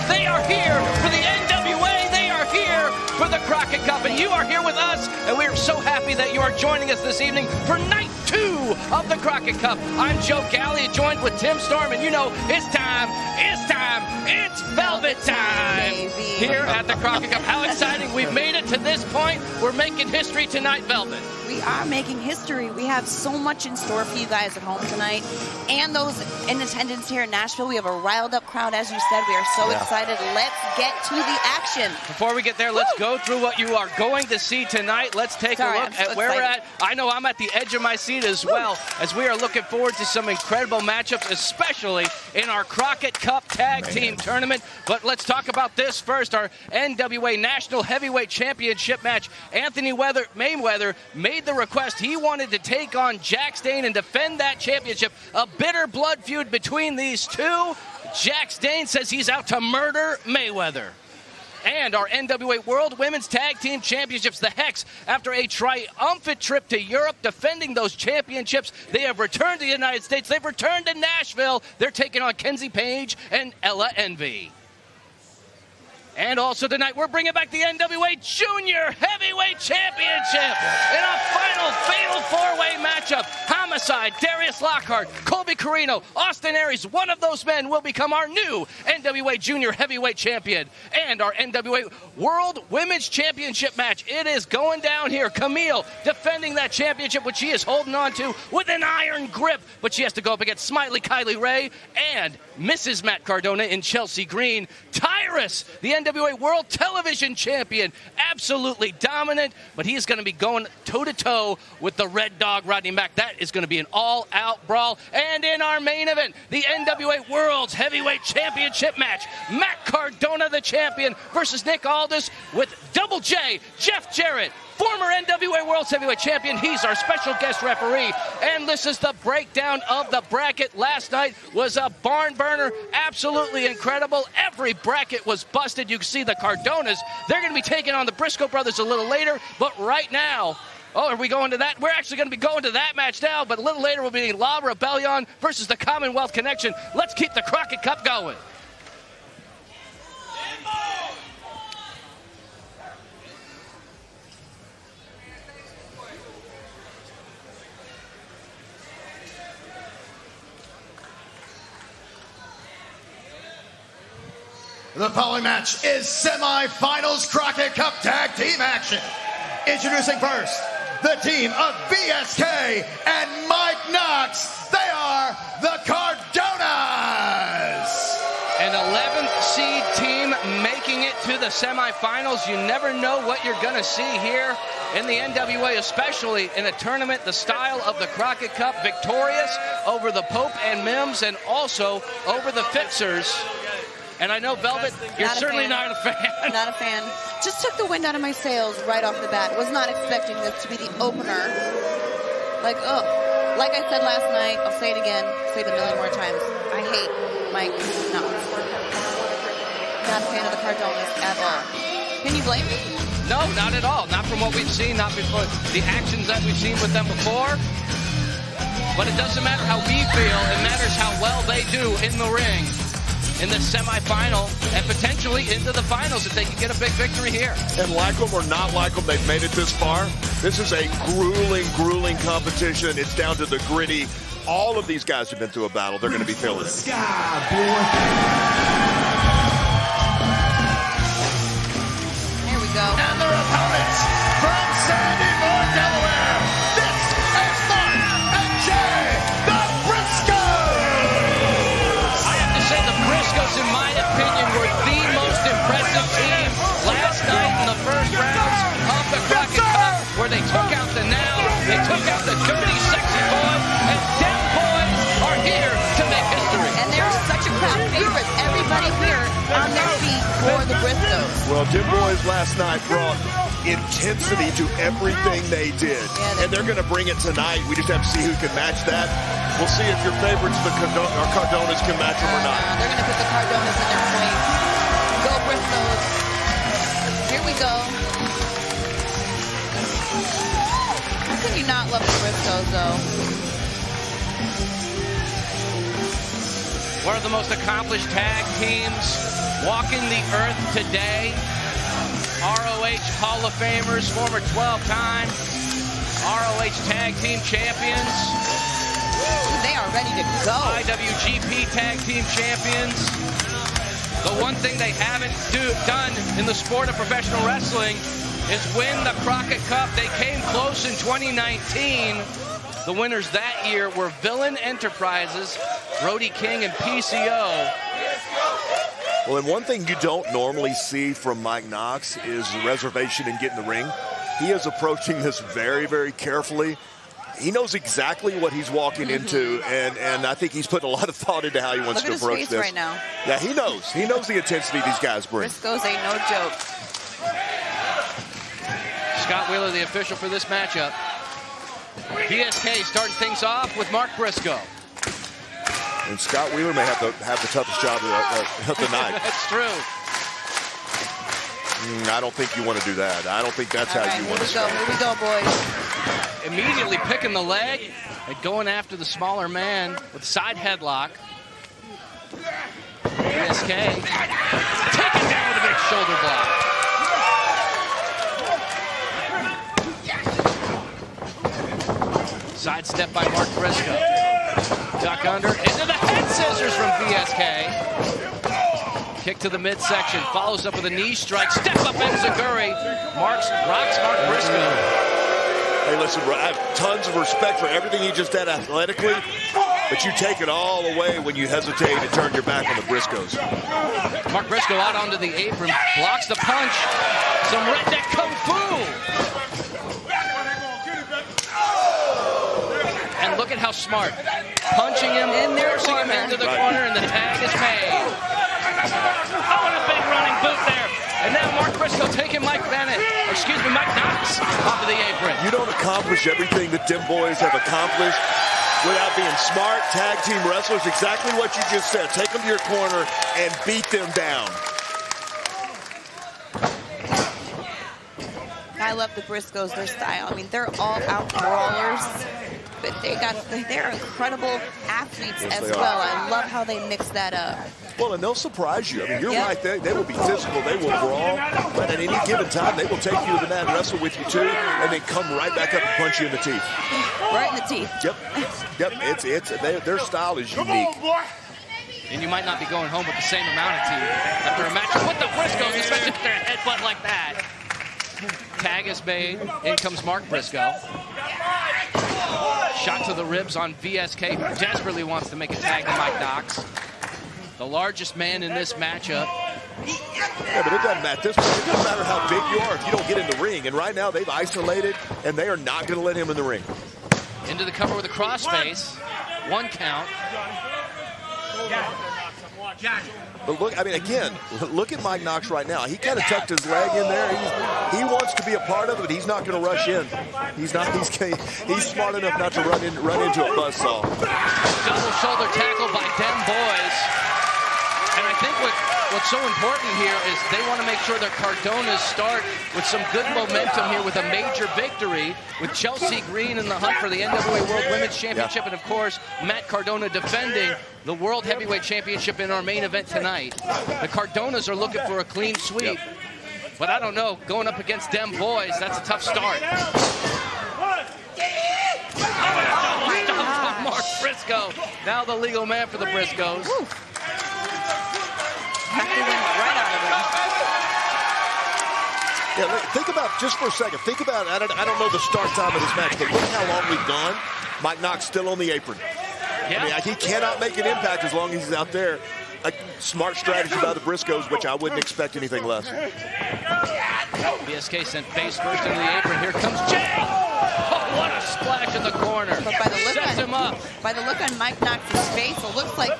They are here for the NWA. They are here for the Crockett Cup. And you are here with us. And we are so happy that you are joining us this evening for night 2 of the Crockett Cup. I'm Joe Galley, joined with Tim Storm. And you know, it's Velvet time here at the Crockett Cup. How exciting. We've made it to this point. We're making history tonight, Velvet. We are making history. We have so much in store for you guys at home tonight. And those in attendance here in Nashville, we have a riled up crowd, as you said. We are so excited. Let's get to the action. Before we get there, let's go through what you are going to see tonight. Let's take a look at where we're at. I know I'm at the edge of my seat as well, as we are looking forward to some incredible matchups, especially in our Crockett Cup Tag Team Tournament. But let's talk about this first, our NWA National Heavyweight Championship match. Anthony Mayweather made the request. He wanted to take on Dane and defend that championship. A bitter blood feud between these two. Dane says he's out to murder Mayweather. And our NWA World Women's Tag Team Championships, the Hex, after a triumphant trip to Europe defending those championships, they have returned to the United States. They've returned to Nashville. They're taking on Kenzie, Paige, and Ella Envy. And also tonight, we're bringing back the NWA Junior Heavyweight Championship in a final fatal four-way matchup. Homicide, Darius, Lockhart, Colby, Corino, Aries. One of those men will become our new NWA Junior Heavyweight Champion. And our NWA World Women's Championship match. It is going down here. Kamille defending that championship, which she is holding on to with an iron grip. But she has to go up against Smiley Kylie Ray and Mrs. Matt Cardona in Chelsea Green. Tyrus, the NWA World Television Champion, absolutely dominant, but he's going to be going toe-to-toe with the Red Dog, Rodney Mack. That is going to be an all-out brawl. And in our main event, the NWA World's Heavyweight Championship match, Mack Cardona, the champion, versus Nick Aldis with Double J, Jeff Jarrett, former NWA World's Heavyweight Champion. He's our special guest referee. And this is the breakdown of the bracket. Last night was a barn burner. Absolutely incredible. Every bracket was busted. You can see the Cardonas. They're going to be taking on the Briscoe brothers a little later. But right now, are we going to that? We're actually going to be going to that match now. But a little later, we'll be La Rebellion versus the Commonwealth Connection. Let's keep the Crockett Cup going. The following match is semifinals Crockett Cup Tag Team action. Introducing first, the team of BSK and Mike Knox. They are the Cardonas. An 11th seed team making it to the semifinals. You never know what you're going to see here in the NWA, especially in a tournament the style of the Crockett Cup. Victorious over the Pope and Mims and also over the Fixers. And I know, Velvet, you're certainly not a fan. Not a fan. Just took the wind out of my sails right off the bat. Was not expecting this to be the opener. Like I said last night, I'll say it again, say it a million more times. I hate Mike Knox. Not a fan of the Cardonas at all. Can you blame me? No, not at all. Not from what we've seen, not before the actions that we've seen with them before. But it doesn't matter how we feel. It matters how well they do in the ring in the semifinal and potentially into the finals if they can get a big victory here. And like them or not like them, they've made it this far. This is a grueling competition. It's down to the gritty. All of these guys have been through a battle. They're going to be feeling it. Here we go. And their opponents from Sandy Moore, Delaware. This is Mark and Jay, the Briscoes. I have to say the Briscoes, in my opinion, were the most impressive team last night in the first rounds of the Crockett Cup, where they took out the Now, they took out the Dirty Sexy Boys, and Dem Boys are here to make history. And they're such a crowd favorite. Everybody here on their feet for the Briscoes. Well, Dem Boys last night brought intensity to everything they did. Yeah, and they're going to bring it tonight. We just have to see who can match that. We'll see if your favorites, the Cardonas, can match them or not. They're going to put the Cardonas in their place. Go Briscoes. Here we go. How can you not love the Briscoes, though? One of the most accomplished tag teams walking the earth today. ROH Hall of Famers, former 12-time ROH Tag Team Champions. They are ready to go. IWGP Tag Team Champions. The one thing they haven't done in the sport of professional wrestling is win the Crockett Cup. They came close in 2019. The winners that year were Villain Enterprises, Brody King, and PCO. Well, and one thing you don't normally see from Mike Knox is the reservation in getting the ring. He is approaching this very, very carefully. He knows exactly what he's walking into, and I think he's putting a lot of thought into how he wants to approach this. Look at his face right now. Yeah, he knows. He knows the intensity these guys bring. Briscoes ain't no joke. Scott Wheeler, the official for this matchup. VSK starting things off with Mark Briscoe. And Scott Wheeler may have the toughest job of the night. That's true. I don't think you want to do that. I don't think that's how you want to start. Here we go, boys. Immediately picking the leg and going after the smaller man with side headlock. VSK taken down with a big shoulder block. Sidestep by Mark Briscoe. Duck under into the head scissors from VSK. Kick to the midsection, follows up with a knee strike. Step up enziguri. Rocks Mark Briscoe. Hey, listen, I have tons of respect for everything he just did athletically, but you take it all away when you hesitate and turn your back on the Briscoes. Mark Briscoe out onto the apron, blocks the punch. Some redneck kung fu. And look at how smart. Punching him, forcing him into the corner, and the tag is made. Oh, and a big running boot there. And now Mark Briscoe taking Mike Knox off of the apron. You don't accomplish everything that them boys have accomplished without being smart tag team wrestlers. Exactly what you just said. Take them to your corner and beat them down. I love the Briscoes, their style. I mean, they're all out brawlers, but they're incredible athletes as well. I love how they mix that up. Well, and they'll surprise you. I mean, you're right. They will be physical. They will brawl. But at any given time, they will take you to the mat and wrestle with you, too, and then come right back up and punch you in the teeth. Right in the teeth. Yep. Their style is unique. And you might not be going home with the same amount of teeth after a match with the Briscoes, especially if they're a headbutt like that. Tag is made. In comes Mark Briscoe. Shot to the ribs on VSK, who desperately wants to make a tag to Mike Knox. The largest man in this matchup. Yeah, but it doesn't matter. It doesn't matter how big you are if you don't get in the ring. And right now they've isolated, and they are not going to let him in the ring. Into the cover with a crossface. 1 count. But look, I mean, again, look at Mike Knox right now. He kind of tucked his leg in there. He wants to be a part of it. He's not going to rush in. He's smart enough not to run into a buzzsaw. Double shoulder tackle by them boys. And I think what's so important here is they want to make sure their Cardonas start with some good momentum here with a major victory, with Chelsea Green in the hunt for the NWA World Women's Championship, and of course, Matt Cardona defending the World Heavyweight Championship in our main event tonight. The Cardonas are looking for a clean sweep, but I don't know, going up against them boys, that's a tough start. Mark Briscoe, now the legal man for the Briscoes. Right out of it. Yeah, think about, just for a second, think about, I don't know the start time of this match, but look how long we've gone. Mike Knox still on the apron. Yeah. I mean, he cannot make an impact as long as he's out there. A smart strategy by the Briscoes, which I wouldn't expect anything less. VSK sent face first into the apron. Here comes Jay. Oh, what a splash in the corner. But by the look Sets him up. By the look on Mike Knox's face, it looks like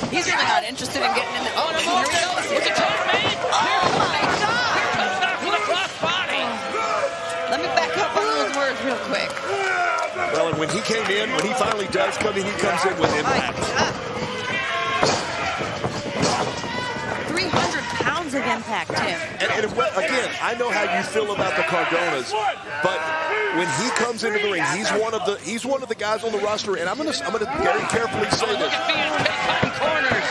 he's really not interested in getting in the... Oh, here he goes. It's a tag made. Oh, my God. Here comes Knox with a cross body. Let me back up on those words real quick. Well, and when he came in, when he finally does come in, he comes in with impact. 300 pounds of impact, Tim. And again, I know how you feel about the Cardonas, but when he comes into the ring, he's one of the guys on the roster, and I'm gonna very carefully say Look this. at VSK cutting corners,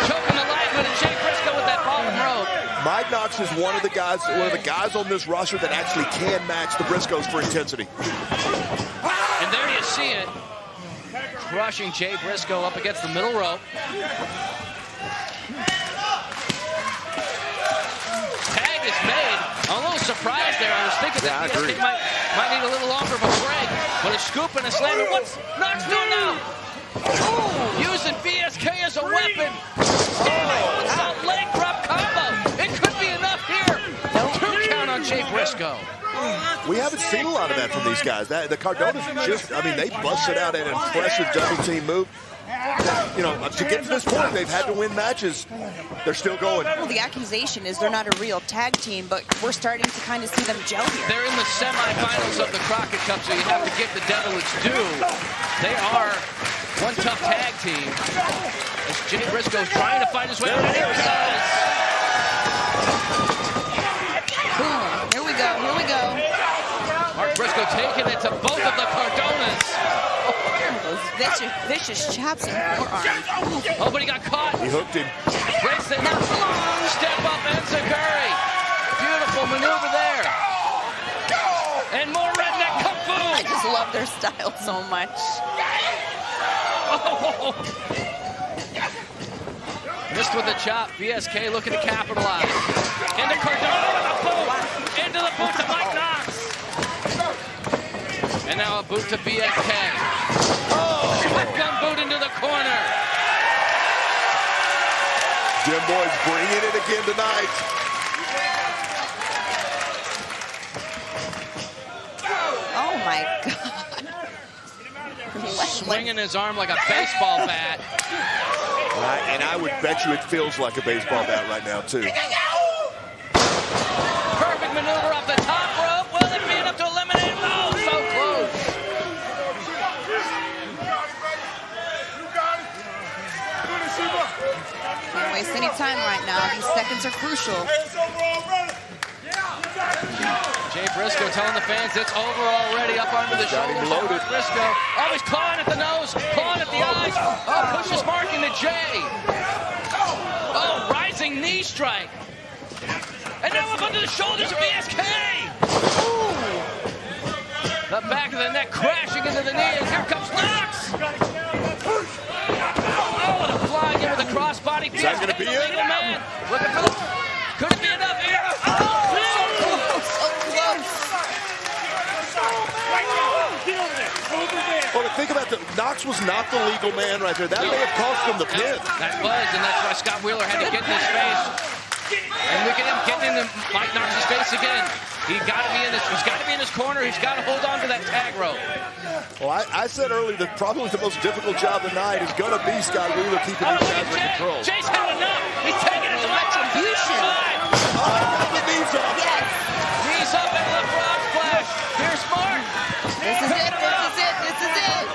choking the livelihood of Jay Briscoe with that ball Mike Knox is one of the guys on this roster that actually can match the Briscoes for intensity. And there you see it. Crushing Jay Briscoe up against the middle rope. Tag is made. I'm a little surprised there. I was thinking that he might need a little longer of a break. But a scoop and a slam. And what's Knox doing now? Oh, using VSK as a weapon. Oh, it's a leg drop combo. It could be enough here. 2 count on Jay Briscoe. We haven't seen a lot of that from these guys. The Cardonas just, I mean, they busted out an impressive double team move. You know, to get to this point, they've had to win matches. They're still going. Well, the accusation is they're not a real tag team, but we're starting to kind of see them gel here. They're in the semifinals of the Crockett Cup, so you have to give the devil its due. They are one tough tag team. As Jay Briscoe's trying to find his way out. Here he goes. Boom. Here we go. Here we go. Mark Briscoe taking it to both of the Cardonas. Those vicious chops and forearms. Oh, but he got caught. He hooked him. Breaks it. Step up enziguri. Beautiful maneuver there. And more redneck kung fu. I just love their style so much. Oh. Missed with the chop. VSK looking to capitalize. Into Cardona with a boot. Into the boot to Mike Knox. And now a boot to VSK. Oh, whip gun boot into the corner. Jim Boyd's bringing it again tonight. Oh my God. Swinging his arm like a baseball bat. And I would bet you it feels like a baseball bat right now, too. Perfect maneuver off the top rope. Will it be enough to eliminate? Oh, so close. Can't waste any time right now. These seconds are crucial. Jay Briscoe telling the fans it's over already. Up onto the shoulders of Mark Briscoe. Oh, he's clawing at the nose, clawing at the eyes. Oh, pushes Mark into Jay. Oh, rising knee strike. And now up onto the shoulders of VSK. Ooh. The back of the neck crashing into the knee, and here comes Knox. Oh, and a flying in with a crossbody. Is that going to be it? Man. Looking for the... Could it be enough here? Oh, well, think about that. Knox was not the legal man right there. That may have cost him the pin. That was, and that's why Scott Wheeler had to get in his face. And look at him getting into Mike Knox's face again. He's got to be in his corner. He's got to hold on to that tag rope. Well, I said earlier that probably the most difficult job tonight is going to be Scott Wheeler keeping these guys in control. Jay's had enough. He's taking it to retribution. Oh, got the knees up. Yes. Knees up and left frog splash. Here's Mark. This is it. This is it. This is it.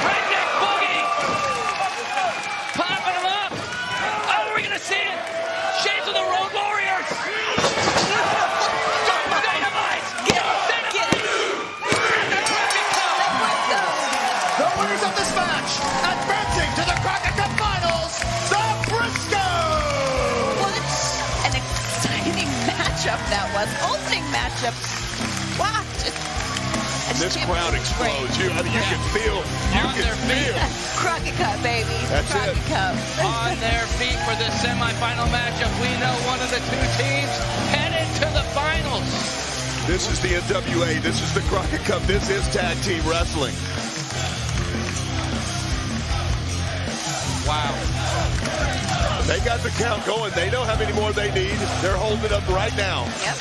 Redneck boogie. Popping him up. Oh, we're going to see it. Shades of the Road Warriors. Dynamite. Get it. The winners of this match, advancing to the Crockett Cup Finals, the Briscoes! What an exciting matchup that was. Opening matchup. Wow. This crowd explodes. You can feel. Crockett Cup, baby. That's Crockett it. Cup. On their feet for this semifinal matchup. We know one of the two teams headed to the finals. This is the NWA. This is the Crockett Cup. This is tag team wrestling. Wow. They got the count going. They know how many more they need. They're holding up right now. Yep.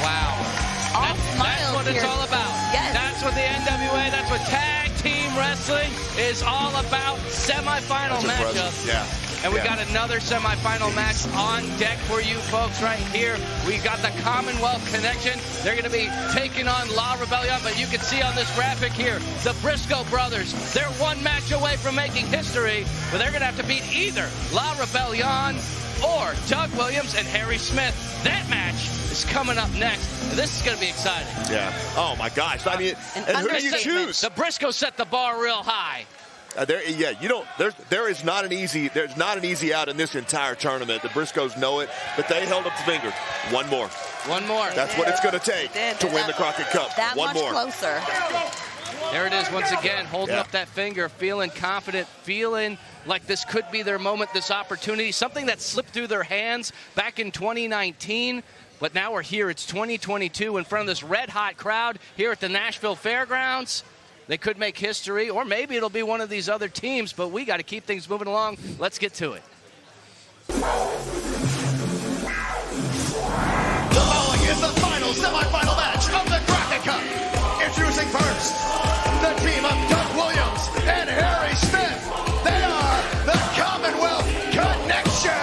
Wow. That's what it's all about. Yes. That's what the NWA, that's what tag team wrestling is all about. Semifinal matchup. Yeah. And we got another semifinal match on deck for you folks right here. We got the Commonwealth Connection. They're going to be taking on La Rebellion, but you can see on this graphic here, the Briscoe brothers, they're one match away from making history, but they're going to have to beat either La Rebellion or Doug Williams and Harry Smith. That match is coming up next. This is going to be exciting. Yeah. Oh, my gosh. I mean, and who do you choose? The Briscoes set the bar real high. There's not an easy out in this entire tournament. The Briscoes know it, but they held up the finger. One more. That's what it's going to take to win the Crockett Cup. That One much more. closer. There it is once again, holding up that finger, feeling confident, feeling like this could be their moment, this opportunity, something that slipped through their hands back in 2019. But now we're here. It's 2022 in front of this red-hot crowd here at the Nashville Fairgrounds. They could make history, or maybe it'll be one of these other teams, but we got to keep things moving along. Let's get to it. The following is the final semifinal match of the Crockett Cup. Introducing first, the team of Doug Williams and Harry Smith. They are the Commonwealth Connection.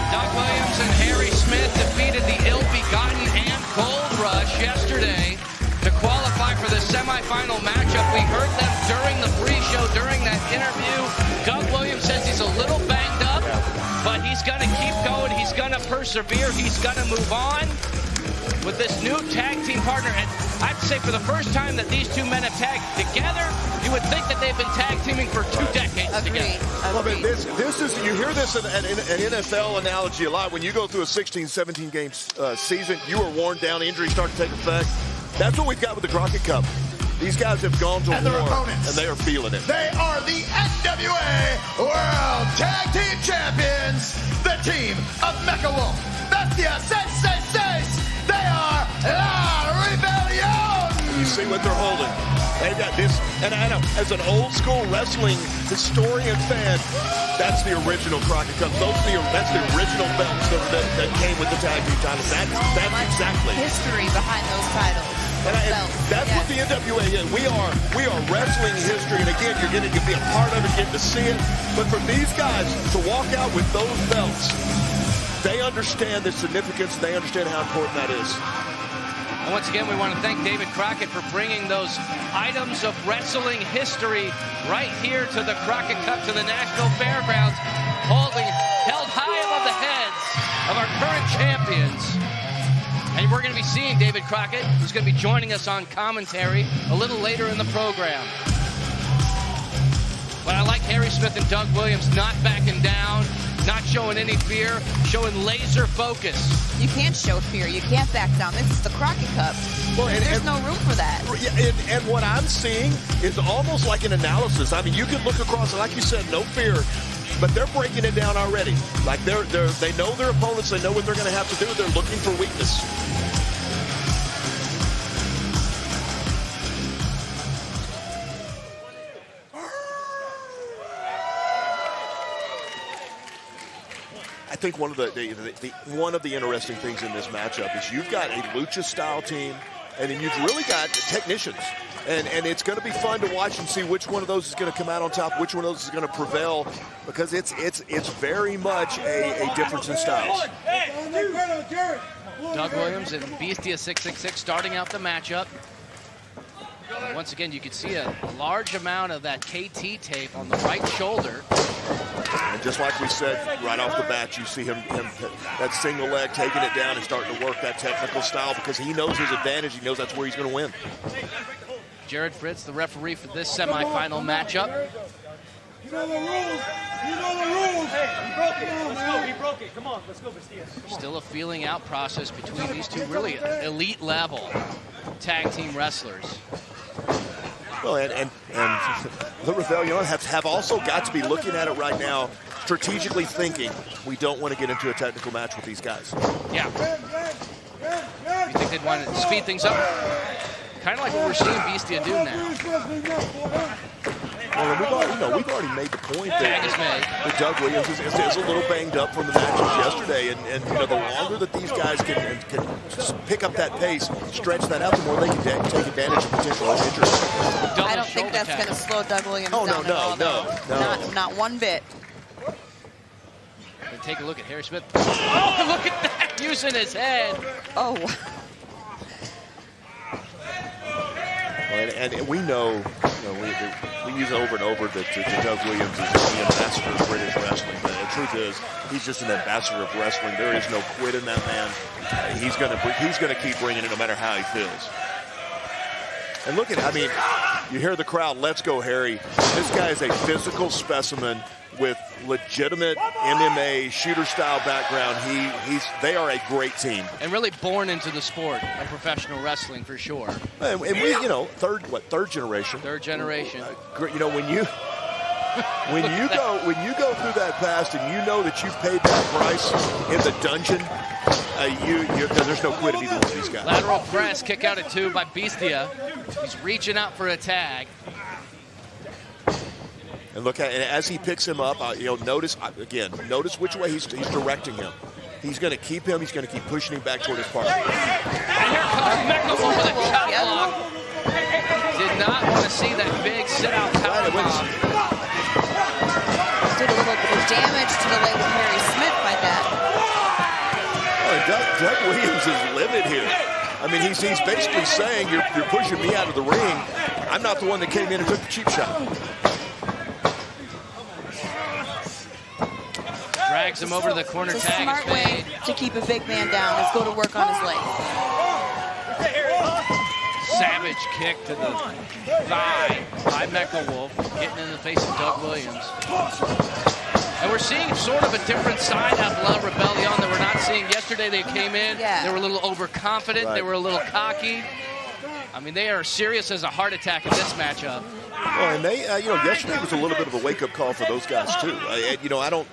Doug Williams and Harry Smith defeated the ill-begotten and Gold Rush yesterday to qualify for the semifinal matchup. We heard them during the pre-show, during that interview. Doug Williams says he's a little banged up, but he's going to keep going. He's going to persevere. He's going to move on with this new tag team partner. And I have to say, for the first time that these two men have tagged together, you would think that they've been tag teaming for 2 decades together. Well, but this is, you hear this in an NFL analogy a lot. When you go through a 16, 17 game season, you are worn down, injuries start to take effect. That's what we've got with the Crockett Cup. These guys have gone to war, and they are feeling it. They are the NWA World Tag Team Champions, the team of Mecha Wolf, Bestia, Sensations. They are La Rebellion. You see what they're holding. They've got this, and I know, as an old school wrestling historian fan, that's the original Crockett Cup. That's the original belts that came with the tag team titles. That's exactly History behind those titles. And that's what the NWA is. We are wrestling history, and again, you're getting to be a part of it, getting to see it. But for these guys to walk out with those belts, they understand the significance. They understand how important that is. And once again, we want to thank David Crockett for bringing those items of wrestling history right here to the Crockett Cup, to the Nashville Fairgrounds, held high above the heads of our current champions. And we're going to be seeing David Crockett, who's going to be joining us on commentary a little later in the program. But I like Harry Smith and Doug Williams not backing down, not showing any fear, showing laser focus. You can't show fear. You can't back down. This is the Crockett Cup. Well, there's no room for that. And what I'm seeing is almost like an analysis. I mean, you can look across, and like you said, no fear. But they're breaking it down already. Like they know their opponents. They know what they're going to have to do. They're looking for weakness. I think one of the interesting things in this matchup is you've got a lucha style team, and then you've really got technicians. And it's going to be fun to watch and see which one of those is going to come out on top, which one of those is going to prevail, because it's very much a difference in styles. Doug Williams and Bestia 666 starting out the matchup. And once again, you can see a large amount of that KT tape on the right shoulder. And just like we said right off the bat, you see him that single leg taking it down and starting to work that technical style, because he knows his advantage. He knows that's where he's going to win. Jarrett Fritz, the referee for this semifinal matchup. You know the rules. You know the rules. Hey, he broke it. Let's go. He broke it. Come on. Let's go, Bestia. Still a feeling out process between these two really elite level tag team wrestlers. Well, and the Rebellion have also got to be looking at it right now, strategically thinking, we don't want to get into a technical match with these guys. Yeah. You think they'd want to speed things up? Kind of like what we're seeing Bestia do now. Well, we've already made the point that Doug Williams is a little banged up from the matches yesterday, and the longer that these guys can pick up that pace, stretch that out, the more they can take advantage of potential injuries. I don't think that's going to slow Doug Williams down at all. No. Not one bit. And take a look at Harry Smith. Oh, look at that, using his head. Oh. And we know, we use it over and over that Doug Williams is the ambassador of British wrestling. But the truth is, he's just an ambassador of wrestling. There is no quit in that man. He's going to keep bringing it no matter how he feels. And look at, You hear the crowd, let's go, Harry. This guy is a physical specimen with legitimate MMA shooter-style background. They are a great team. And really born into the sport of professional wrestling for sure. And we, you know, third generation. Third generation. You know, when you go through that past and you know that you've paid that price in the dungeon, there's no quit with these guys. Lateral press, kick out at 2 by Bestia. He's reaching out for a tag. And look at, and as he picks him up, notice which way he's directing him. He's going to keep him. He's going to keep pushing him back toward his partner. And here comes Mecklenburg with a chop block. Did not want to see that big sit-out power bomb. Did a little bit of damage to the leg of Harry Smith by that. Doug Williams is livid here. I mean, he's basically saying, you're pushing me out of the ring. I'm not the one that came in and took the cheap shot. Drags him over to the corner It's tag. a smart way to keep a big man down is go to work on his leg. Savage kick to the thigh by Mechlewolf, getting in the face of Doug Williams. And we're seeing sort of a different side of La Rebellion that we're not seeing yesterday. They came in, They were a little overconfident, They were a little cocky. I mean, they are serious as a heart attack in this matchup. Well, and they, yesterday was a little bit of a wake-up call for those guys, too. I don't,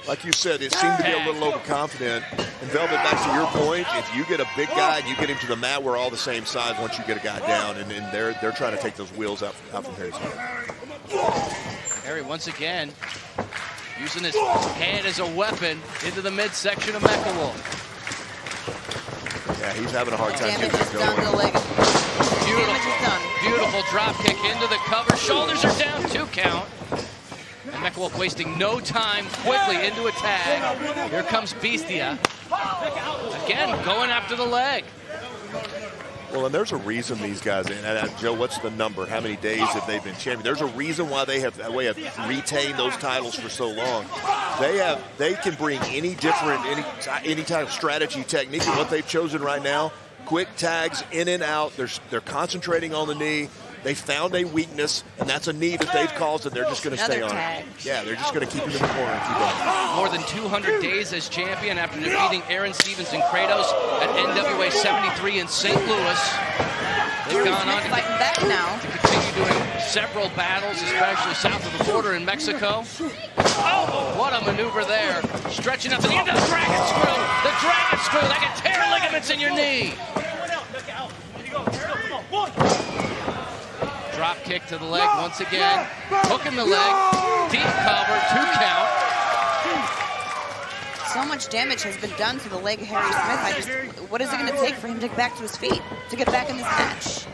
like you said, it seemed to be a little overconfident. And Velvet, back to your point, if you get a big guy and you get him to the mat, we're all the same size once you get a guy down, and they're trying to take those wheels out from Harry's head. Harry, once again, using his head as a weapon into the midsection of Mechlewolf. Yeah, he's having a hard time Damage getting is it done to the leg. Beautiful drop kick into the cover. Shoulders are down, 2 count. And Mechlewolf wasting no time, quickly into a tag. Here comes Bestia. Again, going after the leg. Well, and there's a reason these guys, and Joe, what's the number? How many days have they been champion? There's a reason why they have retained those titles for so long. They can bring any type of strategy, technique, and what they've chosen right now. Quick tags in and out. They're concentrating on the knee. They found a weakness, and that's a knee that they've caused, and they're just going to stay on it. Yeah, they're just going to keep him in the corner and keep on. More than 200 days as champion after defeating Aaron Stevens and Kratos at NWA 73 in St. Louis. They've gone on to continue doing several battles, especially south of the border in Mexico. Oh, what a maneuver there. Stretching up to the end of the dragon screw. The dragon screw, that can tear ligaments in your knee. Drop kick to the leg once again. Hooking the leg. Deep cover, 2 count. So much damage has been done to the leg of Harry Smith. What is it going to take for him to get back to his feet, to get back in this match?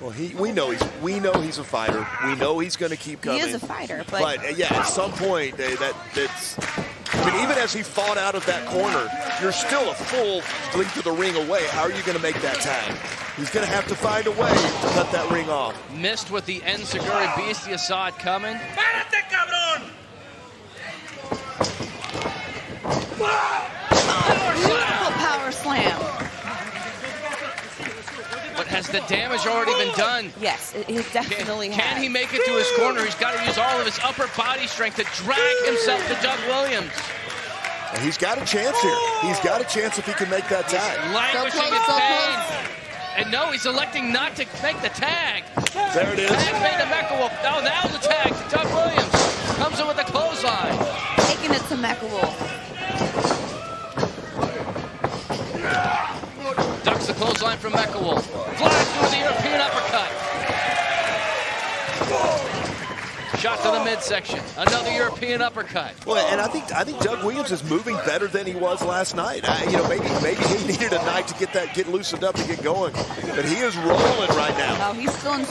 Well, we know he's a fighter. We know he's going to keep coming. He is a fighter, but at some point, even as he fought out of that corner, you're still a full length of the ring away. How are you going to make that tag? He's going to have to find a way to cut that ring off. Missed with the Enziguri. Bestia saw it coming. Beautiful power slam. But has the damage already been done? Yes, it definitely has. Can he make it to his corner? He's got to use all of his upper body strength to drag himself to Doug Williams. And he's got a chance here. He's got a chance if he can make that tag. Languishing in pain. And no, he's electing not to make the tag. There it is. Tag made to Mechlewolf. Oh, now the tag to Doug Williams. Comes in with a clothesline. Taking it to Mechlewolf. Ducks the clothesline from Mechlewolf. Flies through the European uppercut. Shot to the midsection. Another European uppercut. Well, and I think Doug Williams is moving better than he was last night. Maybe he needed a night to get loosened up and get going. But he is rolling right now. Oh, he's still in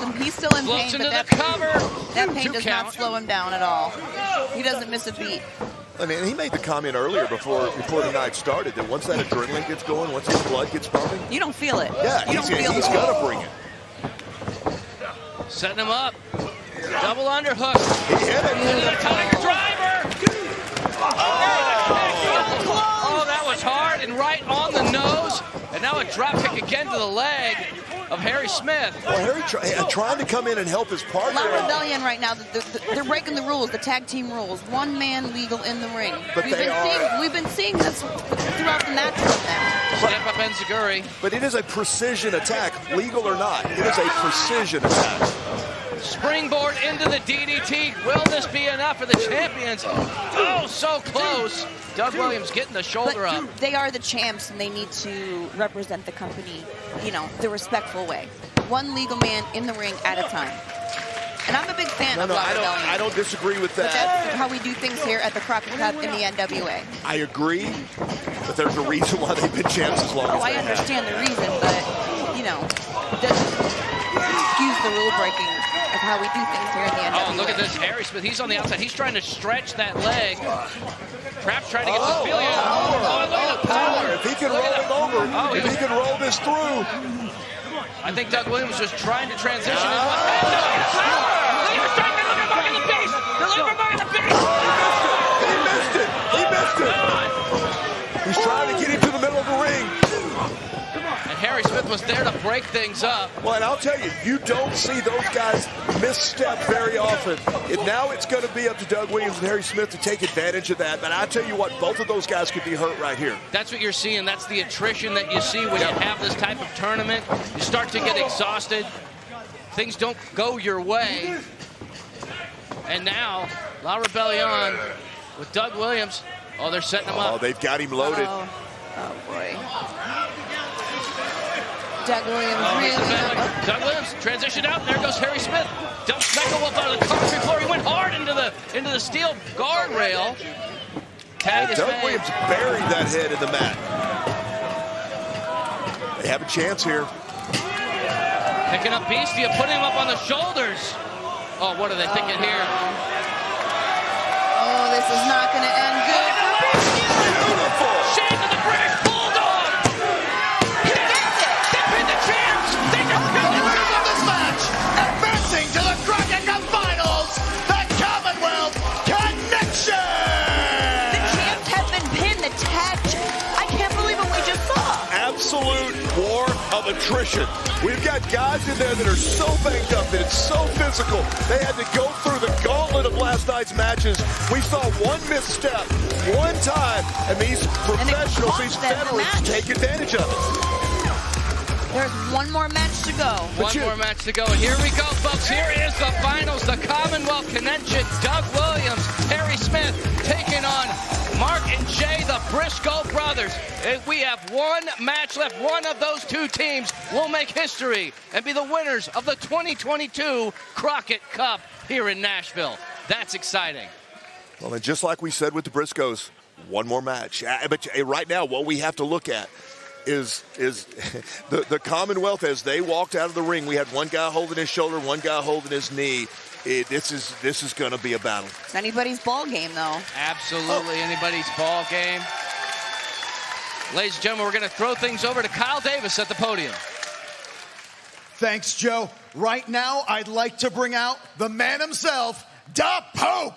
pain, but that pain does not slow him down at all. He doesn't miss a beat. I mean, he made the comment earlier before the night started that once that adrenaline gets going, once his blood gets pumping, you don't feel it. Yeah, he's got to bring it. Setting him up. Double underhook. He hit it. Into the Tiger driver. Oh, that was hard and right on the nose. And And now a drop kick again to the leg of Harry Smith. Well, Harry trying to come in and help his partner. La Rebellion right now, they're breaking the rules, the tag team rules. One man legal in the ring. But we've been seeing this throughout the match with them. Step up Enziguri. But it is a precision attack, legal or not. It is a precision attack. Springboard into the DDT. Will this be enough for the champions? Oh, so close. Doug Williams getting the shoulder up. They are the champs, and they need to represent the company, you know, the respectful way. One legal man in the ring at a time. And I'm a big fan of La Rebellion. I don't disagree with that. But that's how we do things here at the Crockett Cup in the NWA. I agree, but there's a reason why they've been champs as long as they have. I understand the reason, but, you know, doesn't excuse the rule breaking of how we do things here in the NWA. Oh, look at this. Harry Smith, he's on the outside. He's trying to stretch that leg. Perhaps trying to get some feeling out. Oh, look at the power. If he can roll him over, if he can roll this through. I think Doug Williams was trying to transition. Look at Mark in the base. They're looking for Mark in the base. He missed it. He missed it. He's trying to get him to the middle of the ring. And Harry Smith was there to break things up. Well, and I'll tell you, you don't see those guys misstep very often. And now it's going to be up to Doug Williams and Harry Smith to take advantage of that. But I tell you what, both of those guys could be hurt right here. That's what you're seeing. That's the attrition that you see when you have this type of tournament. You start to get exhausted. Things don't go your way. And now, La Rebellion with Doug Williams. Oh, they're setting him up. Oh, they've got him loaded. Oh boy. Doug Williams Doug Williams transitioned out. There goes Harry Smith. Dumps Michael up on the concrete floor. He went hard into the steel guardrail. Doug Williams buried that head in the mat. They have a chance here. Picking up Beastia, putting him up on the shoulders. Oh, what are they thinking here? Oh, this is not going to end good. Beautiful. Shane to the British Bulldog. He gets it. They pinned the champs. They just The winners of this match, advancing to the Crockett Cup Finals, the Commonwealth Connection. The champs have been pinned. The tag. I can't believe what we just saw. Absolute war of attrition. We've got guys in there that are so banged up that it's so physical. They had to go through the gauntlet of last night's matches. We saw one misstep, one time, and these professionals, these veterans, take advantage of it. There's one more match to go. One more match to go. And here we go, folks. Here is the finals, the Commonwealth Connection. Doug Williams, Harry Smith taking on Mark and Jay, the Briscoe brothers. We have one match left. One of those two teams will make history and be the winners of the 2022 Crockett Cup here in Nashville. That's exciting. Well, and just like we said with the Briscoes, one more match. But right now, what we have to look at is the Commonwealth. As they walked out of the ring, we had one guy holding his shoulder, one guy holding his knee. This is going to be a battle. It's anybody's ball game, though. Absolutely anybody's ball game. Ladies and gentlemen, we're going to throw things over to Kyle Davis at the podium. Thanks, Joe. Right now, I'd like to bring out the man himself, Da Pope.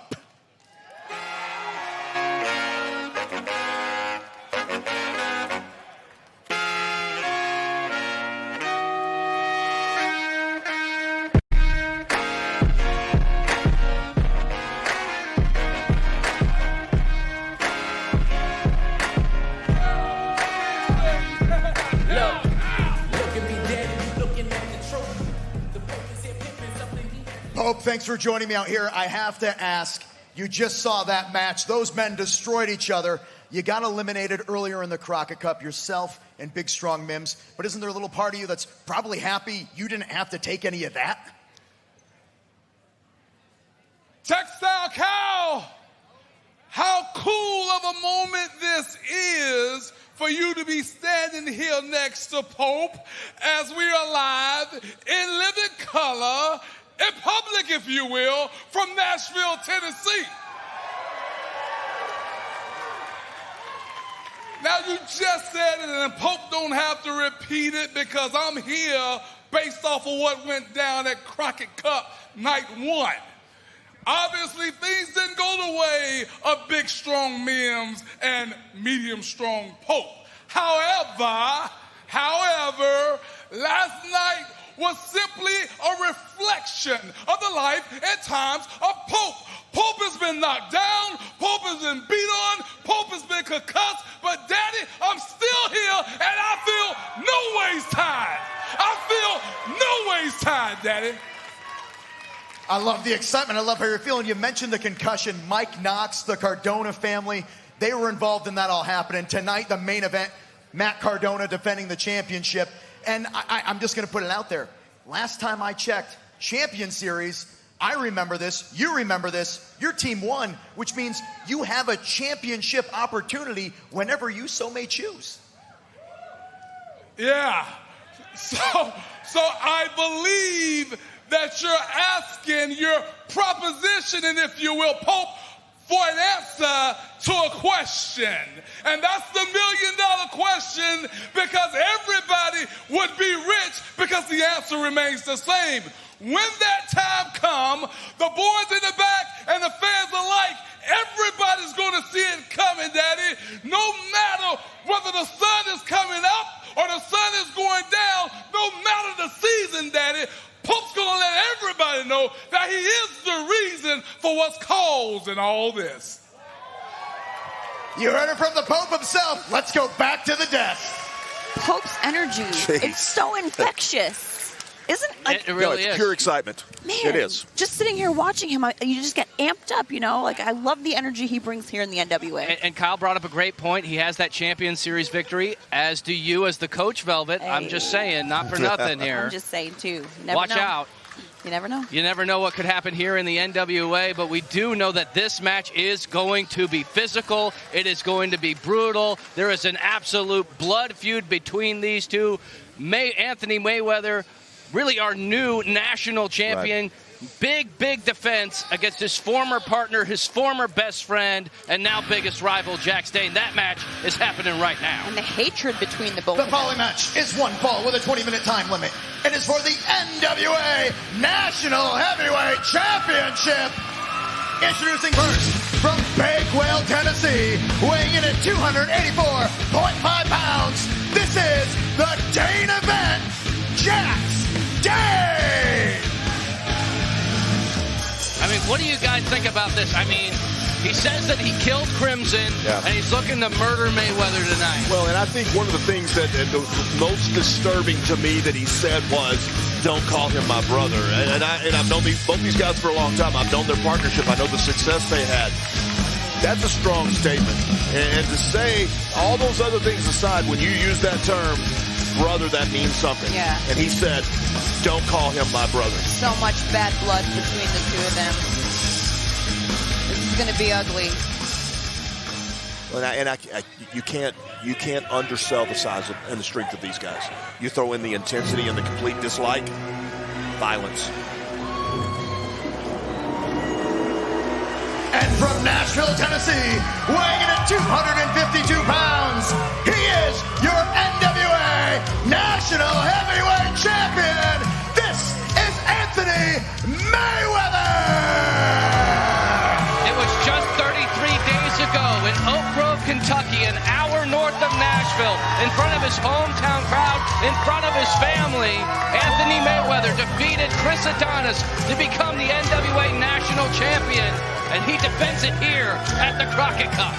Pope, thanks for joining me out here. I have to ask, you just saw that match. Those men destroyed each other. You got eliminated earlier in the Crockett Cup, yourself and Big Strong Mims. But isn't there a little part of you that's probably happy you didn't have to take any of that? Textile Cow, how cool of a moment this is for you to be standing here next to Pope as we are live in living color, in public, if you will, from Nashville, Tennessee. Now, you just said it, and Pope don't have to repeat it because I'm here based off of what went down at Crockett Cup night one. Obviously, things didn't go the way of Big Strong Mims and Medium Strong Pope. However, However, last night was simply a reflection of the life and times of Pope. Pope has been knocked down. Pope has been beat on. Pope has been concussed. But, Daddy, I'm still here, and I feel no ways tired. I feel no ways tired, Daddy. I love the excitement. I love how you're feeling. You mentioned the concussion. Mike Knox, the Cardona family, they were involved in that all happening. Tonight, the main event, Mack Cardona defending the championship. And I'm just going to put it out there. Last time I checked, Champion Series, I remember this, you remember this, your team won, which means you have a championship opportunity whenever you so may choose. Yeah. So I believe that you're asking, you're propositioning, if you will, Pope, for an answer to a question. And that's the $1 million question, because everybody would be rich because the answer remains the same. When that time comes, the boys in the back and the fans alike, everybody's going to see it coming, Daddy. No matter whether the sun is coming up or the sun is going down, no matter the season, Daddy, Pope's going to let everybody know that he is the reason for what's causing all this. You heard it from the Pope himself. Let's go back to the desk. Pope's energy, it's so infectious. Isn't it? It really it's is. Pure excitement. Man, it is. Just sitting here watching him, you just get amped up, you know? Like, I love the energy he brings here in the NWA. And Kyle brought up a great point. He has that Champion Series victory, as do you as the coach, Velvet. Hey. I'm just saying, not for nothing here. I'm just saying, too. Never Watch know. out. You never know. You never know what could happen here in the NWA, but we do know that this match is going to be physical. It is going to be brutal. There is an absolute blood feud between these two. Anthony Mayweather, really our new national champion. Right. Big defense against his former partner, his former best friend, and now biggest rival, Dane. That match is happening right now. And the hatred between the both. The following match is one fall with a 20-minute time limit. It is for the NWA National Heavyweight Championship. Introducing first, from Bakewell, Tennessee, weighing in at 284.5 pounds, this is the Dane event, Dane! I mean, what do you guys think about this? I mean, he says that he killed Crimson, and he's looking to murder Mayweather tonight. Well, and I think one of the things that the most disturbing to me that he said was, don't call him my brother. And I've known both these guys for a long time. I've known their partnership. I know the success they had. That's a strong statement. And to say all those other things aside, when you use that term, brother, that means something. Yeah. And he said, don't call him my brother. So much bad blood between the two of them. This is going to be ugly. You can't undersell the size and the strength of these guys. You throw in the intensity and the complete dislike, violence. And from Nashville, Tennessee, weighing in at 252 pounds, he is your NWA National Heavyweight Champion. This is Anthony Mayweather! It was just 33 days ago in Oak Grove, Kentucky, an hour north of Nashville, in front of his hometown crowd, in front of his family, Anthony Mayweather defeated Chris Adonis to become the NWA National Champion. And he defends it here at the Crockett Cup.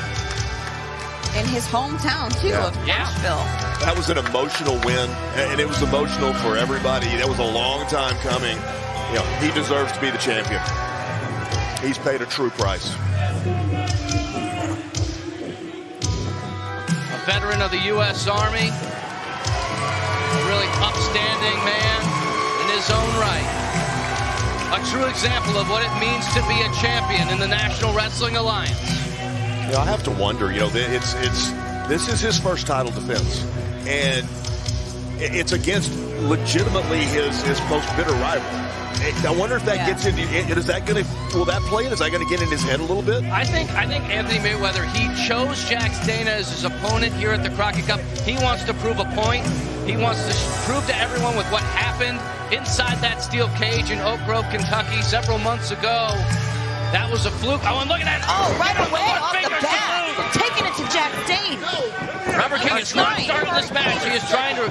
In his hometown, too, of Nashville. That was an emotional win, and it was emotional for everybody. That was a long time coming. You know, he deserves to be the champion. He's paid a true price. A veteran of the U.S. Army. A really upstanding man in his own right. A true example of what it means to be a champion in the National Wrestling Alliance. You know, I have to wonder, you know, this is his first title defense. And it's against legitimately his most bitter rival. I wonder if that gets into, will that play? Is that going to get in his head a little bit? I think Anthony Mayweather, he chose Dane as his opponent here at the Crockett Cup. He wants to prove a point. He wants to prove to everyone with what happened inside that steel cage in Oak Grove, Kentucky several months ago. That was a fluke. Oh, I'm looking at it. Oh, right away off the bat. Taking it to Dane. Remember, River King is not starting this match. He is trying to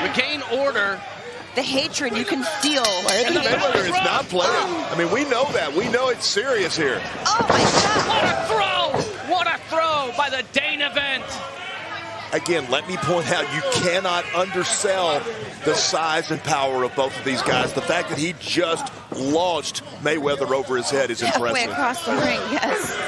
regain order. The hatred you can feel. Anthony Mayweather is not playing. I mean, we know that. We know it's serious here. Oh, my God. What a throw! What a throw by the Dane event. Again, let me point out, you cannot undersell the size and power of both of these guys. The fact that he just launched Mayweather over his head is impressive. Halfway across the ring, yes.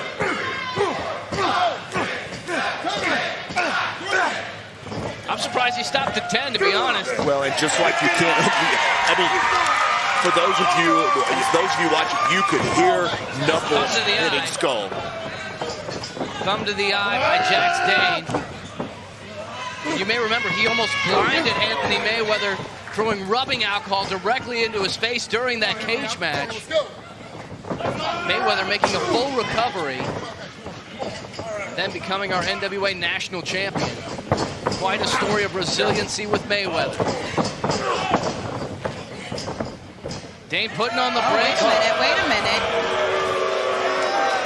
I'm surprised he stopped at 10, to be honest. Well, and just like you can't, I mean, for those of you watching, you could hear knuckles hitting skull. Come to the eye by Jax Dane. You may remember he almost blinded Anthony Mayweather, throwing rubbing alcohol directly into his face during that cage match. Mayweather making a full recovery, then becoming our NWA National Champion. Quite a story of resiliency with Mayweather. Dane putting on the brakes. Wait a minute.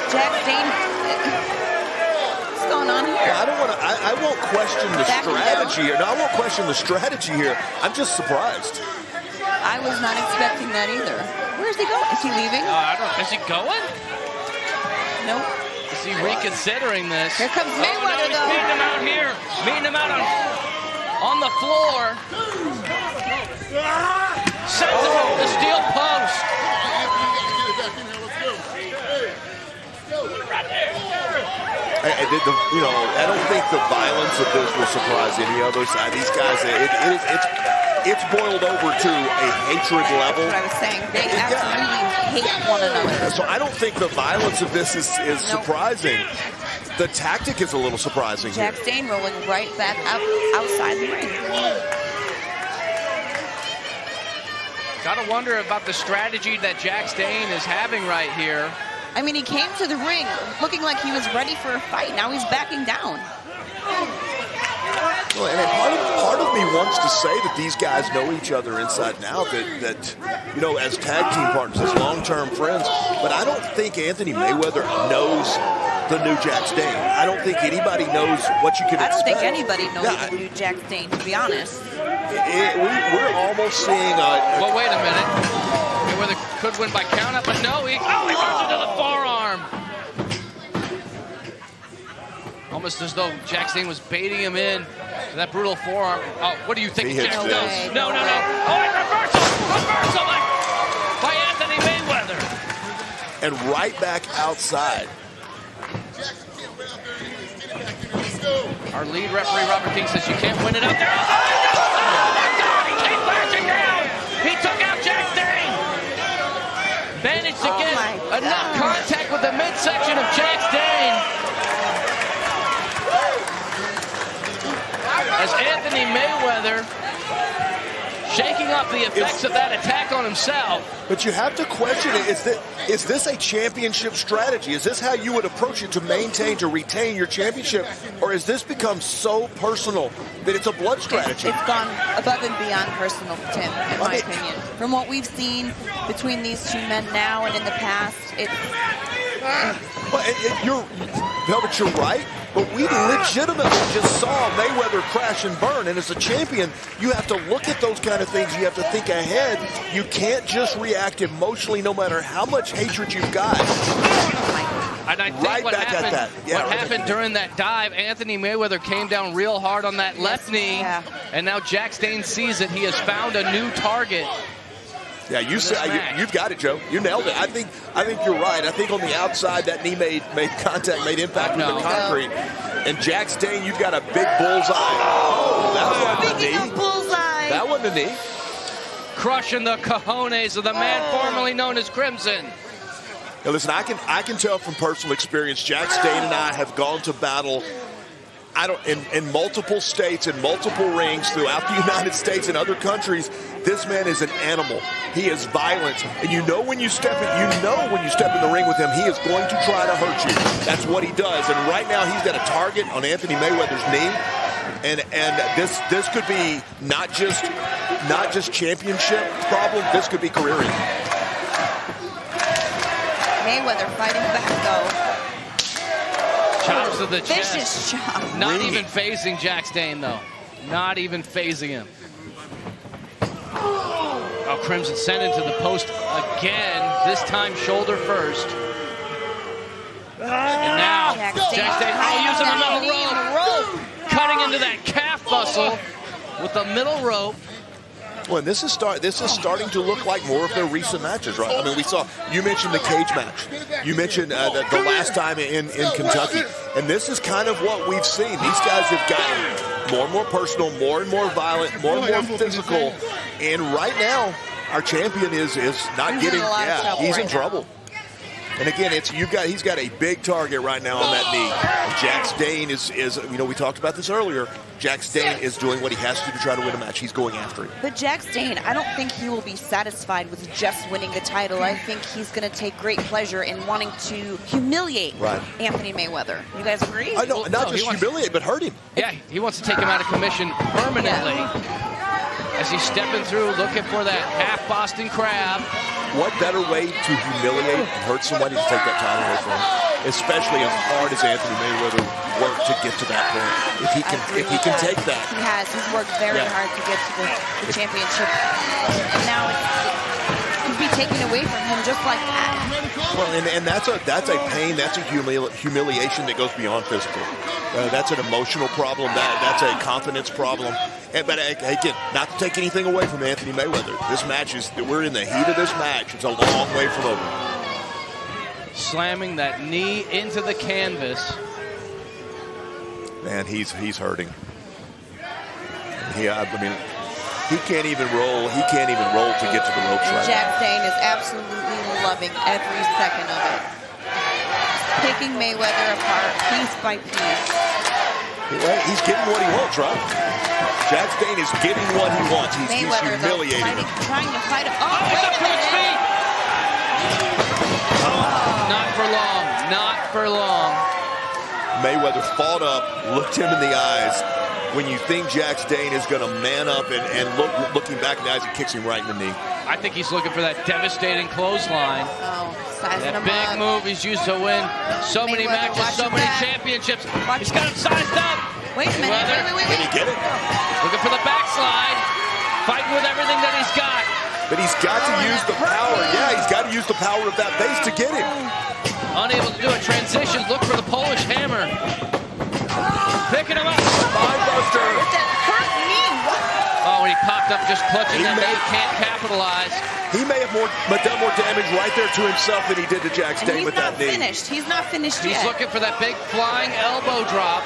Jax Dane, what's going on here? I won't question the strategy here. No, I won't question the strategy here. I'm just surprised. I was not expecting that either. Where's he going? Is he leaving? Is he going? Nope. Is he reconsidering this? Here comes Mayweather, he's meeting him out here. Meeting him out on the floor. Sends him over the steel post. I don't think the violence of this will surprise any other side. These guys, it's boiled over to a hatred level. That's what I was saying. They absolutely hate one another. So I don't think the violence of this is surprising. The tactic is a little surprising. Jax Dane rolling right back outside the ring. Gotta wonder about the strategy that Jax Dane is having right here. I mean, he came to the ring looking like he was ready for a fight. Now he's backing down. Well, and part of me wants to say that these guys know each other inside and out, that as tag team partners, as long-term friends. But I don't think Anthony Mayweather knows the new Jax Dane. I don't think anybody knows what you can expect. I don't think anybody knows the new Jax Dane, to be honest. We're almost seeing well, wait a minute. Mayweather could win by count-up, but no, he runs into the forearm. Almost as though Jax Dane was baiting him in to that brutal forearm. Oh, what do you think Jax does? No. Oh, and reversal by Anthony Mayweather. And right back outside. Our lead referee, Robert King, says you can't win it up there. Oh, my God, he came flashing down. He took out Jax Dane. Managed to get enough contact with the midsection of Jax Dane. As Anthony Mayweather shaking off the effects of that attack on himself. But you have to question it. Is this a championship strategy? Is this how you would approach it to retain your championship? Or has this become so personal that it's a blood strategy? It's gone above and beyond personal for Tim, in my opinion. From what we've seen between these two men now and in the past, Velvet, you're right. But we legitimately just saw Mayweather crash and burn. And as a champion, you have to look at those kind of things. You have to think ahead. You can't just react emotionally no matter how much hatred you've got. And I think what happened during that dive, Anthony Mayweather came down real hard on that left knee. Yeah. And now Jax Dane sees it. He has found a new target. Yeah, you've got it, Joe. You nailed it. I think you're right. I think on the outside that knee made contact, made impact with the concrete. And Jax Dane, you've got a big bullseye. Oh, that wasn't a knee. Bullseye. That wasn't a knee. Crushing the cojones of the man formerly known as Crimson. Now listen, I can tell from personal experience, Jax Dane and I have gone to battle in multiple states, in multiple rings throughout the United States and other countries. This man is an animal. He is violent. And you know when you step in the ring with him, he is going to try to hurt you. That's what he does. And right now he's got a target on Anthony Mayweather's knee. And this could be not just championship problem, this could be career end. Mayweather fighting back though. Chops to the chest. Vicious chop. Not even phasing Jax Dane, though. Not even phasing him. Oh, Crimson sent into the post again. This time shoulder first. And now Jax Dane using the middle rope. Cutting into that calf muscle with the middle rope. Well, and this is starting to look like more of their recent matches, right? I mean, you mentioned the cage match. You mentioned the last time in Kentucky. And this is kind of what we've seen. These guys have gotten more and more personal, more and more violent, more and more physical. And right now, our champion is not getting, he's in trouble. And again, he's got a big target right now on that knee. And Jax Dane is we talked about this earlier. Jax Dane is doing what he has to try to win a match. He's going after it. But Jax Dane, I don't think he will be satisfied with just winning the title. I think he's going to take great pleasure in wanting to humiliate Anthony Mayweather. You guys agree? I know, not just humiliate, but hurt him. Yeah, he wants to take him out of commission permanently. As he's stepping through, looking for that half Boston Crab. What better way to humiliate and hurt somebody to take that title away from him? Especially as hard as Anthony Mayweather worked to get to that point. If he can take that. He has. He's worked very hard to get to the championship. And now it could be taken away from him just like that. Well, and that's a pain, that's a humiliation that goes beyond physical. That's an emotional problem. That's a confidence problem. But again, not to take anything away from Anthony Mayweather. This match we're in the heat of this match. It's a long way from over. Slamming that knee into the canvas. Man, he's hurting. He can't even roll. He can't even roll to get to the ropes right now. Jax Dane is absolutely loving every second of it. Picking Mayweather apart piece by piece. He's getting what he wants, right? Jax Dane is getting what he wants. He's humiliating him. Trying to fight him. Oh, he's up to his feet! Not for long. Not for long. Mayweather fought up, looked him in the eyes. When you think Jax Dane is going to man up and looking back in the eyes, he kicks him right in the knee. I think he's looking for that devastating clothesline. Sizing that big move he's used to win so many matches, so many championships. He's got him sized up. Wait a minute. Wait. Can he get it? Looking for the backslide. Fighting with everything that he's got. But he's got to use the power. Yeah, he's got to use the power of that base to get him. Unable to do a transition. Look for the Polish hammer. Picking him up. Spinebuster. That hurt me. Oh, when he popped up just clutching that knee, can't capitalize. He may have done more damage right there to himself than he did to Jax Dane with that knee. He's not finished yet. He's looking for that big flying elbow drop.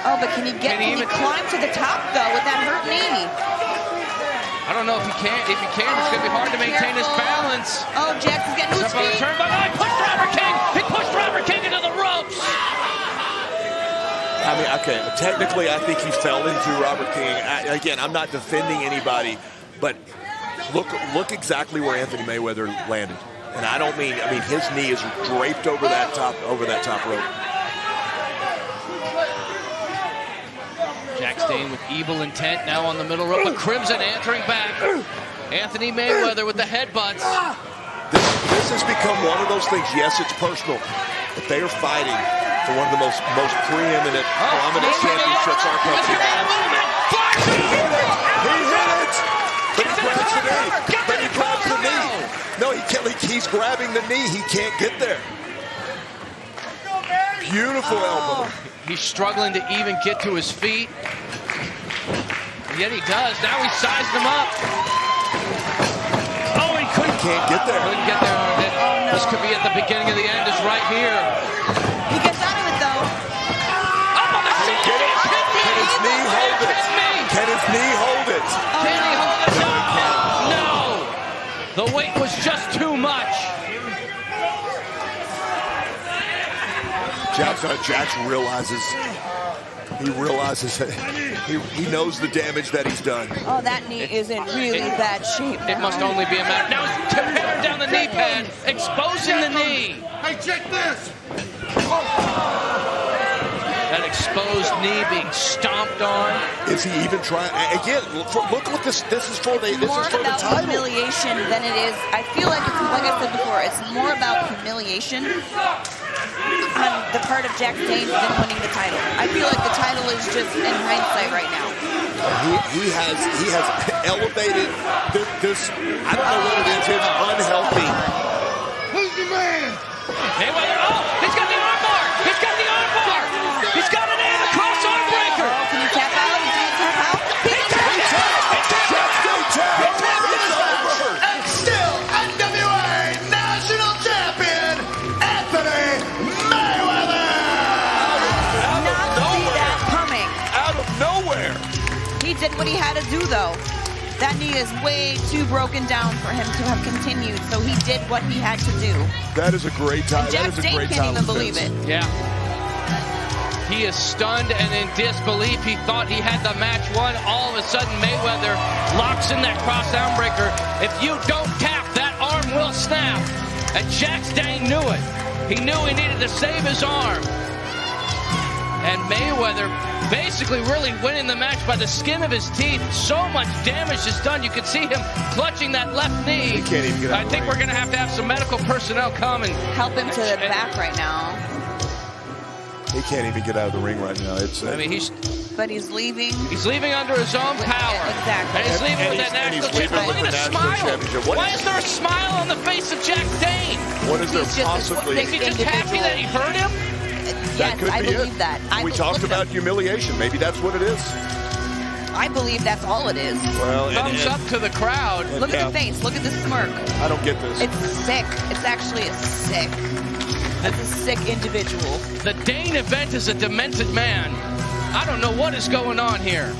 Oh, but can he climb to the top, though, with that hurt knee? I don't know if he can. If he can, it's going to be hard to maintain his balance. Oh, Jax is getting to his feet. He pushed Robert King. He pushed Robert King into the ropes. I mean, okay, technically I think he fell into Robert King. Again, I'm not defending anybody, but look exactly where Anthony Mayweather landed. And I mean his knee is draped over that top rope. Jax Dane with evil intent now on the middle rope, but Crimson answering back. Anthony Mayweather with the headbutts. This has become one of those things. Yes, it's personal, but they are fighting for one of the most preeminent, prominent championships our country has. He hit it! But he grabs the knee. But he grabs the knee. No, he can't. He's grabbing the knee. He can't get there. Beautiful elbow. He's struggling to even get to his feet. Yet he does. Now he sized him up. Oh, he can't get there. Couldn't get there. Oh, no. This could be at the beginning of the end. Is right here. He gets out of it, though. Oh, the Can his knee hold it? Can his knee hold it? Can he hold it? No. The weight was just too much. Jax realizes that he knows the damage that he's done. Oh, that knee is in really bad shape. It must only be a matter. Now he's tearing down the knee pad, exposing the knee. Hey, check this. That exposed knee being stomped on. Is he even trying? Again, look what this is for. This is more for the about title. humiliation than it is. I feel like it's like I said before. It's more about humiliation on the part of Jack Dane than winning the title. I feel like the title is just in hindsight right now. He has elevated this. I don't know what it is. It's unhealthy. Who's the man? Mayweather, he's got the armbar. He's got the armbar. He's got it in, a cross arm breaker. Oh, can you tap out? Can you tap out? And still NWA National Champion, Anthony Mayweather. Not see that coming. Out of nowhere. He did what he had to do, though. That knee is way too broken down for him to have continued, so he did what he had to do. That is a great time. And Jack Dane can't even believe it. Yeah. He is stunned and in disbelief. He thought he had the match won. All of a sudden, Mayweather locks in that cross arm breaker. If you don't tap, that arm will snap. And Jack Dane knew it. He knew he needed to save his arm. And Mayweather basically really winning the match by the skin of his teeth. So much damage is done. You can see him clutching that left knee. He can't even get out. I think we're going to have some medical personnel come and help him to the back right now. He can't even get out of the ring right now. I mean, but he's leaving. He's leaving under his own power. Exactly. And he's leaving with that national championship. Look at the smile. Why is there a smile on the face of Jack Dane? What is there possibly? Is he just happy that he hurt him? Yes, I believe that. We talked about humiliation. Maybe that's what it is. I believe that's all it is. Well, thumbs up to the crowd. Look at the face. Look at the smirk. I don't get this. It's sick. It's actually sick. That's a sick individual. The Dane event is a demented man. I don't know what is going on here.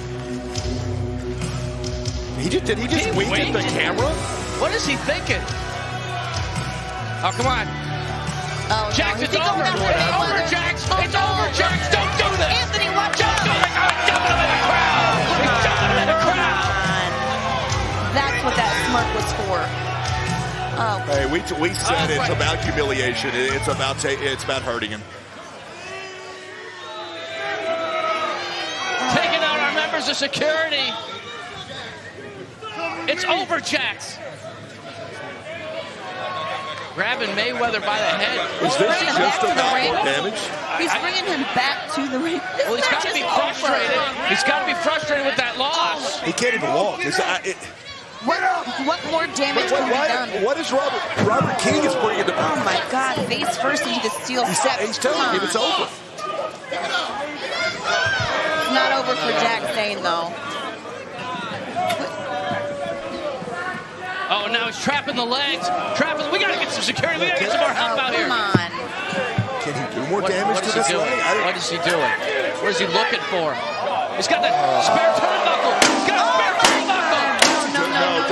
Did he just wink at the camera? What is he thinking? Oh, come on. Oh, Jax, no. it's over. It's over, Jax. It's over, Jax. Don't do this. Anthony, watch out. Don't do it. He's jumping in the crowd. He's jumping in the crowd. That's what that smirk was for. Oh. Hey, we said it's about humiliation. It's about hurting him. Taking out our members of security. It's over, Jax. Grabbing Mayweather by the head. Is this just about more damage? He's bringing him back to the ring. Well, he's got to be frustrated. He's got to be frustrated with that loss. He can't even walk. What more damage can be done? What is Robert King is bringing to? Oh my God! Face first into the steel steps. He's telling him it's over. It's not over for Jack Dane, though. Oh, now he's trapping the legs. We got to get some security. We got to get some more help out here. Come on. Can he do more damage to this leg? What is he doing? What is he looking for? He's got the spare turnbuckle. He's got a spare turnbuckle. No.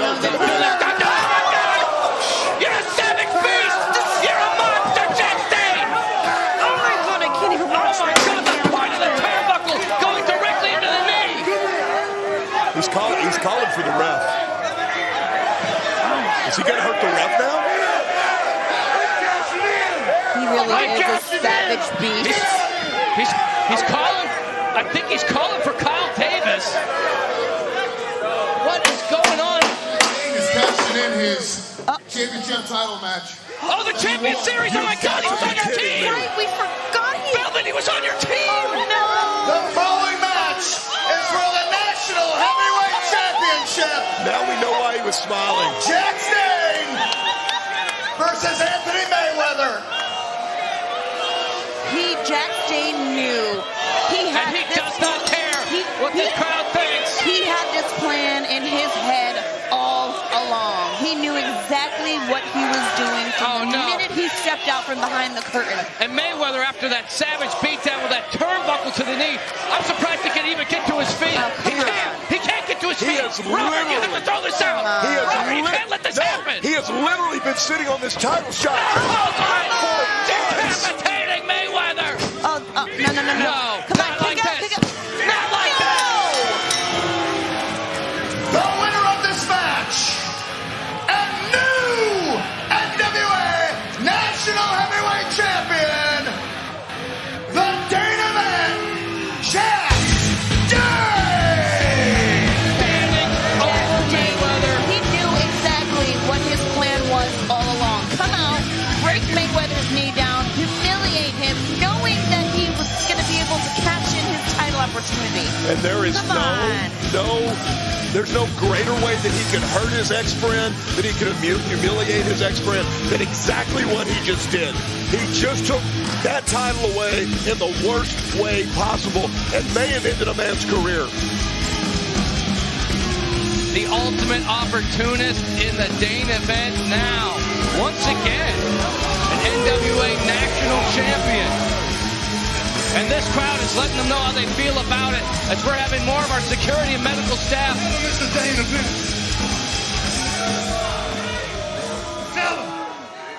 You're a savage beast. You're a monster, Jack Dane. Oh my God, I can't even watch Oh my God, the point of the turnbuckle going directly into the knee. He's calling for the ref. Is he going to hurt the ref now? He really is a savage beast. He's calling. I think he's calling for Kyle Davis. What is going on? He's cashing in his championship title match. Oh, the Champion Series! Oh my God, he was on your team! Right, we forgot he. Belle, that he was on your team! Oh no! The following match is for the National Heavyweight Championship. Now we know why he was smiling. Jack Dane versus Anthony Mayweather. Jack Dane knew and he does not care what this crowd thinks. He had this plan in his head all along. He knew exactly what he was doing from the minute he stepped out from behind the curtain. And Mayweather, after that savage beatdown with that turnbuckle to the knee, I'm surprised he can even get to his feet. He can't get to his feet. Robert, you have to throw this out. Robert, you can't let this happen. He has literally been sitting on this title shot for decapitating Mayweather. No. Come on, like this. Not like that. The winner of this match and new NWA National Heavyweight Champion, the Dane event, Jack Dane. Standing over Mayweather. He knew exactly what his plan was all along. Come out, break Mayweather's knee down, humiliate opportunity. And there is there's no greater way that he can hurt his ex-friend, that he can humiliate his ex-friend, than exactly what he just did. He just took that title away in the worst way possible and may have ended a man's career. The ultimate opportunist in the Dane event now. Once again, an NWA national champion. And this crowd is letting them know how they feel about it as we're having more of our security and medical staff. Mr. Dane event. Tell him.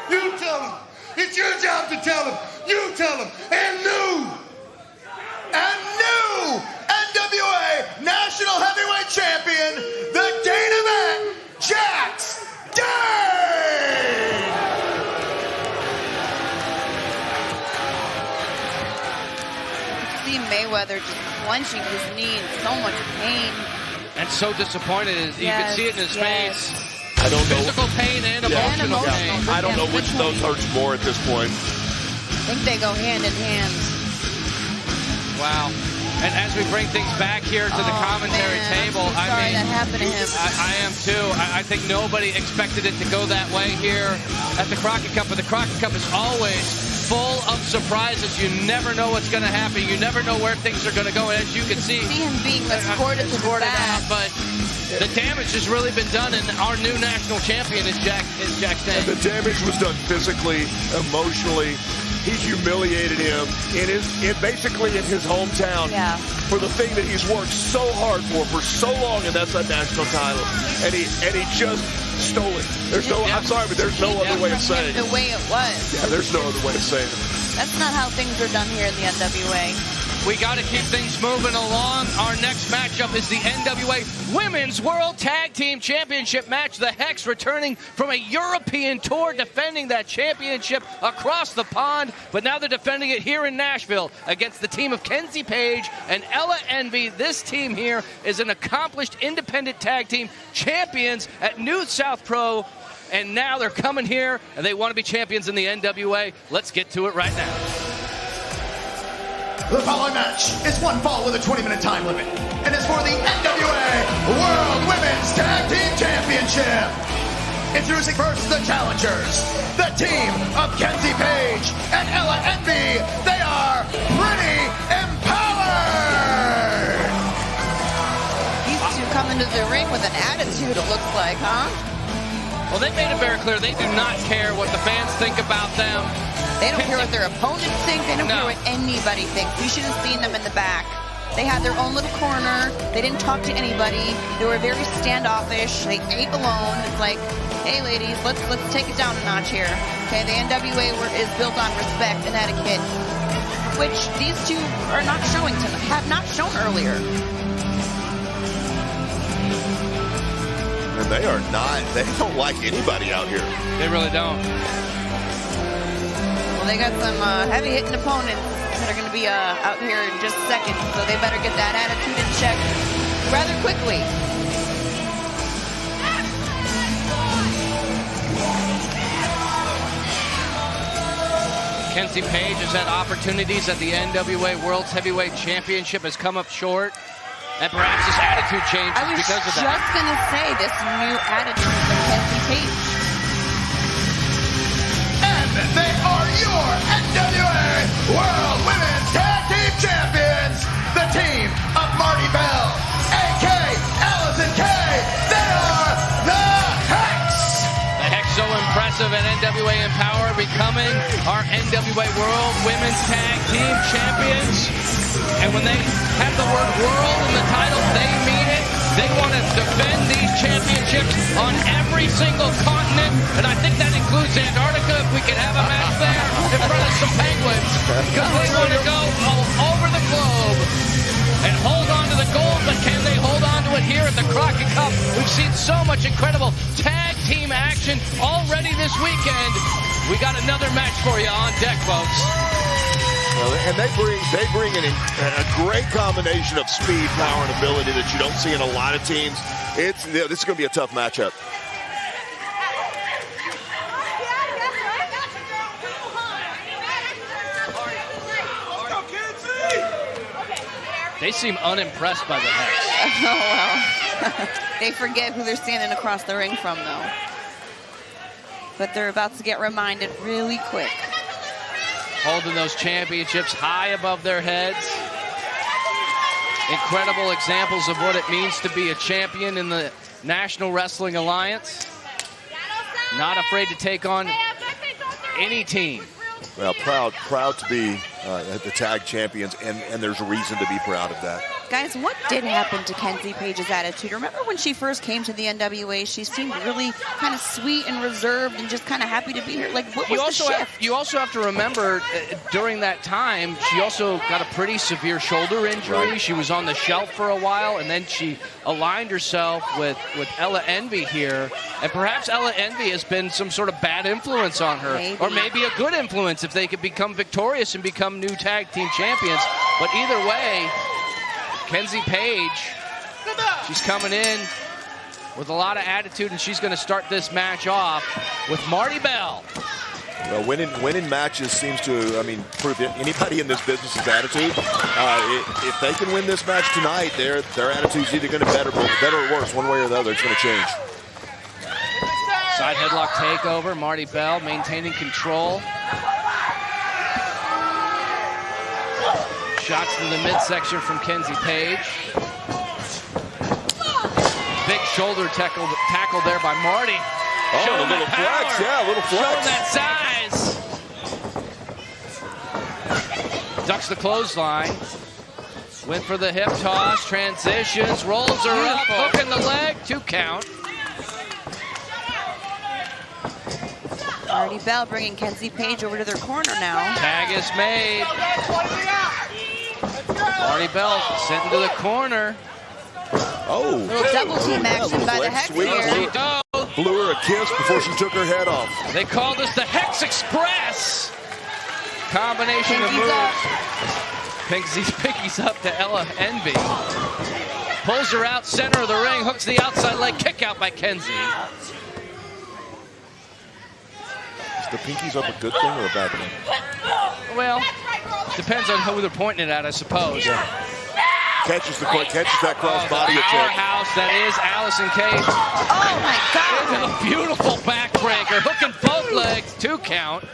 You tell him. It's your job to tell him. You tell him. And new NWA National Heavyweight Champion, the Dane event, Jax Dane! See Mayweather just clenching his knee in so much pain. And so disappointed. You can see it in his face. I don't know. Physical pain and emotional pain. I don't know which of those hurts more at this point. I think they go hand in hand. Wow. And as we bring things back here to the commentary table, I'm sorry that happened to him. I am too. I think nobody expected it to go that way here at the Crockett Cup, but the Crockett Cup is always full of surprises. You never know what's going to happen. You never know where things are going to go. And as you can see him being escorted to the back. But the damage has really been done, and our new national champion is Jax Dane. And the damage was done physically, emotionally. He humiliated him basically in his hometown for the thing that he's worked so hard for so long, and that's that national title. And he just stole it. I'm sorry, but there's no other way of saying it. The way it was. Yeah, there's no other way of saying it. That's not how things are done here in the NWA. We got to keep things moving along. Our next matchup is the NWA Women's World Tag Team Championship match. The Hex returning from a European tour, defending that championship across the pond, but now they're defending it here in Nashville against the team of Kenzie, Paige, and Ella Envy. This team here is an accomplished independent tag team champions at New South Pro, and now they're coming here, and they want to be champions in the NWA. Let's get to it right now. The following match is one fall with a 20-minute time limit, and is for the NWA World Women's Tag Team Championship. Introducing first the challengers, the team of Kenzie, Paige, and Ella Envy. They are pretty empowered. These two come into the ring with an attitude, it looks like, huh? Well, they made it very clear they do not care what the fans think about them. They don't care what their opponents think. They don't care what anybody thinks. We should have seen them in the back. They had their own little corner. They didn't talk to anybody. They were very standoffish. They ate alone. It's like, hey, ladies, let's take it down a notch here. Okay, the NWA is built on respect and etiquette, which these two are not showing tonight. Have not shown earlier. And they are not. They don't like anybody out here. They really don't. Well, they got some heavy-hitting opponents that are going to be out here in just seconds, so they better get that attitude in check rather quickly. Kenzie Paige has had opportunities at the NWA World's Heavyweight Championship, has come up short, and perhaps this attitude changes because of that. I was just going to say, this new attitude from Kenzie Paige. They are your NWA World Women's Tag Team Champions, the team of Marti, Belle, A.K. Allysin K. They are the Hex. The Hex so impressive at NWA Empower, becoming our NWA World Women's Tag Team Champions. And when they have the word world in the title, they mean it. They want to defend these championships on every single continent, and I think that includes Antarctica, if we could have a match there in front of some penguins, because they want to go all over the globe and hold on to the gold, but can they hold on to it here at the Crockett Cup? We've seen so much incredible tag team action already this weekend. We got another match for you on deck, folks. And they bring in a great combination of speed, power, and ability that you don't see in a lot of teams. This is going to be a tough matchup. They seem unimpressed by the Hex. Oh, well. They forget who they're standing across the ring from, though. But they're about to get reminded really quick. Holding those championships high above their heads. Incredible examples of what it means to be a champion in the National Wrestling Alliance. Not afraid to take on any team. Well, proud to be the tag champions, and there's a reason to be proud of that. Guys, what did happen to Kenzie Paige's attitude? Remember when she first came to the NWA, she seemed really kind of sweet and reserved and just kind of happy to be here. Like, what was the shift? You also have to remember, during that time, she also got a pretty severe shoulder injury. Right. She was on the shelf for a while, and then she aligned herself with Ella Envy here. And perhaps Ella Envy has been some sort of bad influence on her. Maybe. Or maybe a good influence if they could become victorious and become new tag team champions. But either way, Kenzie Paige, she's coming in with a lot of attitude, and she's going to start this match off with Marti Belle. Well, winning matches seems to, prove that anybody in this business is attitude. If they can win this match tonight, their attitude's either going to better or worse, one way or the other. It's going to change. Side headlock takeover. Marti Belle maintaining control. Shots to the midsection from Kenzie Paige. Big shoulder tackle there by Marti. Oh, a little flex, yeah, a little flex. Showing that size. Ducks the clothesline. Went for the hip toss, transitions, rolls her up, hooking the leg, 2 count. Marti Belle bringing Kenzie Paige over to their corner now. Tag is made. Marti Belle sent into the corner. Oh. Little double team action by the Hex here. Blew her a kiss before she took her head off. They call this the Hex Express. Combination of moves. Pinky's up to Ella Envy. Pulls her out, center of the ring, hooks the outside leg, kick out by Kenzie. Is the pinky's up a good thing or a bad thing? Well, depends on who they're pointing it at, I suppose. Yeah. Catches that cross body attack. Powerhouse, that is Allysin K. Oh my God! A beautiful backbreaker, hooking both legs, 2 count.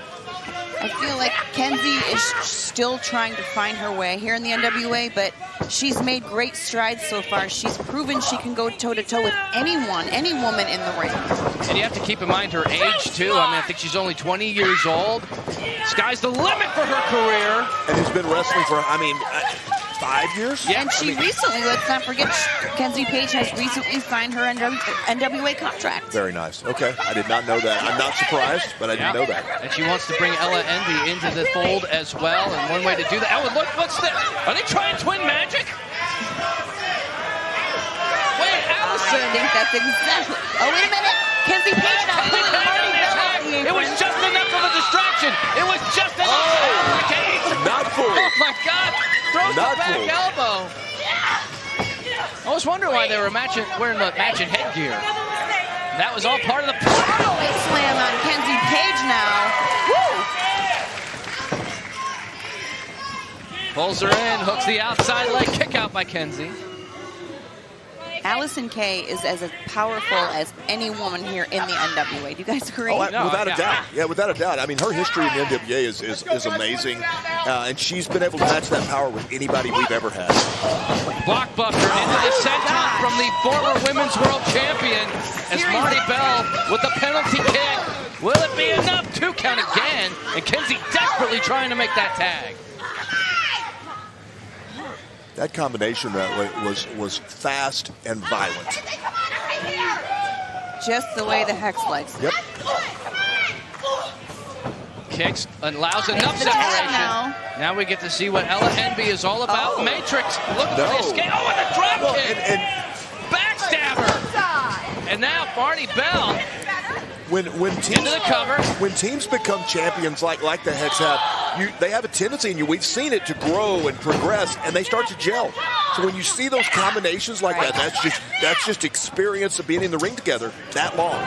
I feel like Kenzie is still trying to find her way here in the NWA, but she's made great strides so far. She's proven she can go toe-to-toe with anyone, any woman in the ring. And you have to keep in mind her age, too. I think she's only 20 years old. Sky's the limit for her career. And has been wrestling for, 5 years? Yeah, and she recently, let's not forget, Kenzie Paige has recently signed her NWA contract. Very nice. Okay, I did not know that. I'm not surprised, but I didn't know that. And she wants to bring Ella Envy into the fold as well, and one way to do that. Oh, look, what's that? Are they trying twin magic? Wait, Allysin. I think that's exactly. Oh, wait a minute. Kenzie Paige now. It was just enough of a distraction. It was just enough. Oh, not full. Oh, my God. Throws the back elbow. I was wondering why they were wearing the matching headgear. That was all part of the plan. Big slam on Kenzie Paige now. Woo! Pulls her in, hooks the outside leg, kick out by Kenzie. Allysin K is as powerful as any woman here in the NWA. Do you guys agree? Oh, without a doubt. Yeah, without a doubt. Her history in the NWA is amazing, and she's been able to match that power with anybody we've ever had. Blockbuster into the senton from the former Women's World Champion as Marti Belle with the penalty kick. Will it be enough? 2 count again, and Kenzie desperately trying to make that tag. That combination was fast and violent. Just the way the Hex likes it. Yep. Kicks, allows enough separation. Now we get to see what Ella Envy is all about. Oh. Matrix, look at the escape. Oh, and a drop kick. And backstabber. And now Marti Belle. When teams, into the cover. When teams become champions like the Hex have, they have a tendency, and we've seen it, to grow and progress, and they start to gel. So when you see those combinations like that, that's just experience of being in the ring together that long.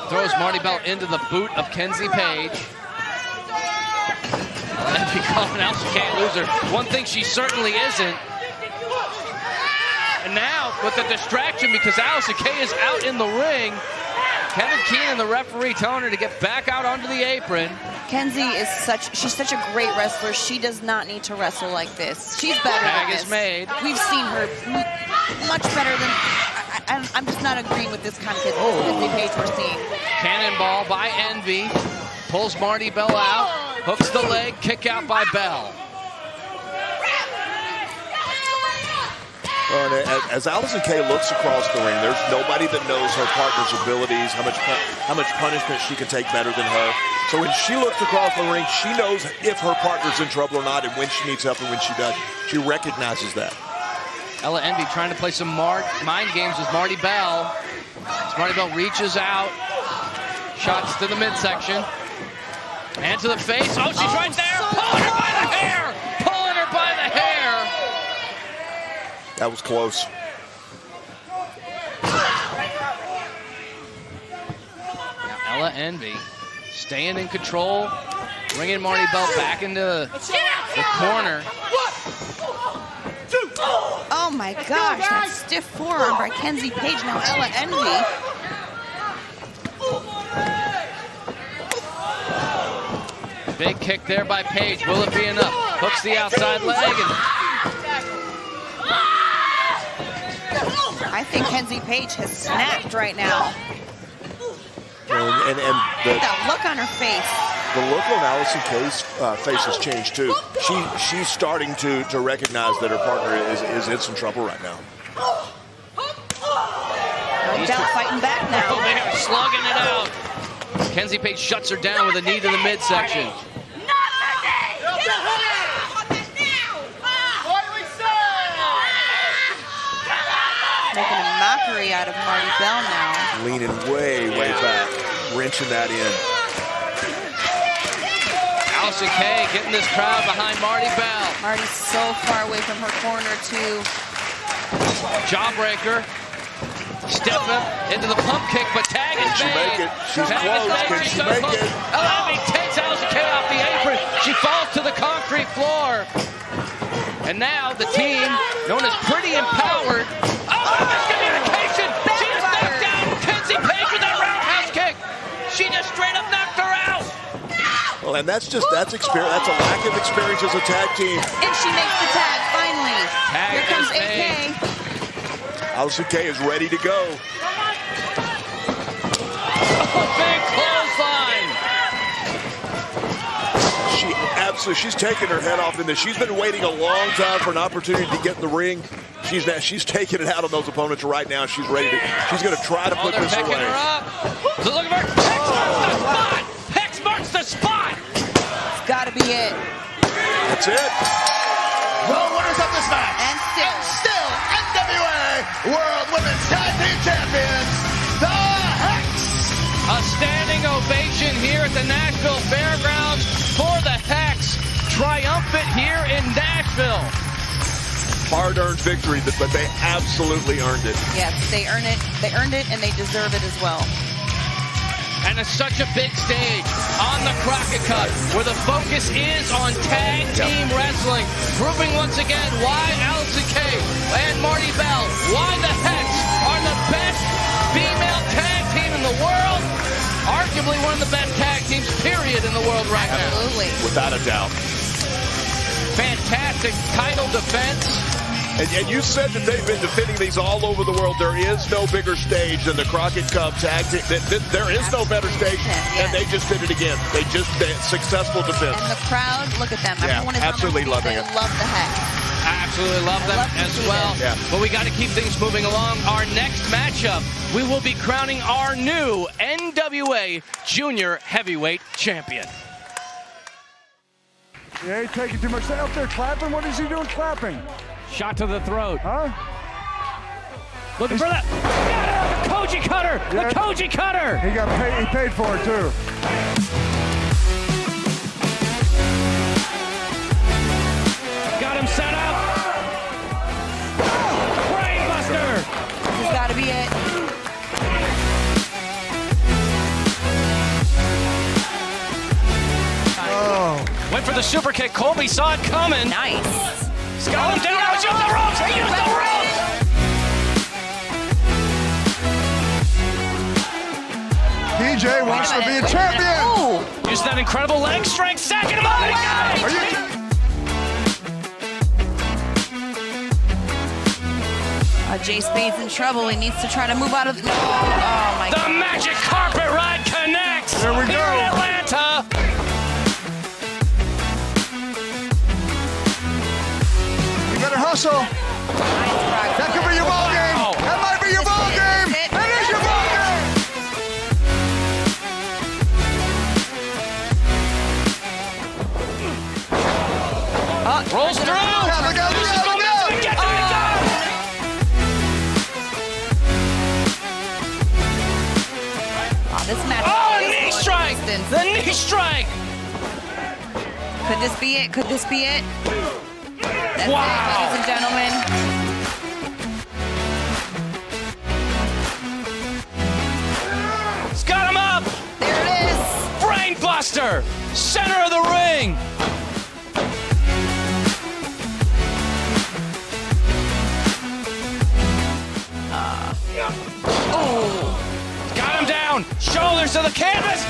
Throws Marti Belle into the boot of Kenzie Paige. Envy calling out, she can't lose her. One thing she certainly isn't And now with the distraction because Allysin Kay is out in the ring. Kevin Keenan, the referee, telling her to get back out onto the apron. Kenzie is she's such a great wrestler. She does not need to wrestle like this. She's better than this. Tag is made. We've seen her much better than, I'm just not agreeing with this kind of Kenzie Paige we're seeing. Cannonball by Envy. Pulls Marti Belle out. Hooks the leg. Kick out by Belle. As Allysin Kay looks across the ring, there's nobody that knows her partner's abilities, how much punishment she can take better than her. So when she looks across the ring, she knows if her partner's in trouble or not and when she needs help and when she doesn't. She recognizes that. Ella Envy trying to play some mind games with Marti Belle. As Marti Belle reaches out. Shots to the midsection. And to the face. Oh, she's right there. Pulling her by the hair. Pulling her by the hair. That was close. Now Ella Envy staying in control, bringing Marti Belle back into the corner. Oh my gosh, that stiff forearm by Kenzie Paige. Now Ella Envy. Big kick there by Paige. Will it be enough? Hooks the outside leg. I think Kenzie Paige has snapped right now. And that look on her face. The look on Allysin Kay's face has changed too. She's starting to recognize that her partner is in some trouble right now. Belle fighting back now. Oh, they are slugging it out. Kenzie Paige shuts her down with a knee to the midsection. Making a mockery out of Marti Belle now. Leaning way back, wrenching that in. Allysin Kay getting this crowd behind Marti Belle. Marti's so far away from her corner too. Jawbreaker. Step up into the pump kick, but tag is made. Make it? She's close. Can she make it? Envy takes Allysin Kay off the apron. She falls to the concrete floor. And now the team, known as Pretty Empowered. Oh, miscommunication! She just knocked down Kenzie Paige with that roundhouse kick. She just straight up knocked her out. Well, and that's experience. That's a lack of experience as a tag team. And she makes the tag finally. Here comes AK. Allysin Kay is ready to go. Oh, big clothesline. She's taking her head off in this. She's been waiting a long time for an opportunity to get in the ring. She's taking it out on those opponents right now. She's ready to. She's going to try to put this away. Her up. So look at her. Hex marks the spot. It's got to be it. That's it. The winners of this match, and still NWA World Women's Tag Team Champions, the Hex. A standing ovation here at the Nashville Fairgrounds for the Hex. Triumphant here in Nashville. Hard-earned victory, but they absolutely earned it. Yes, they earned it. They earned it, and they deserve it as well. And it's such a big stage on the Crockett Cup where the focus is on tag team wrestling, proving once again why Allysin Kay and Marti Belle, why the Hex are the best female tag team in the world, arguably one of the best tag teams, period, in the world right now. Absolutely. Without a doubt. Fantastic title defense. And you said that they've been defending these all over the world. There is no bigger stage than the Crockett Cup tag team. There is no better stage, and they just did it again. They just did successful defense. And the crowd, look at them. Yeah, everyone is absolutely loving it. They love the Hex. I absolutely love them as well. Yeah. But we got to keep things moving along. Our next matchup, we will be crowning our new NWA Junior Heavyweight Champion. Yeah, he's taking too much. Stay up there clapping. What is he doing clapping? Shot to the throat. Huh? Looking for that. Yeah, the Koji cutter. Yeah. The Koji cutter. He got paid. He paid for it too. Got him set up. Brainbuster. This has got to be it. Oh. Went for the super kick. Colby saw it coming. Nice. He's got him down. He used the ropes. He used the ropes. AJ wants to be a champion. Ooh. Use that incredible leg strength. Stacking him up. Are you kidding? Jay Spade's in trouble. He needs to try to move out of. Oh my God. The magic carpet ride connects. There we Here go. in Atlanta. You better hustle. That could be your ball game. That might be your ball game. That is your ball game. Rolls through. Look out, look out, look out. This match. Oh, knee strike! The knee strike! Could this be it? Could this be it? That's Wow. it, ladies and gentlemen. It's got him up! There it is. Brain buster! Center of the ring! Oh. Got him down! Shoulders to the canvas!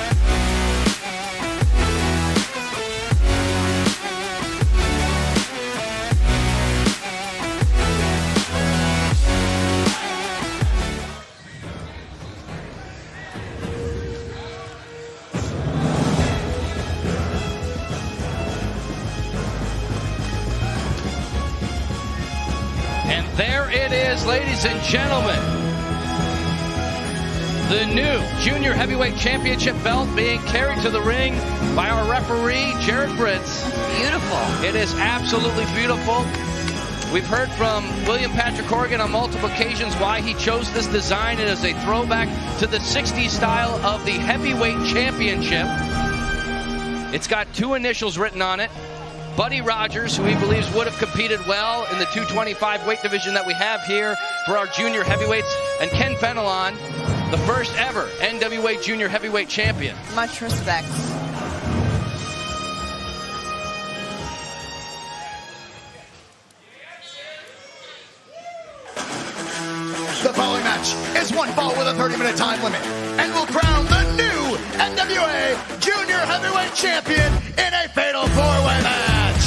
And there it is, ladies and gentlemen. The new Junior Heavyweight Championship belt being carried to the ring by our referee, Jarrett. Beautiful. It is absolutely beautiful. We've heard from William Patrick Corrigan on multiple occasions why he chose this design. It is a throwback to the 60s style of the Heavyweight Championship. It's got two initials written on it. Buddy Rogers, who he believes would have competed well in the 225 weight division that we have here for our junior heavyweights, and Ken Fenelon, the first ever NWA Junior Heavyweight Champion. Much respect. The following match is one fall with a 30-minute time limit and will crown the new NWA Junior Heavyweight Champion in a fatal four-way match.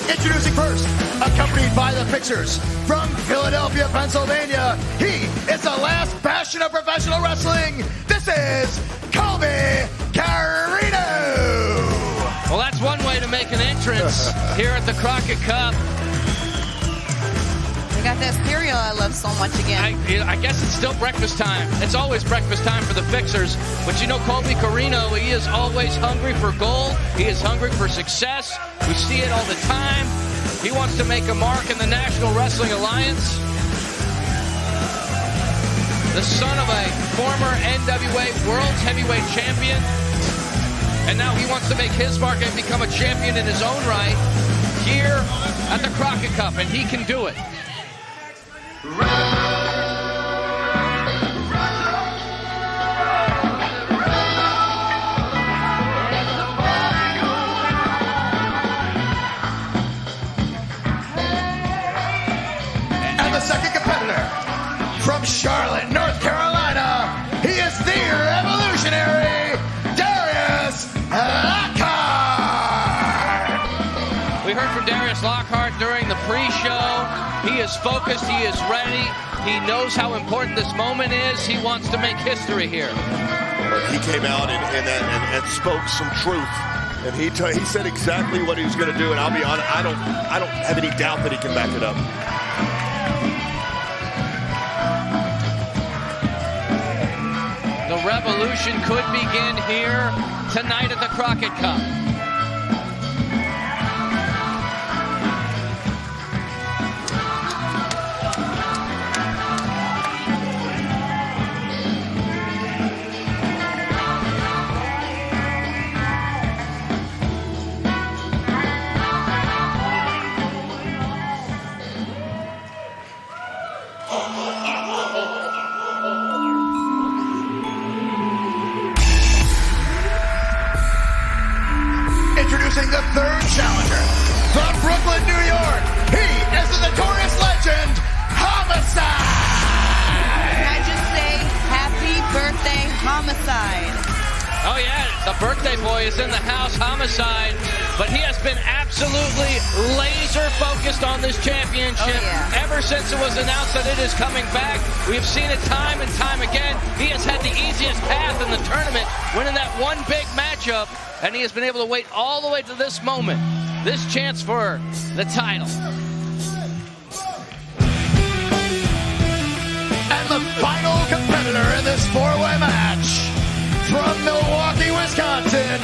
Introducing first, accompanied by the Fixers from Philadelphia, Pennsylvania. He is the last bastion of professional wrestling. This is Colby Corino. Well, that's one way to make an entrance here at the Crockett Cup. We got that cereal I love so much again. I guess it's still breakfast time. It's always breakfast time for the Fixers. But you know, Colby Corino, he is always hungry for gold. He is hungry for success. We see it all the time. He wants to make a mark in the National Wrestling Alliance. The son of a former NWA World's Heavyweight Champion. And now he wants to make his mark and become a champion in his own right here at the Crockett Cup. And he can do it. And the second competitor from Charlotte, North Carolina, he is the revolutionary Darius Lockhart. We heard from Darius Lockhart during the pre-show. He is focused, he is ready, he knows how important this moment is. He wants to make history here. He came out and spoke some truth. And he said exactly what he was going to do, and I'll be honest, I don't have any doubt that he can back it up. The revolution could begin here tonight at the Crockett Cup. Introducing the third challenger from Brooklyn, New York. He is the notorious legend, Homicide. Can I just say happy birthday, Homicide? Oh, yeah, the birthday boy is in the house, Homicide. But he has been absolutely laser-focused on this championship ever since it was announced that it is coming back. We've seen it time and time again. He has had the easiest path in the tournament, winning that one big matchup, and he has been able to wait all the way to this moment, this chance for the title. And the final competitor in this four-way match, from Milwaukee, Wisconsin,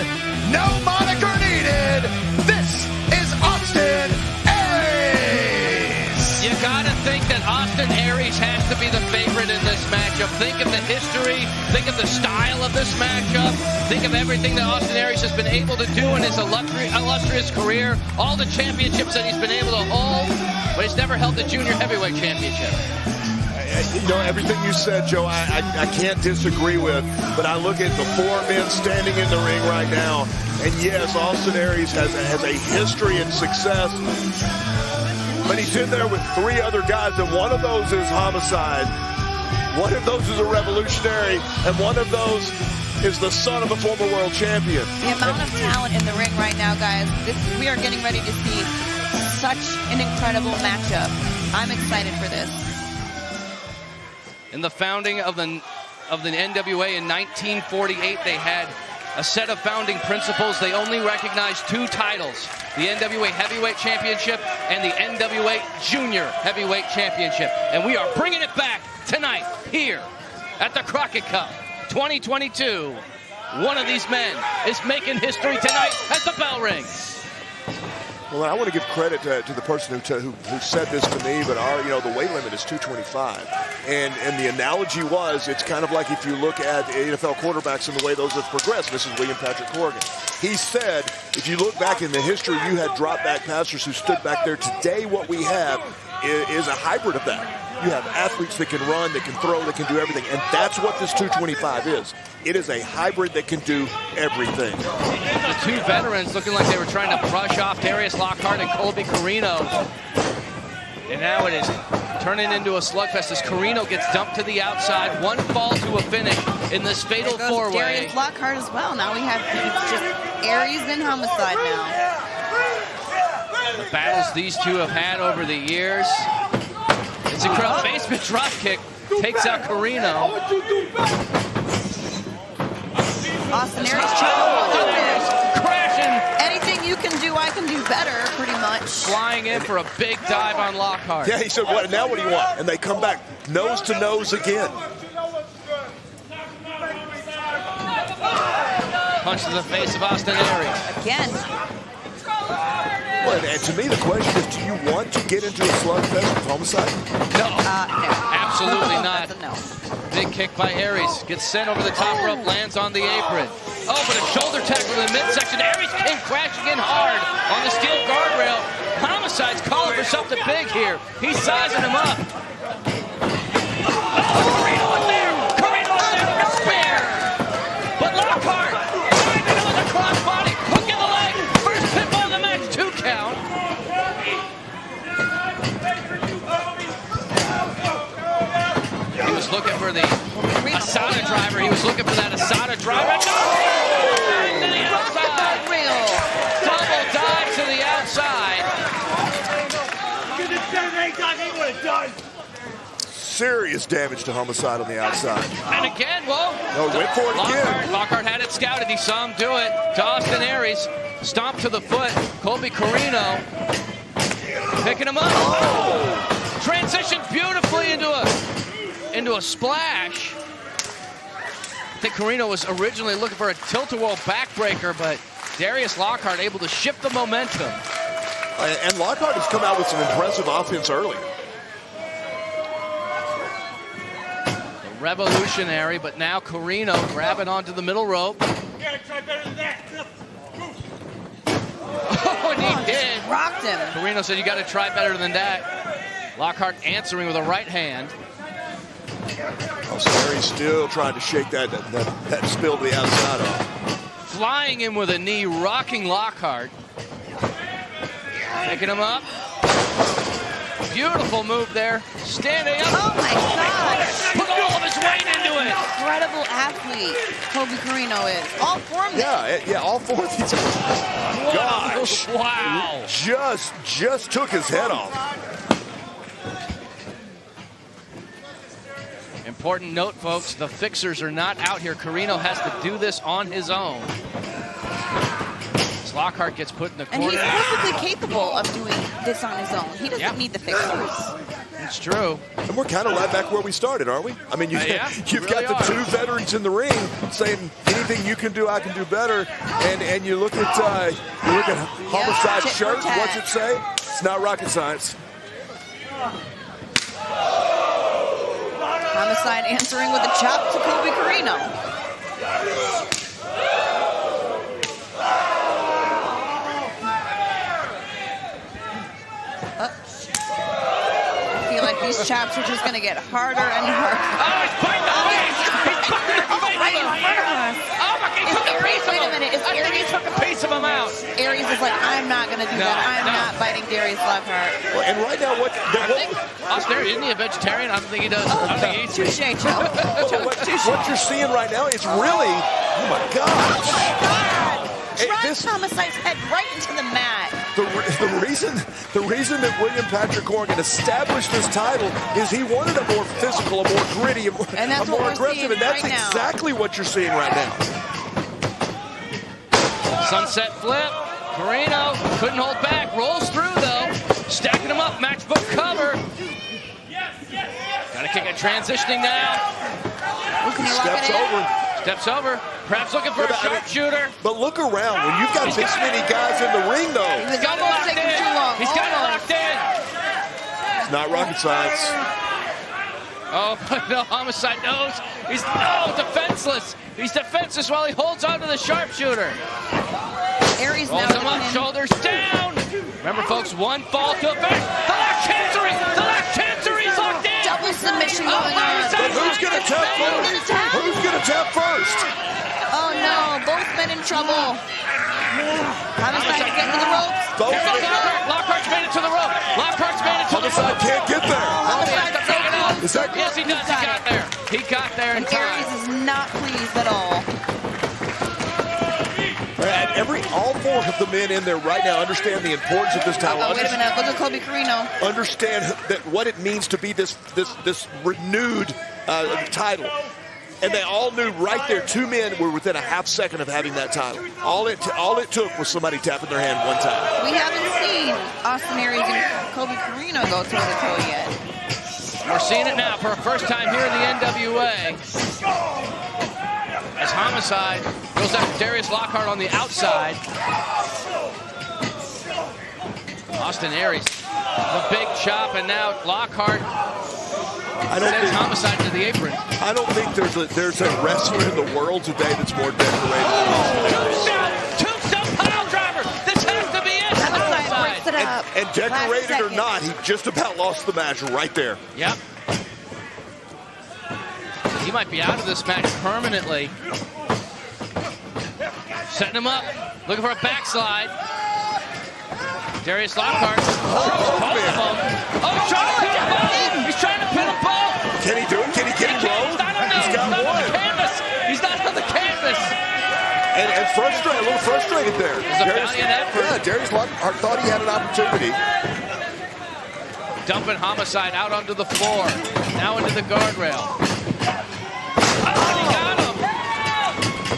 no moniker needed, this is Austin Aries. You gotta think that Austin Aries has to be the favorite in this matchup. Think of the history, think of the style of this matchup, think of everything that Austin Aries has been able to do in his illustrious career, all the championships that he's been able to hold, but he's never held the junior heavyweight championship. You know, everything you said, Joe, I can't disagree with, but I look at the four men standing in the ring right now, and yes, Austin Aries has a history and success, but he's in there with three other guys, and one of those is Homicide, one of those is a revolutionary, and one of those is the son of a former world champion. The amount of talent in the ring right now, guys, we are getting ready to see such an incredible matchup. I'm excited for this. In the founding of the NWA in 1948, they had a set of founding principles. They only recognized two titles, the NWA Heavyweight Championship and the NWA Junior Heavyweight Championship. And we are bringing it back tonight here at the Crockett Cup 2022. One of these men is making history tonight as the bell rings. Well, I want to give credit to the person who said this to me, but the weight limit is 225. And the analogy was, it's kind of like if you look at NFL quarterbacks and the way those have progressed. This is William Patrick Corgan. He said, if you look back in the history, you had drop-back passers who stood back there. Today, what we have is a hybrid of that. You have athletes that can run, that can throw, that can do everything. And that's what this 225 is. It is a hybrid that can do everything. The two veterans looking like they were trying to brush off Darius, Lockhart, and Colby Corino. And now it is turning into a slugfest as Corino gets dumped to the outside. One fall to a finish in this fatal four-way. Darius Lockhart as well. Now we have just Aries and Homicide now. The battles these two have had over the years. It's incredible. Basement drop kick takes out Corino. Austin Aries crashing. Anything you can do, I can do better, pretty much. Flying in for a big dive on Lockhart. Yeah, he said, "What? Now what do you want?" And they come back nose to nose again. Punch to the face of Austin Aries. Again. Well, and to me, the question is, do you want to get into a slugfest with Homicide? No. No. Absolutely not. That's a no. Big kick by Aries. Gets sent over the top rope, lands on the apron. Oh, but a shoulder tackle in the midsection. Aries came crashing in hard on the steel guardrail. Homicide's calling for something big here. He's sizing him up. Corino was there. Corino was there for a spear. But Lockhart trying to do with a crossbody. Hook in the leg. First pinfall of the match. 2 count. He was looking for the Asada driver. He was looking for that Asada driver. No! To the outside. Double dive to the outside. Serious damage to Homicide on the outside. And again, whoa. No, went for it again. Lockhart had it scouted. He saw him do it to Austin Aries. Stomp to the foot. Colby Corino picking him up. Oh! Transitioned beautifully into a splash. I think Corino was originally looking for a tilt-a-whirl backbreaker, but Darius Lockhart able to shift the momentum. And Lockhart has come out with some impressive offense early. The revolutionary, but now Corino grabbing onto the middle rope. You gotta try better than that. Oh, and he did. Rocked him. Corino said, you got to try better than that. Lockhart answering with a right hand. Oh, Aries still trying to shake that spill to the outside off. Flying in with a knee, rocking Lockhart. Picking him up. Beautiful move there. Standing up. Oh my gosh. Put all of his weight into it. Incredible athlete, Colby Corino is. All four of them. Yeah, all four of these. Gosh. Wow. Just took his head off. Important note, folks, the fixers are not out here. Corino has to do this on his own. As Lockhart gets put in the corner. And he's perfectly capable of doing this on his own. He doesn't need the fixers. It's true. And we're kind of right back where we started, aren't we? I mean, you've really got the two veterans in the ring saying anything you can do, I can do better. And you look at Homicide's shirt. What's it say? It's not rocket science. Homicide answering with a chop to Colby Corino. I feel like these chops are just going to get harder and harder. Oh, he's putting the face! He's putting the face! Right in front of us. Oh, my God, he took a piece of him. Wait a minute. I think he took a piece of him out. Aries is like, I'm not going to do that. I'm not biting Darius Lockhart. Well, and right now, I think Austin, isn't he a vegetarian? I don't think he does. I don't think he eats Touche, Joe. what you're seeing right now is really, oh my gosh. Oh my God. Drives This, Homicide's head right into the mat. the reason that William Patrick Corrigan established this title is he wanted a more physical, a more gritty, a more aggressive, and that's exactly what you're seeing right now. Sunset flip. Corino couldn't hold back. Rolls through, though. Stacking him up. Matchbook cover. Got to kick it. Transitioning now. Steps over. Perhaps looking for a sharpshooter. But look around. When you've got this many guys in the ring, though. He's got it locked in. He's got it locked in. It's not rocket science. Oh, but no, Homicide knows. He's defenseless. He's defenseless while he holds on to the sharpshooter. Aries rolls him up, shoulders down. Remember, folks, one fall to a back. The left chancery's locked in. Double submission going on. But who's going to tap first? Who's going to tap first? Oh no, both men in trouble. Homicide getting to the ropes. Lockhart's made it to the rope. Homicide can't get there. Homicide's so close. Is that yes, he does. He got there. He got there in time. Aries is not pleased at all. And all four of the men in there right now understand the importance of this title. Wait a minute, look at Colby Corino. Understand that what it means to be this renewed title. And they all knew right there, two men were within a half second of having that title. All it took was somebody tapping their hand one time. We haven't seen Austin Aries and Colby Corino go toe-to-toe yet. We're seeing it now for a first time here in the NWA. As Homicide goes after Darius Lockhart on the outside. Austin Aries, the big chop, and now Lockhart sends Homicide to the apron. I don't think there's a wrestler in the world today that's more decorated than Austin Aries. Tombstone pile driver. This has to be it. Homicide breaks it up. And decorated or not, he just about lost the match right there. Yep. He might be out of this match permanently. Setting him up, looking for a backslide. Darius Lockhart. He's trying to pin them both. Can he do it? Can he get it low? I don't know. He's got one. He's not on the canvas. And frustrated, a little frustrated there. Darius Lockhart thought he had an opportunity. Dumping Homicide out onto the floor. Now into the guardrail.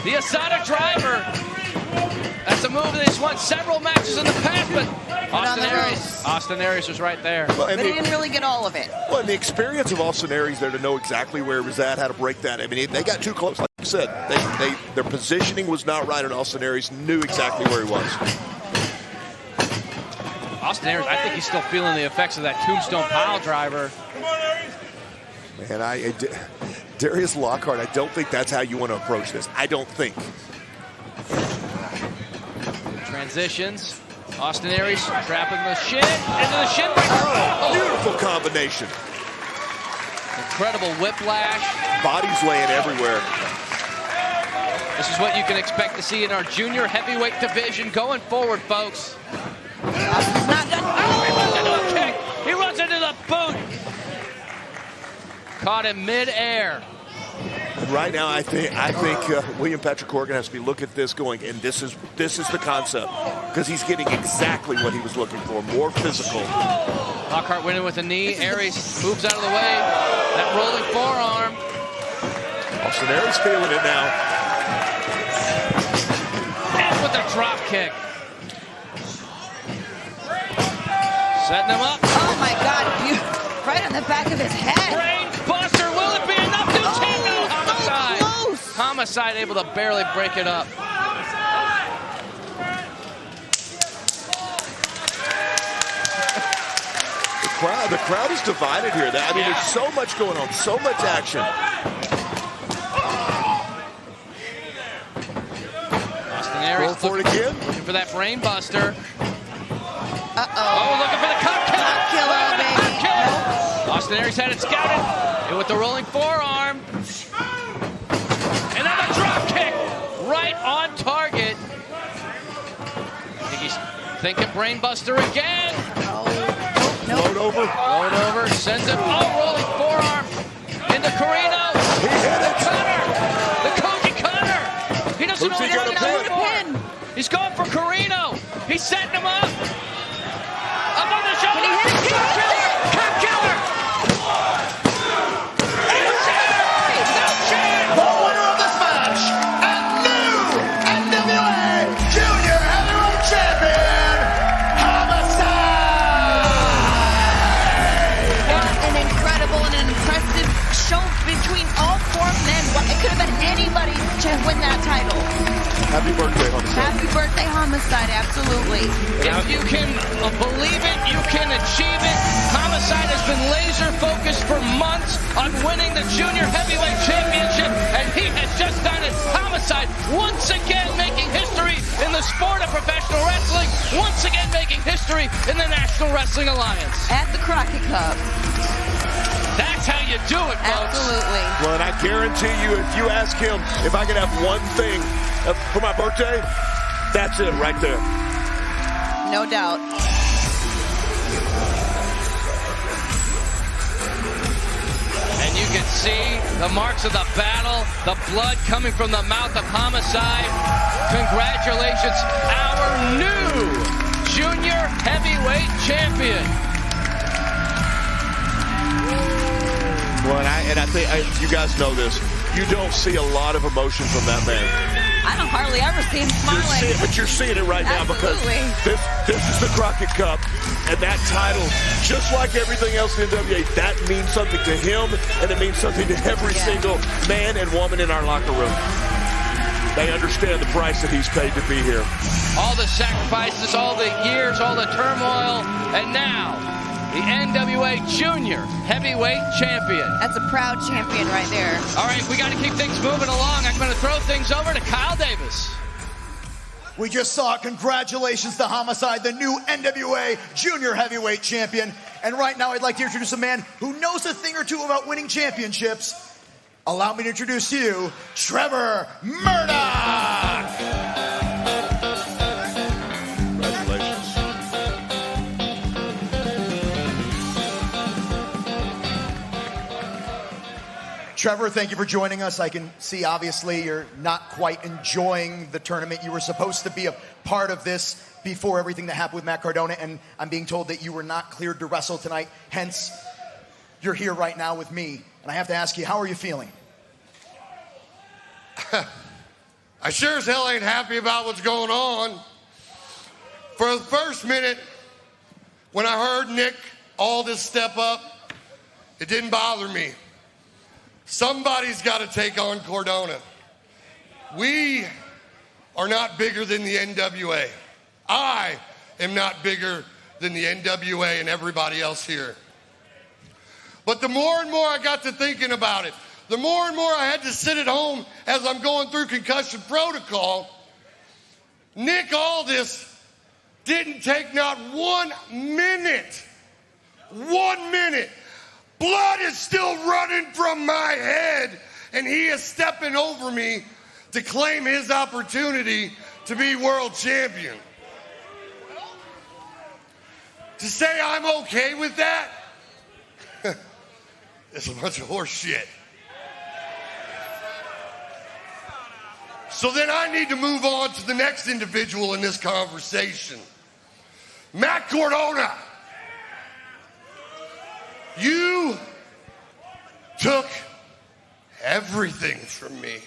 The Asada driver. That's a move that he's won several matches in the past, but Austin Aries was right there. But he didn't really get all of it. Well, and the experience of Austin Aries there to know exactly where he was at, how to break that. I mean, they got too close. Like you said, their positioning was not right, and Austin Aries knew exactly where he was. Austin Aries, I think he's still feeling the effects of that tombstone pile driver. Man, Darius Lockhart, I don't think that's how you want to approach this. I don't think. Transitions. Austin Aries trapping the shin into the shin breaker. Beautiful combination. Incredible whiplash. Bodies laying everywhere. This is what you can expect to see in our junior heavyweight division going forward, folks. Austin's not done. He runs into the the boot. Caught in mid-air. Right now, I think William Patrick Corgan has to be looking at this going, and this is the concept, because he's getting exactly what he was looking for, more physical. Lockhart winning with a knee. Aries moves out of the way. That rolling forearm. Austin Aries feeling it now. And with a drop kick. Setting him up. Oh my God, right on the back of his head. Brain buster, will it be enough to tango? Homicide. So close. Homicide able to barely break it up. The crowd is divided here. I mean, there's so much going on, so much action. Austin Aries going for it again. Looking for that brain buster. Oh, looking for the cup killer, baby. Austin Aries had it scouted. And with the rolling forearm. Another drop kick. Right on target. I think he's thinking brain buster again. Load over. Load over. Sends him. Rolling forearm. Into Corino. He hit it. Cutter. The Koji cutter. He doesn't know Who's he what gonna to pin. He's going for Corino. He's setting him up. Up on the shoulder. Cup killer. Cup killer. The winner of this match and new NWA Junior Heavyweight Champion, Homicide! An incredible and an impressive show between all four men. It could have been anybody to win that title. Happy birthday, Homicide. Happy birthday, Homicide, absolutely. If you can believe it, you can achieve it. Homicide has been laser focused for months on winning the Junior Heavyweight Championship, and he has just done it. Homicide once again making history in the sport of professional wrestling, once again making history in the National Wrestling Alliance. At the Crockett Cup. That's how you do it, folks. Absolutely. Well, and I guarantee you, if you ask him if I could have one thing for my birthday, that's it right there. No doubt. And you can see the marks of the battle, the blood coming from the mouth of Homicide. Congratulations, our new Junior Heavyweight Champion. Well, and I think you guys know this. You don't see a lot of emotion from that man. I don't hardly ever see him smiling. But you're seeing it right now because this is the Crockett Cup, and that title, just like everything else in NWA, that means something to him, and it means something to every single man and woman in our locker room. They understand the price that he's paid to be here. All the sacrifices, all the years, all the turmoil, and now the NWA Junior Heavyweight Champion. That's a proud champion right there. All right, we got to keep things moving along. I'm going to throw things over to Kyle Davis. We just saw it. Congratulations to Homicide, the new NWA Junior Heavyweight Champion. And right now, I'd like to introduce a man who knows a thing or two about winning championships. Allow me to introduce to you, Trevor Murdoch. Trevor, thank you for joining us. I can see, obviously, you're not quite enjoying the tournament. You were supposed to be a part of this before everything that happened with Mack Cardona, and I'm being told that you were not cleared to wrestle tonight. Hence, you're here right now with me. And I have to ask you, how are you feeling? I sure as hell ain't happy about what's going on. For the first minute, when I heard Nick Aldis step up, it didn't bother me. Somebody's got to take on Cardona. We are not bigger than the NWA. I am not bigger than the NWA and everybody else here. But the more and more I got to thinking about it, the more and more I had to sit at home as I'm going through concussion protocol. Nick Aldis didn't take not 1 minute. 1 minute. Blood is still running from my head, and he is stepping over me to claim his opportunity to be world champion. To say I'm okay with that, is a bunch of horse shit. So then I need to move on to the next individual in this conversation. Mack Cardona. You took everything from me.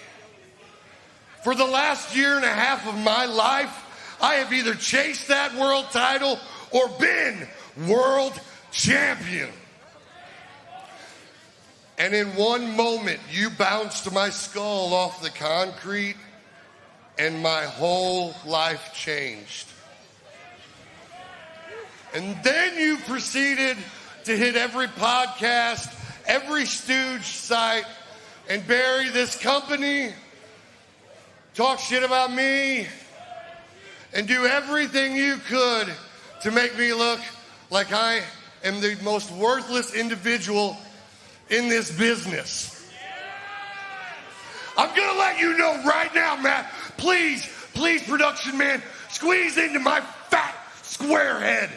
For the last year and a half of my life, I have either chased that world title or been world champion. And in one moment, you bounced my skull off the concrete and my whole life changed. And then you proceeded to hit every podcast, every stooge site, and bury this company, talk shit about me, and do everything you could to make me look like I am the most worthless individual in this business. I'm gonna let you know right now, Matt, please, production man, squeeze into my fat square head.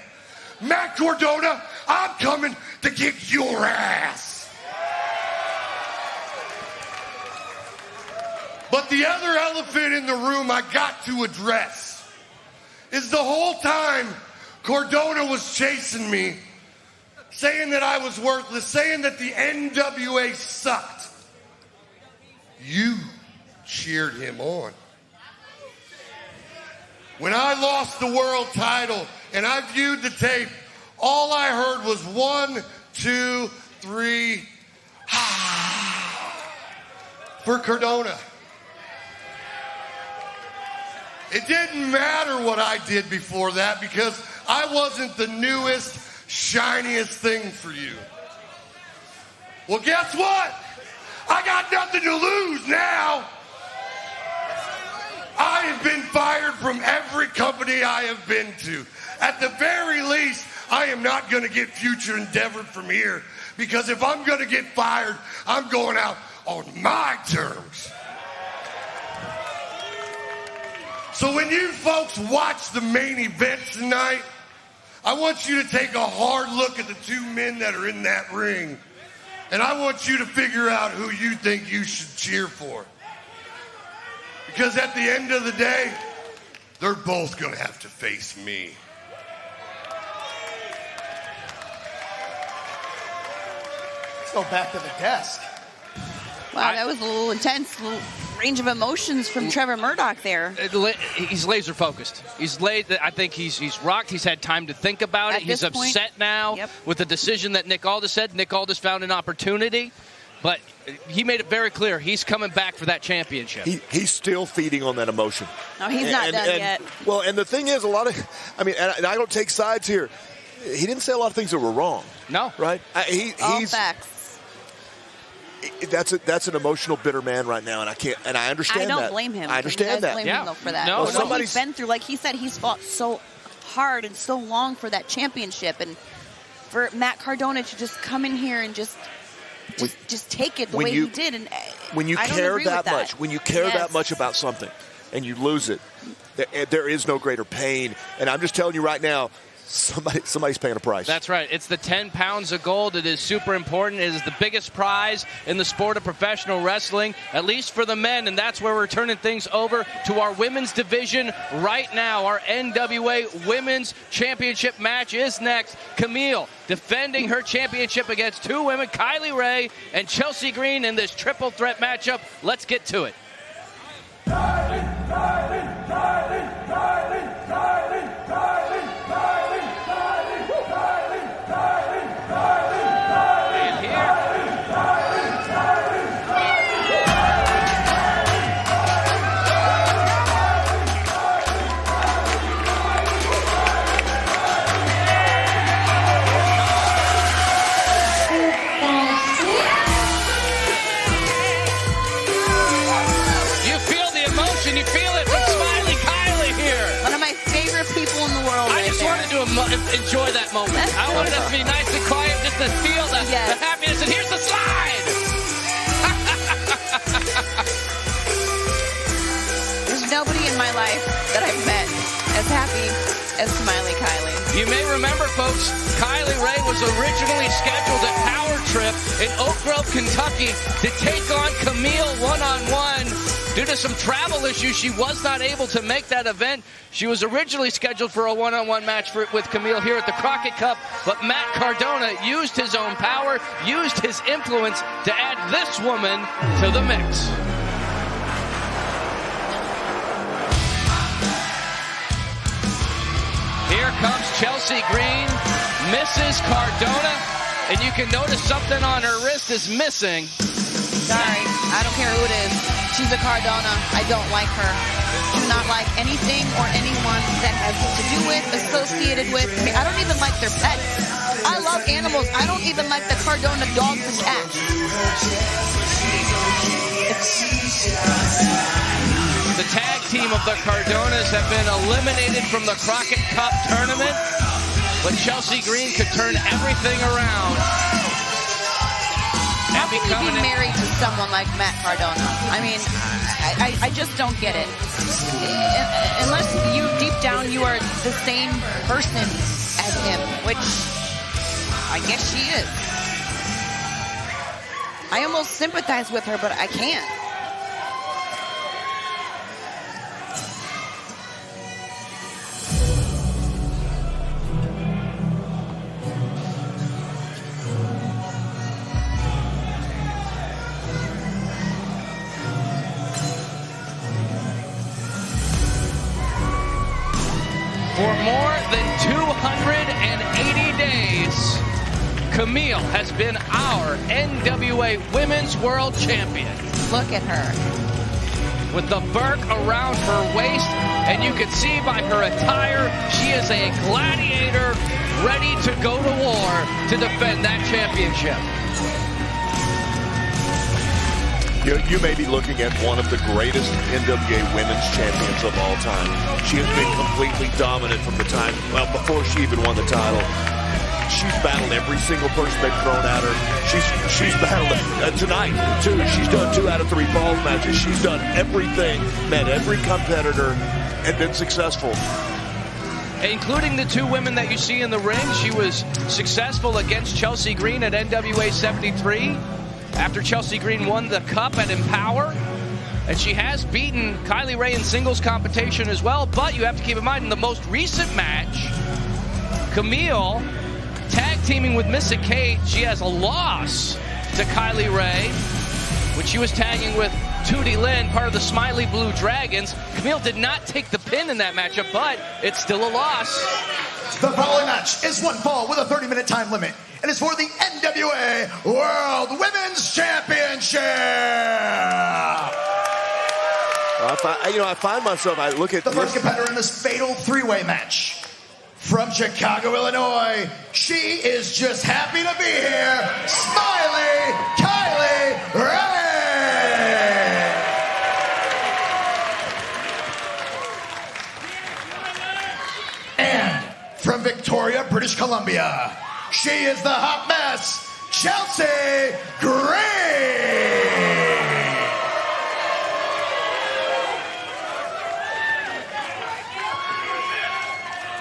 Mack Cardona, I'm coming to kick your ass. But the other elephant in the room I got to address is the whole time Cardona was chasing me, saying that I was worthless, saying that the NWA sucked. You cheered him on. When I lost the world title and I viewed the tape, all I heard was 1, 2, 3, for Cardona. It didn't matter what I did before that because I wasn't the newest, shiniest thing for you. Well, guess what? I got nothing to lose now. I have been fired from every company I have been to. At the very least, I am not going to get future endeavored from here because if I'm going to get fired, I'm going out on my terms. So when you folks watch the main event tonight, I want you to take a hard look at the two men that are in that ring. And I want you to figure out who you think you should cheer for. Because at the end of the day, they're both going to have to face me. Let's go back to the desk. Wow, that was a little intense range of emotions from Trevor Murdoch there. He's laser focused. I think he's rocked. He's had time to think about it. He's upset now with the decision that Nick Aldis said. Nick Aldis found an opportunity, but he made it very clear he's coming back for that championship. He's still feeding on that emotion. No, he's not done yet. Well, and the thing is, and I don't take sides here. He didn't say a lot of things that were wrong. No. Right? All facts. That's an emotional, bitter man right now, and I understand that. I don't blame him. I understand that. Blame him though for that. No, what he's been through, like he said, he's fought so hard and so long for that championship, and for Mack Cardona to just come in here and just take it the way he did, and when you care that much, when you care that much about something, and you lose it, there is no greater pain. And I'm just telling you right now. Somebody's paying a price. That's right. It's the 10 pounds of gold. It is super important. It is the biggest prize in the sport of professional wrestling, at least for the men, and that's where we're turning things over to our women's division right now. Our NWA Women's Championship match is next. Kamille defending her championship against two women, Kylie Ray and Chelsea Green, in this triple threat matchup. Let's get to it. Enjoy that moment. I wanted us to be nice and quiet, just to feel the happiness. And here's the slide. There's nobody in my life that I've met as happy as Smiley Kylie. You may remember, folks, Kylie Ray was originally scheduled at Power Trip in Oak Grove, Kentucky to take on Kamille one-on-one. Due to some travel issues, she was not able to make that event. She was originally scheduled for a one-on-one match with Kamille here at the Crockett Cup, but Mack Cardona used his own power, used his influence to add this woman to the mix. Here comes Chelsea Green, Mrs. Cardona, and you can notice something on her wrist is missing. Sorry, I don't care who it is. She's a Cardona. I don't like her. Do not like anything or anyone that has to do with, associated with. I mean, I don't even like their pets. I love animals. I don't even like the Cardona dogs and cats. The tag team of the Cardonas have been eliminated from the Crockett Cup tournament, but Chelsea Green could turn everything around. How can you be married to someone like Mack Cardona? I mean, I just don't get it. Unless you, deep down, you are the same person as him, which I guess she is. I almost sympathize with her, but I can't. For more than 280 days, Kamille has been our NWA Women's World Champion. Look at her. With the Burke around her waist, and you can see by her attire, she is a gladiator ready to go to war to defend that championship. You may be looking at one of the greatest NWA women's champions of all time. She has been completely dominant from the time, well, before she even won the title. She's battled every single person they've thrown at her. She's battled tonight, too. She's done 2 out of 3 falls matches. She's done everything, met every competitor, and been successful. Including the 2 women that you see in the ring. She was successful against Chelsea Green at NWA 73. After Chelsea Green won the Cup at Empower. And she has beaten Kylie Ray in singles competition as well. But you have to keep in mind, in the most recent match, Kamille tag teaming with Missa Kate, she has a loss to Kylie Ray, when she was tagging with Tootie Lynn, part of the Smiley Blue Dragons. Kamille did not take the pin in that matchup, but it's still a loss. The following match is 1 fall with a 30-minute time limit. And it's for the NWA World Women's Championship. I find myself, I look at the first competitor in this fatal 3-way match. From Chicago, Illinois, she is just happy to be here, Smiley Kylie Ray. And from Victoria, British Columbia, she is the hot mess, Chelsea Green.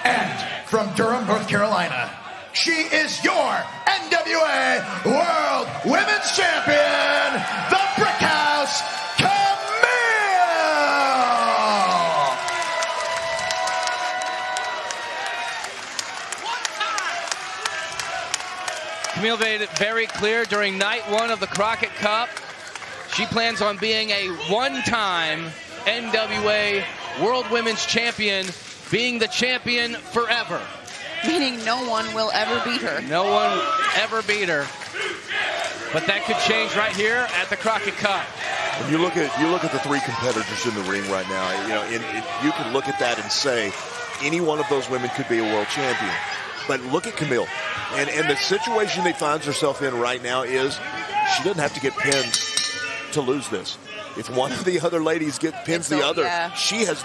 And from Durham, North Carolina, she is your NWA World Women's Champion, the Brick House, Kamille. Kamille made it very clear during night 1 of the Crockett Cup. She plans on being a one-time NWA World Women's Champion, being the champion forever. Meaning no one will ever beat her. No one ever beat her. But that could change right here at the Crockett Cup. When you look at the 3 competitors in the ring right now, you can look at that and say any one of those women could be a world champion. But look at Kamille. And the situation they finds herself in right now is she doesn't have to get pinned to lose this. If one of the other ladies pins the other, yeah. she has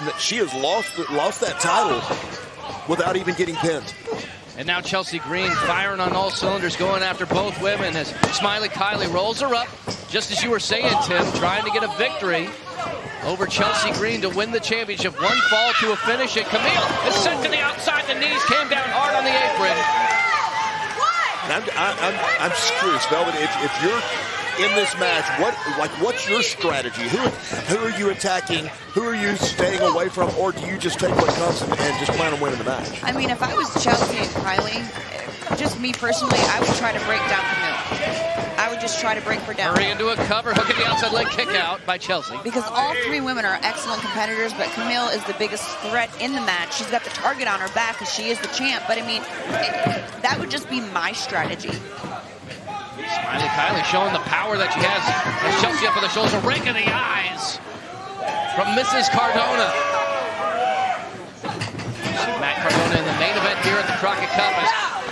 lost that title without even getting pinned. And now Chelsea Green firing on all cylinders, going after both women as Smiley Kylie rolls her up, just as you were saying, Tim, trying to get a victory over Chelsea Green to win the championship. 1 fall to a finish, and Kamille is sent to the outside. The knees came down hard on I'm just curious, Velvet, if you're in this match, what's your strategy? Who are you attacking? Who are you staying away from? Or do you just take what comes and just plan on winning the match? I mean, if I was Chelsea and Kylie, just me personally, I would try to break down Kamille. I would just try to break her down. Hurry into a cover, hook at the outside leg, kick out by Chelsea. Because all three women are excellent competitors, but Kamille is the biggest threat in the match. She's got the target on her back because she is the champ. But I mean, that would just be my strategy. Smiley Kylie showing the power that she has. As Chelsea up on the shoulders, a rake in the eyes from Mrs. Cardona. Mack Cardona in the main event here at the Crockett Cup as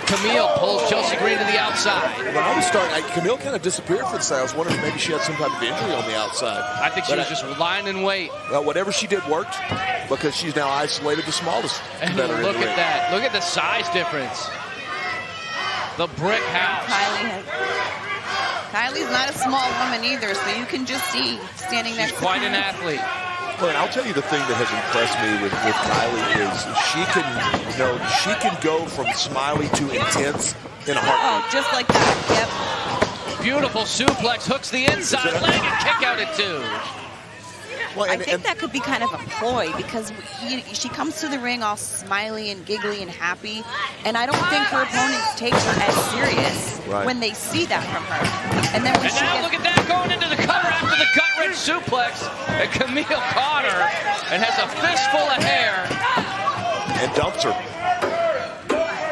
Kamille pulls Chelsea Green to the outside. When I was starting, Kamille kind of disappeared for the side. I was wondering if maybe she had some type of injury on the outside. I think she was just lying in wait. Well, whatever she did worked because she's now isolated the smallest competitor. Look at that. Look at the size difference. The brick house. Kylie's not a small woman either, so you can just see standing next to her. She's quite an athlete. Well, and I'll tell you the thing that has impressed me with Kylie is she can go from smiley to intense in a heartbeat. Oh, just like that. Yep. Beautiful suplex, hooks the inside leg and kick out at 2. Well, I think that could be kind of a ploy because she comes to the ring all smiley and giggly and happy, and I don't think her opponents take her as serious when they see that from her. And then when now look at that going into the cover after the gut-wrench suplex, and Kamille caught her and has a fistful of hair. And dumps her.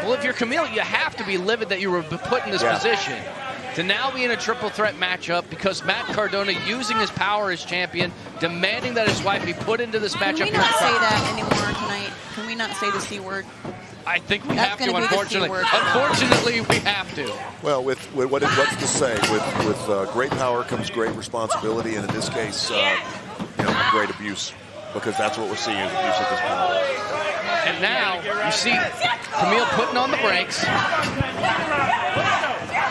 Well, if you're Kamille, you have to be livid that you were put in this position. To now be in a triple threat matchup because Mack Cardona using his power as champion, demanding that his wife be put into this matchup. Can we not say that anymore tonight? Can we not say the C word? I think we have to, unfortunately. Unfortunately, we have to. Well, what's to say? With great power comes great responsibility, and in this case, great abuse, because that's what we're seeing is abuse at this point. And now you see Kamille putting on the brakes.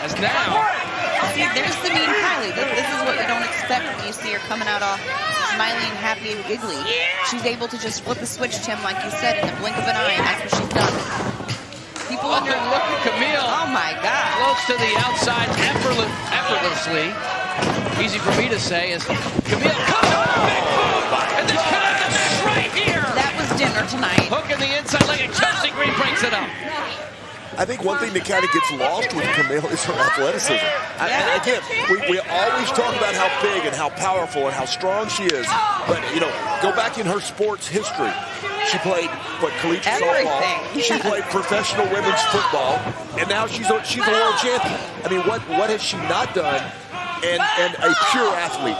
As now, see, there's the mean Kylie. This is what you don't expect when you see her coming out all smiley and happy and giggly. She's able to just flip a switch to him, like you said, in the blink of an eye, and that's what she's done. People look at Kamille. Oh my God! Floats to the outside effortlessly. Easy for me to say is Kamille comes and then connects right here. That was dinner tonight. Hook in the inside leg, and Chelsea Green breaks it up. I think one thing that kind of gets lost with Kamille is her athleticism. Again, we always talk about how big and how powerful and how strong she is. But, go back in her sports history. She played, collegiate softball. She played professional women's football. And now she's a world champion. I mean, what has she not done? And a pure athlete.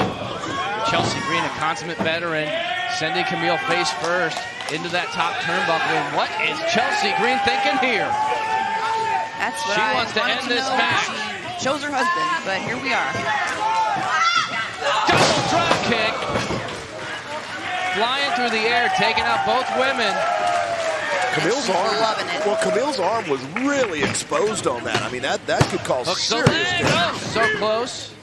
Chelsea Green, a consummate veteran, sending Kamille face first into that top turnbuckle. And what is Chelsea Green thinking here? That's what she wants to end this match. She chose her husband, but here we are. Double drop kick. Flying through the air, taking out both women. Kamille's arm. Loving it. Well, Kamille's arm was really exposed on that. I mean, that could cause serious damage. Oh, so close.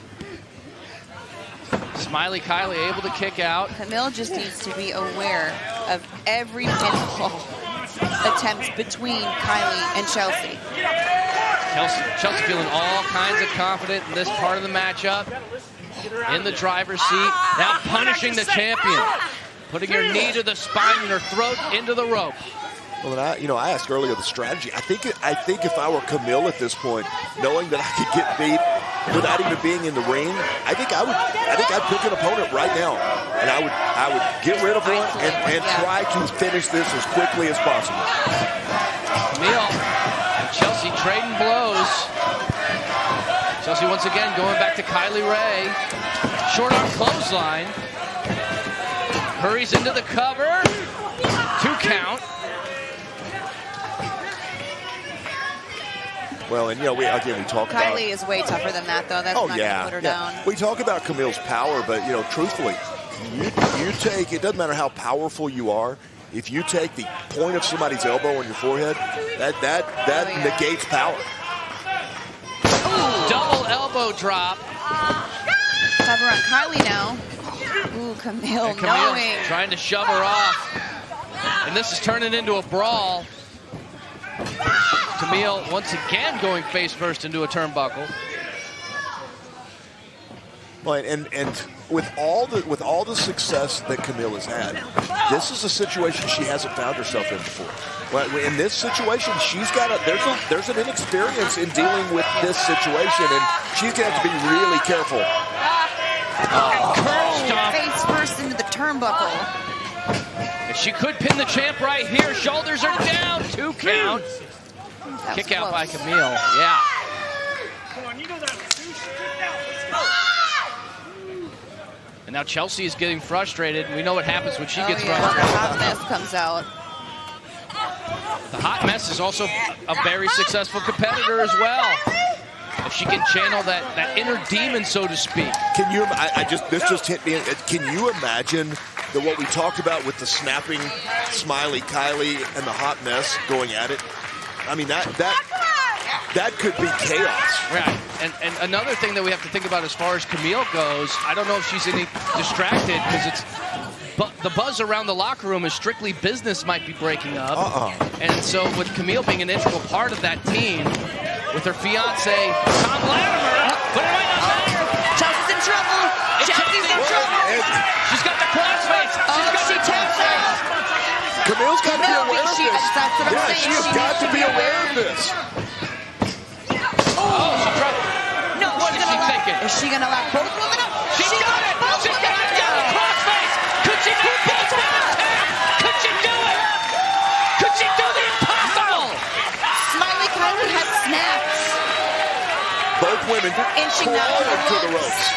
Smiley Kylie able to kick out. Kamille just needs to be aware of every pinfall attempts between Kylie and Chelsea. Chelsea feeling all kinds of confident in this part of the matchup. In the driver's seat. Now punishing the champion. Putting her knee to the spine and her throat into the rope. Well, I asked earlier the strategy. I think if I were Kamille at this point, knowing that I could get beat without even being in the ring, I think I'd pick an opponent right now, and I would get rid of one and try to finish this as quickly as possible. Kamille and Chelsea trading blows. Chelsea once again going back to Kylie Ray. Short arm clothesline. Hurries into the cover. 2 count. Well, and we talk about Kylie is way tougher than that, though. That's not going to put her down. We talk about Kamille's power, but truthfully, you take, it doesn't matter how powerful you are. If you take the point of somebody's elbow on your forehead, that negates power. Ooh. Double elbow drop. Cover on Kylie now. Ooh, Kamille knowing. Trying to shove her off. And this is turning into a brawl. Kamille once again going face first into a turnbuckle. Right, and with all the success that Kamille has had, this is a situation she hasn't found herself in before. Well, in this situation, she's got there's an inexperience in dealing with this situation, and she's gonna have to be really careful. Face first into the turnbuckle. If she could pin the champ right here, shoulders are down, 2 count. Kick out by Kamille, yeah. Come on, you know that. Get down. Let's go. And now Chelsea is getting frustrated. We know what happens when she gets The frustrated. hot mess comes out. The hot mess is also a very successful competitor as well. If she can channel that inner demon, so to speak. Can you? This just hit me. Can you imagine what we talked about with the snapping, smiley Kylie and the hot mess going at it? I mean that could be chaos. Right. And another thing that we have to think about as far as Kamille goes, I don't know if she's any distracted because the buzz around the locker room is strictly business might be breaking up. And so with Kamille being an integral part of that team, with her fiance, Tom Latimer, but it might not matter. Chelsea's in trouble. Chelsea's in trouble. She's got the crossface. She taps out. Camille's got to be aware of this. That's what I'm saying. She has got to be aware of this. Oh, she dropped. No, What is she thinking? Is she gonna lock both women up? She got it! She got it down the crossface! Could she do both women tap? Could she do it? Could she do the impossible? Smiley Kylie had snaps. Both women inching down to the ropes.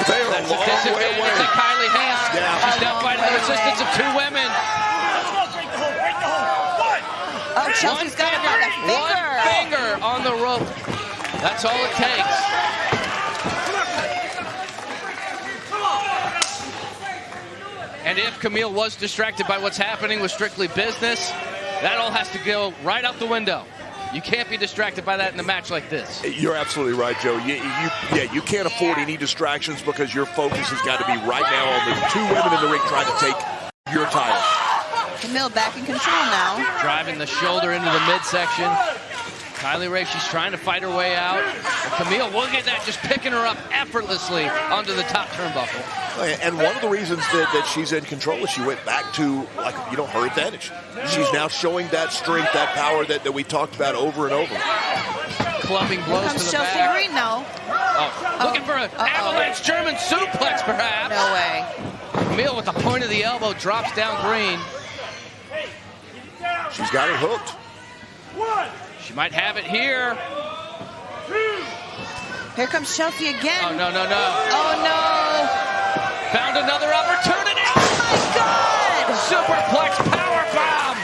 They are a long way away. That Kylie has. Yeah. She's now fighting the resistance of 2 women. Let's go. Break the hold. Break the hold. One. Oh, Chelsea's got it by the finger. One finger on the rope. That's all it takes. And if Kamille was distracted by what's happening with strictly business, that all has to go right out the window. You can't be distracted by that in a match like this. You're absolutely right, Joe. You can't afford any distractions because your focus has got to be right now on the 2 women in the ring trying to take your title. Kamille back in control now. Driving the shoulder into the midsection. Kylie Ray, she's trying to fight her way out. And Kamille, look at that, just picking her up effortlessly onto the top turnbuckle. And one of the reasons that she's in control is she went back to, her advantage. She's now showing that strength, that power that we talked about over and over. Clubbing blows to the Chelsea back. Green now. Looking for an avalanche German suplex, perhaps. No way. Kamille with the point of the elbow drops down Green. She's got her hooked. One. She might have it here. Here comes Chelsea again. Oh, no. Oh, no. Found another opportunity. Oh, my God. Superplex powerbomb.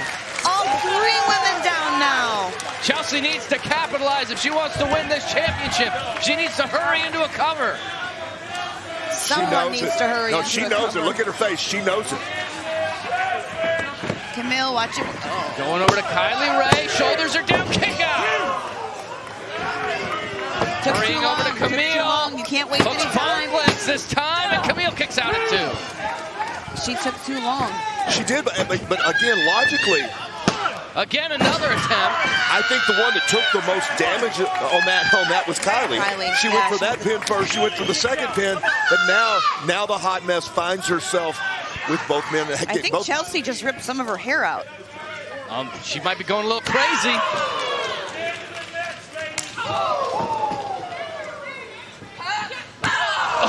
All 3 women down now. Chelsea needs to capitalize if she wants to win this championship. She needs to hurry into a cover. Someone needs to hurry No, into she a knows cover. it. Look at her face. She knows it. Kamille, watch it. Oh. Going over to Kylie Ray. Shoulders are down. Kick out. Hurrying over to Kamille. You can't waste any time. Both this time, and Kamille kicks out at 2. She took too long. She did, but again, logically, again, another attempt. I think the one that took the most damage on that was Kylie. She went for that pin first. She went for the second pin, but now the hot mess finds herself with both men. I think Chelsea just ripped some of her hair out. She might be going a little crazy.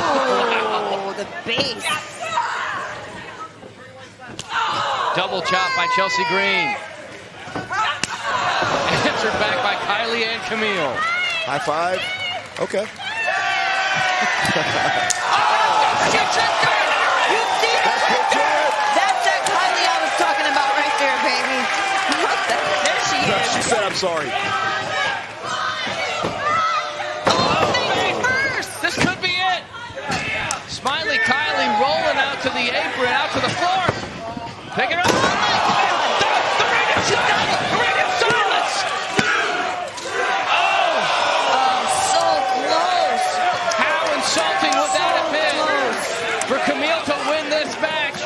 Oh, the base. Double chop by Chelsea Green. Answered back by Kylie and Kamille. High five. Okay. She tripped her. You see that? That's that Kylie I was talking about right there, baby. There she is. She said, I'm sorry. This could be it. Smiley Kylie rolling out to the apron, out to the floor. Pick it up. The radio silence. Oh, so close. How insulting would that have been for Kamille to win this match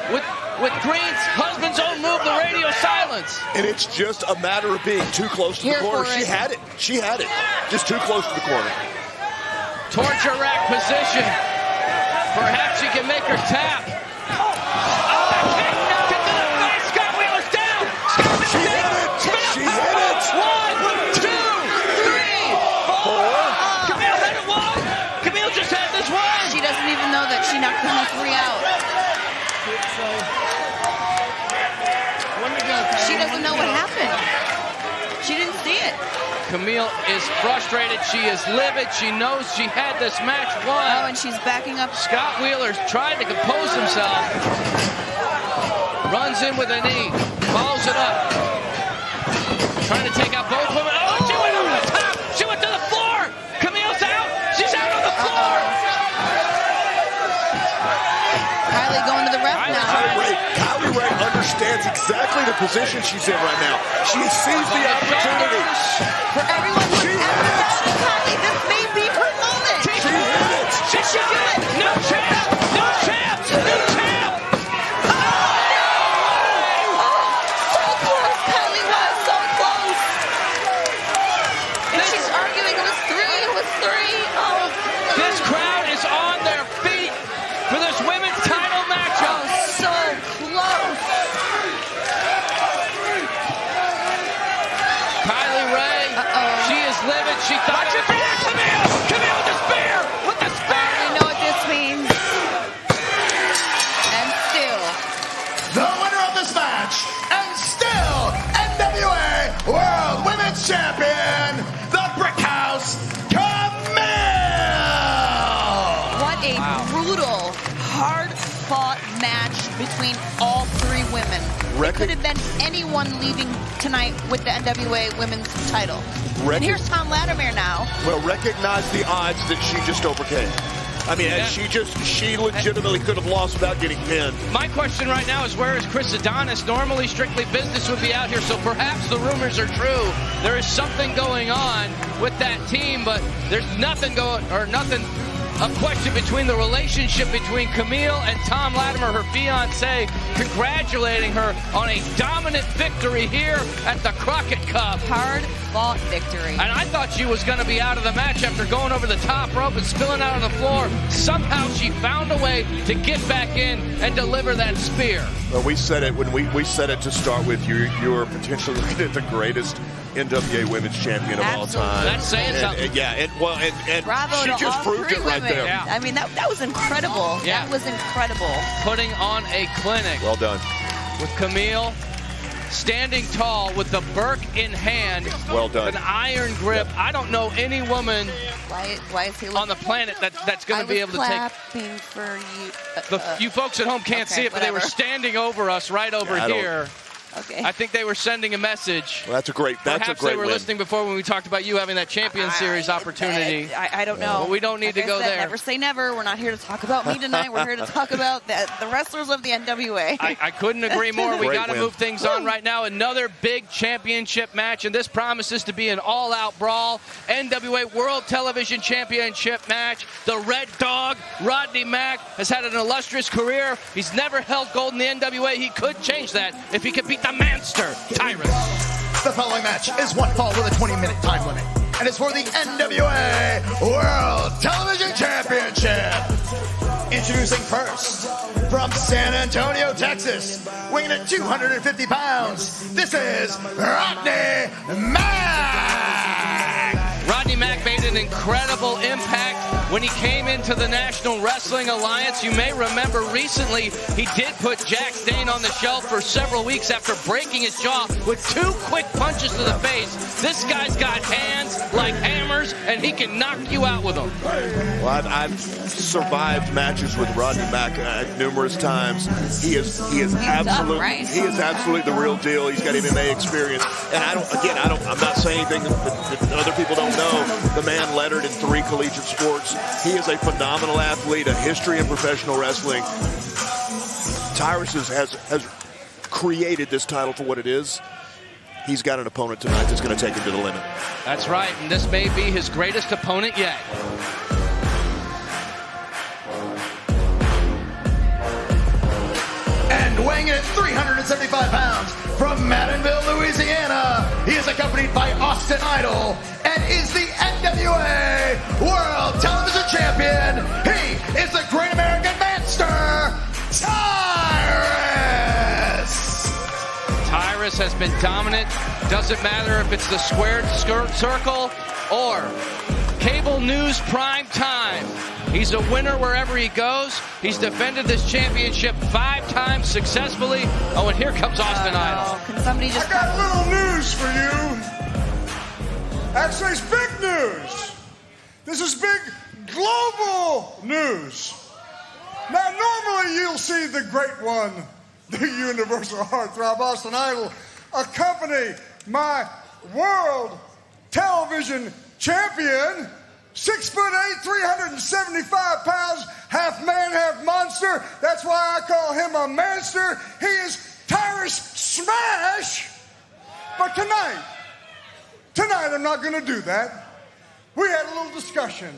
with Green's husband's own move, the radio silence. And it's just a matter of being too close to the corner. She had it. She had it. Just too close to the corner. Torture rack position. Perhaps she can make her tap. She hit it. She hit it. 1, 2, 3, 4. Kamille had it one. Kamille just had this one. She doesn't even know that she knocked the 3 out. She doesn't know what happened. She didn't see it. Kamille is frustrated. She is livid. She knows she had this match won. Oh, and she's backing up. Scott Wheeler's trying to compose himself. Runs in with a knee. Follows it up. Trying to take out both women. Oh, she went over the top. She went to the floor. Camille's out. She's out on the floor. Kylie going to the ref now. Kylie Ray understands exactly the position she's in right now. She sees the opportunity. For everyone who's ever doubted Kylie, this may be her moment. She hit it. She should do it. No champ. No champ. No champ. So close. Kylie was so close. And she's arguing. It was 3. It was 3. Oh. This crowd is on their feet for this women's title matchup. Oh, so close. Kylie Ray, she is livid. She thought she beat Kamille. Kamille with the spear. With the spear. You know what this means. And still. The winner of this match, and still NWA World Women's Champion, the Brickhouse, Kamille! What a brutal, hard-fought match between all 3 women. It could have been anyone leaving tonight with the NWA Women's title. And here's Tom Latimer now. Well, recognize the odds that she just overcame. I mean, she legitimately could have lost without getting pinned. My question right now is, where is Chris Adonis? Normally, Strictly Business would be out here, so perhaps the rumors are true. There is something going on with that team, but there's nothing a question between the relationship between Kamille and Tom Latimer, her fiancé, congratulating her on a dominant victory here at the Crockett Cup. Hard-fought victory. And I thought she was going to be out of the match after going over the top rope and spilling out on the floor. Somehow she found a way to get back in and deliver that spear. Well, we said it when we said it to start with. You're potentially looking at the greatest NWA Women's Champion of all time. That's saying something. And Bravo she to just all proved 3 it right women. there. Yeah. I mean, that was incredible. Yeah. That was incredible. Putting on a clinic. Well done. With Kamille standing tall with the Burke in hand. Well done. An iron grip. I don't know any woman Why is he on the planet that's going to be able to take. For you. You folks at home can't see it, but they were standing over us right over here. Okay. I think they were sending a message. Well, that's a great Perhaps they were win. listening before when we talked about you having that Champion Series opportunity. I don't know. Well, we don't need to go there. Never say never. We're not here to talk about me tonight. We're here to talk about the wrestlers of the NWA. I couldn't agree more. We got to win. move things on right now. Another big championship match, and this promises to be an all-out brawl. NWA World Television Championship match. The Red Dog, Rodney Mack, has had an illustrious career. He's never held gold in the NWA. He could change that if he could beat the Manster, Tyrus. The following match is one fall with a 20-minute time limit, and it's for the NWA World Television Championship. Introducing first, from San Antonio, Texas, weighing at 250 pounds, this is Rodney Mack. Rodney Mack made an incredible impact when he came into the National Wrestling Alliance. You may remember recently he did put Dane on the shelf for several weeks after breaking his jaw with 2 quick punches to the face. This guy's got hands like hammers, and he can knock you out with them. Well, I've survived matches with Rodney Mack numerous times. He is absolutely right? He is absolutely the real deal. He's got MMA experience, and I'm not saying anything that other people don't know. The man lettered in 3 collegiate sports. He is a phenomenal athlete, a history in professional wrestling. Tyrus has created this title for what it is. He's got an opponent tonight that's going to take him to the limit. That's right, and this may be his greatest opponent yet. And weighing in at 375 pounds, from Maddenville, Louisiana. He is accompanied by Austin Idol and is the NWA World Television Champion. He is the Great American Monster, Tyrus. Tyrus has been dominant. Doesn't matter if it's the squared circle or cable news prime time. He's a winner wherever he goes. He's defended this championship 5 times successfully. Oh, and here comes Austin Idol. Can somebody just... I got a little news for you. Actually, it's big news. This is big global news. Now, normally you'll see the great one, the universal heartthrob, Austin Idol, accompany my world television champion, 6'8", 375 pounds, half man, half monster. That's why I call him a monster. He is Tyrus Smash. But tonight I'm not going to do that. We had a little discussion,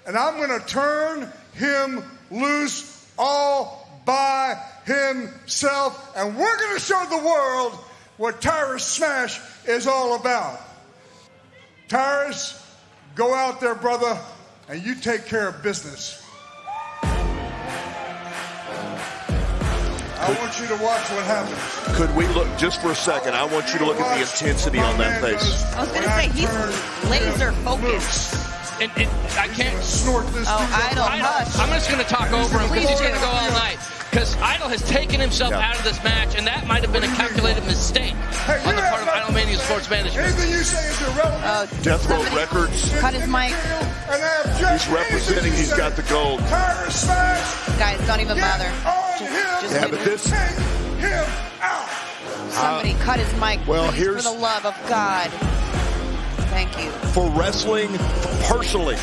and I'm going to turn him loose all by himself, and we're going to show the world what Tyrus Smash is all about. Tyrus, go out there, brother, and you take care of business. I want you to watch what happens. Could we look, just for a second, I want you to look at the intensity on that face. I was going to say, he's laser focused. And I can't snort this. Oh, Idol, hush. I'm just going to talk over him because he's going to go all night. Because Idol has taken himself out of this match, and that might have been a calculated mistake on the part of Idol Mania Sports Management. Anything you say is irrelevant. Death Row Records. Cut his mic. He's representing, he's got the gold. Guys, don't even bother. Just Yeah, but this... Somebody cut his mic, well, please, for the love of God. Thank you. For wrestling, personally,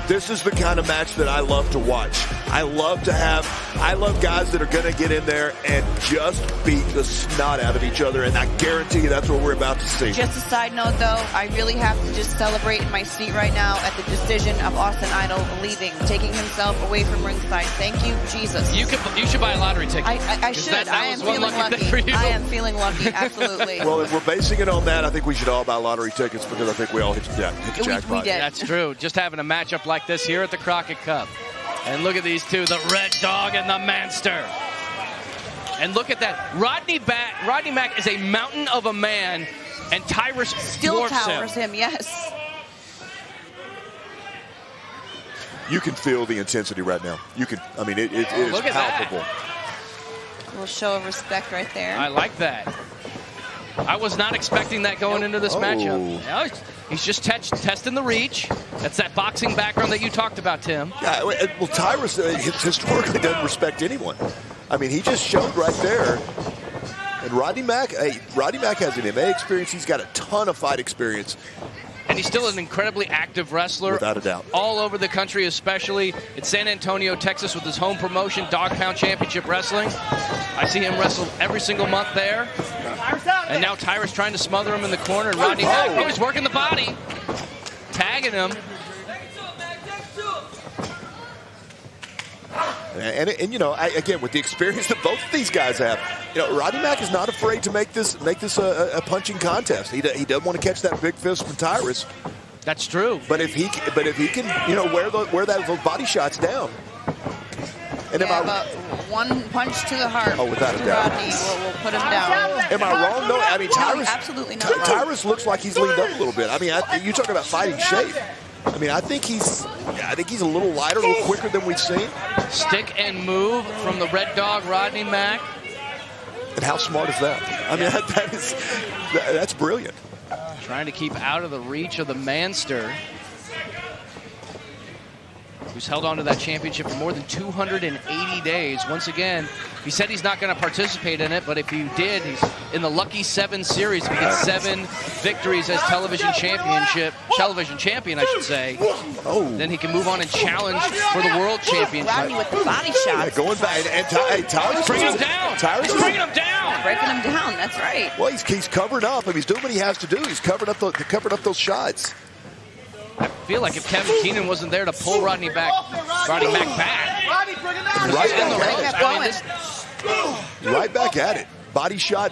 this is the kind of match that I love to watch. I love guys that are going to get in there and just beat the snot out of each other, and I guarantee you that's what we're about to see. Just a side note, though, I really have to just celebrate in my seat right now at the decision of Austin Idol leaving, taking himself away from ringside. Thank you, Jesus. You should buy a lottery ticket. I should. I am feeling lucky. I am feeling lucky, absolutely. Well, if we're basing it on that, I think we should all buy lottery tickets because I think we all hit the jackpot. We did. That's true. Just having a matchup like this here at the Crockett Cup. And look at these two, the Red Dog and the Manster. And look at that. Rodney Mack is a mountain of a man, and Tyrus still dwarfs towers him, yes. You can feel the intensity right now. You can, I mean, it is palpable. A little show of respect right there. I like that. I was not expecting that going into this matchup. No, he's just testing the reach. That's that boxing background that you talked about, Tim. Yeah, well, Tyrus historically doesn't respect anyone. I mean, he just showed right there. And Rodney Mack has an MMA experience. He's got a ton of fight experience. And he's still an incredibly active wrestler. Without a doubt. All over the country, especially in San Antonio, Texas, with his home promotion, Dog Pound Championship Wrestling. I see him wrestle every single month there. And now Tyrus trying to smother him in the corner. And Rodney Mack, oh, he's working the body. Tagging him. And you know, again, with the experience that both of these guys have, you know, Rodney Mack is not afraid to make this a punching contest. He doesn't want to catch that big fist from Tyrus. That's true. But if he can, you know, wear those body shots down. And yeah, but one punch to the heart. Oh, without a doubt. Rodney will put him down. Am I wrong? No, I mean Tyrus. No, absolutely not. Tyrus looks like he's leaned up a little bit. I mean, you talk about fighting shape. I mean, I think he's a little lighter, a little quicker than we've seen. Stick and move from the Red Dog, Rodney Mack. And how smart is that? I mean, that's brilliant. Trying to keep out of the reach of the Manster, who's held on to that championship for more than 280 days. Once again, he said he's not going to participate in it, but if he did, he's in the Lucky 7 series. If he gets 7 victories as television champion, I should say, then he can move on and challenge for the world championship. Rodney with the body shots. Yeah, going back, and Tyrus bringing him down. Tyrus bringing him down. Breaking him down. That's right. Well, he's covering up. I mean, he's doing what he has to do. He's covered up those shots. I feel like if Kevin Keenan wasn't there to pull Rodney Mack back. Right back at it. Body shot.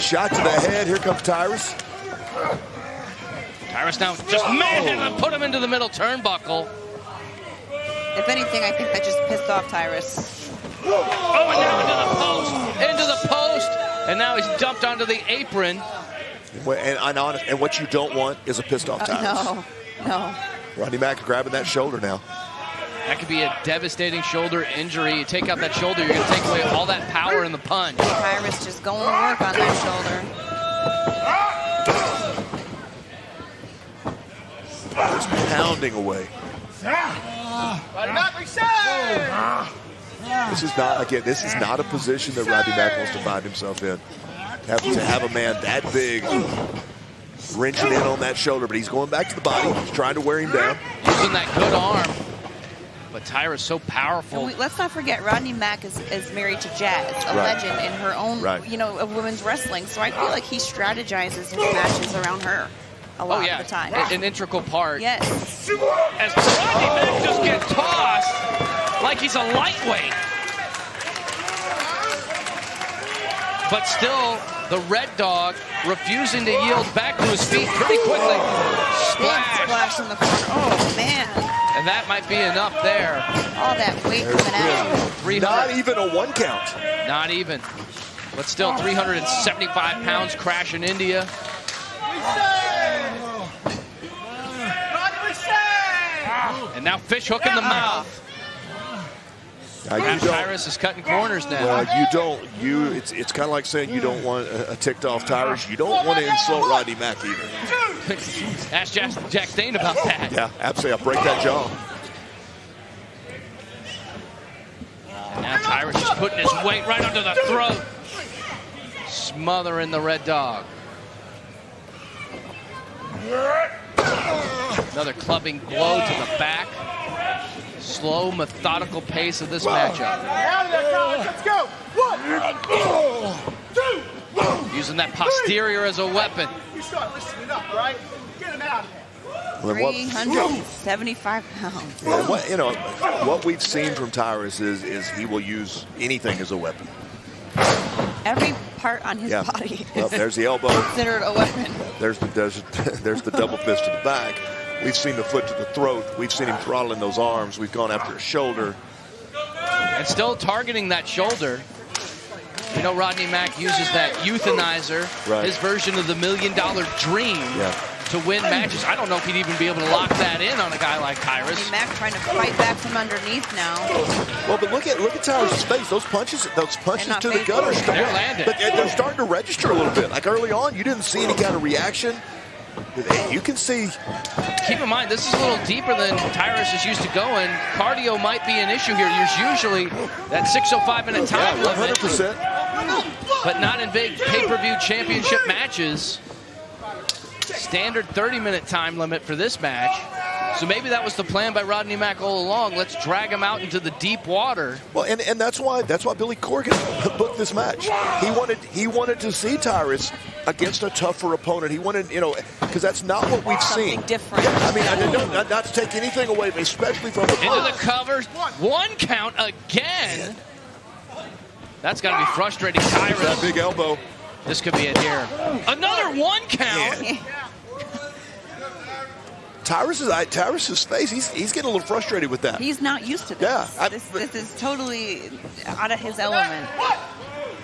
Shot to the head. Here comes Tyrus. Tyrus now just manhandled and put him into the middle turnbuckle. If anything, I think that just pissed off Tyrus. Oh, and now into the post, and now he's dumped onto the apron. And what you don't want is a pissed off Tyrus. No. Rodney Mack grabbing that shoulder now. That could be a devastating shoulder injury. You take out that shoulder, you're going to take away all that power in the punch. Tyrus just going to work on that shoulder. Just pounding away. This is not a position that Rodney Mack wants to find himself in. To have a man that big wrenching in on that shoulder, but he's going back to the body. He's trying to wear him down. Using that good arm. But Tyrus so powerful. Let's not forget, Rodney Mack is married to Jazz, a legend in her own, of women's wrestling. So I feel like he strategizes his matches around her a lot of the time. An integral part. Yes. As Rodney Mack just gets tossed like he's a lightweight. But still, the Red Dog refusing to yield back to his feet pretty quickly. Splash in the corner. Oh, man. And that might be enough there. All that weight coming out. Not even a 1 count. Not even. But still 375 pounds crashing India. And now fish hook in the mouth. Tyrus is cutting corners now. Well, it's kind of like saying you don't want a ticked off Tyrus. You don't want to insult Rodney Mack either. Ask Jack Dane about that. Yeah, absolutely. I'll break that jaw. And now Tyrus is putting his weight right under the throat. Smothering the Red Dog. Another clubbing blow to the back. Slow, methodical pace of this matchup. Let's go. 1, 2, using that posterior as a weapon. You start listening up, right? Get him out of here. 375 pounds. Yeah, what we've seen from Tyrus is he will use anything as a weapon. Every part on his body. Well, there's the elbow. Considered a weapon. There's the double fist to the back. We've seen the foot to the throat. We've seen him throttling those arms. We've gone after his shoulder. And still targeting that shoulder. You know, Rodney Mack uses that euthanizer, his version of the $1 Million Dream, to win matches. I don't know if he'd even be able to lock that in on a guy like Tyrus. Mack trying to fight back from underneath now. Well, but look at Tyrus' face. Those punches to the gut are starting. They're landing. But they're starting to register a little bit. Like early on, you didn't see any kind of reaction. You can see. Keep in mind, this is a little deeper than Tyrus is used to going. Cardio might be an issue here. There's usually that 6:05-minute time limit. 100%. But not in big pay-per-view championship matches. Standard 30-minute time limit for this match. So maybe that was the plan by Rodney Mack all along. Let's drag him out into the deep water. Well, and that's why Billy Corgan booked this match. He wanted to see Tyrus against a tougher opponent. He wanted, because that's not what we've seen. Something different. I mean, not to take anything away, especially from the into the cover. 1 count again. That's got to be frustrating, Tyrus. That big elbow. This could be it here. Another 1 count. Yeah. Tyrus's face, he's getting a little frustrated with that. He's not used to this. Yeah. This is totally out of his element.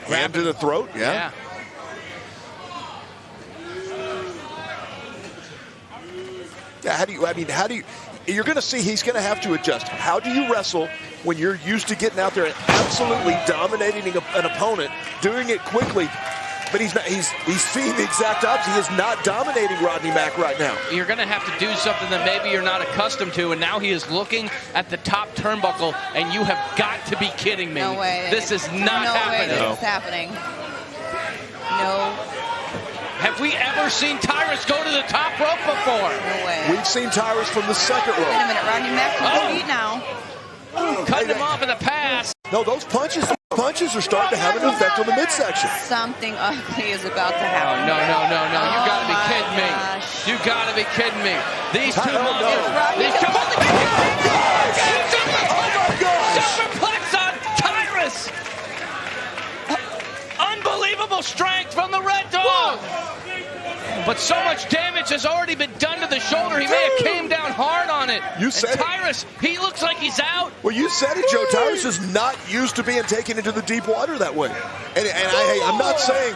Grab to the throat, yeah. How do you, you're going to see he's going to have to adjust. How do you wrestle when you're used to getting out there and absolutely dominating an opponent, doing it quickly? But he's seeing the exact opposite. He is not dominating Rodney Mack right now. You're going to have to do something that maybe you're not accustomed to, and now he is looking at the top turnbuckle, and you have got to be kidding me. No way. This is not happening. No way this is happening. No. Have we ever seen Tyrus go to the top rope before? No way. We've seen Tyrus from the second rope. Wait a minute, Rodney Mack on his feet now. Cutting him off in the pass. No, those punches are starting to have an effect on the midsection. Something ugly is about to happen. No. You got to be kidding me. You got to be kidding me. These two Superplex on Tyrus. Unbelievable strength from the Red but so much damage has already been done to the shoulder. He may have came down hard on it. You said and Tyrus, he looks like he's out. Well, you said it, Joe. Tyrus is not used to being taken into the deep water that way. And I'm not saying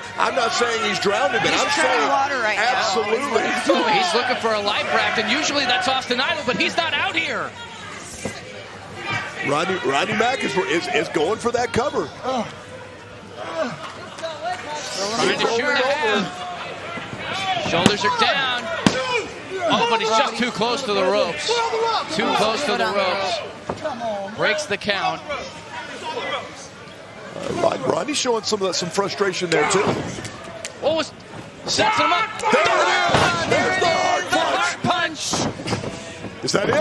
he's drowning, but I'm saying water right absolutely. Oh, he's looking for a life raft, and usually that's Austin Idol, but he's not out here. Rodney Mack is going for that cover. Trying to shoot ahead. Shoulders are down. Oh, but he's just too close to the ropes. Too close to the ropes. Breaks the count. Rodney's showing some frustration there, too. Oh, sets him up. There it is. There's the hard punch. Is that it?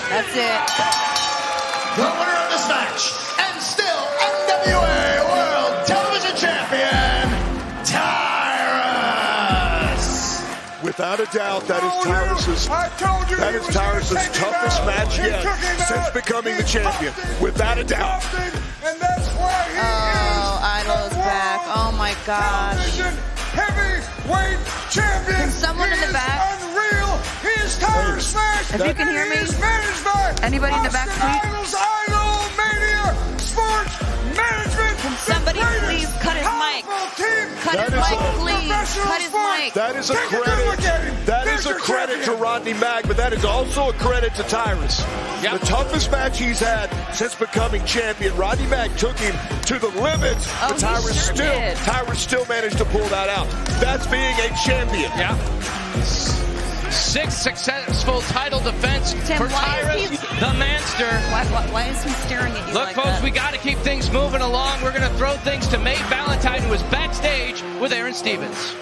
That's it. The winner of this match, and still NWA World Television Champion, Tyrus. Without a doubt, that is Tyrus's toughest match yet since becoming the champion. Without a doubt. And that's why he Idol is back. Oh my gosh. Heavyweight champion. Can someone in the back? Unreal. He's Tyrus Smash. If you can hear me. Anybody in the back, please? Idol Mania Sports Management. Can somebody please cut his mic? Cut his mic, please. Cut his mic. That is a credit. That is a credit to Rodney Mack, but that is also a credit to Tyrus. Yep. The toughest match he's had since becoming champion. Rodney Mack took him to the limits, but Tyrus still managed to pull that out. That's being a champion. Yeah. 6 successful title defense for Tyrus, the Manster. Why is he staring at you Look, like folks, that? we got to keep things moving along. We're going to throw things to May Valentine, who is backstage with Aaron Stevens.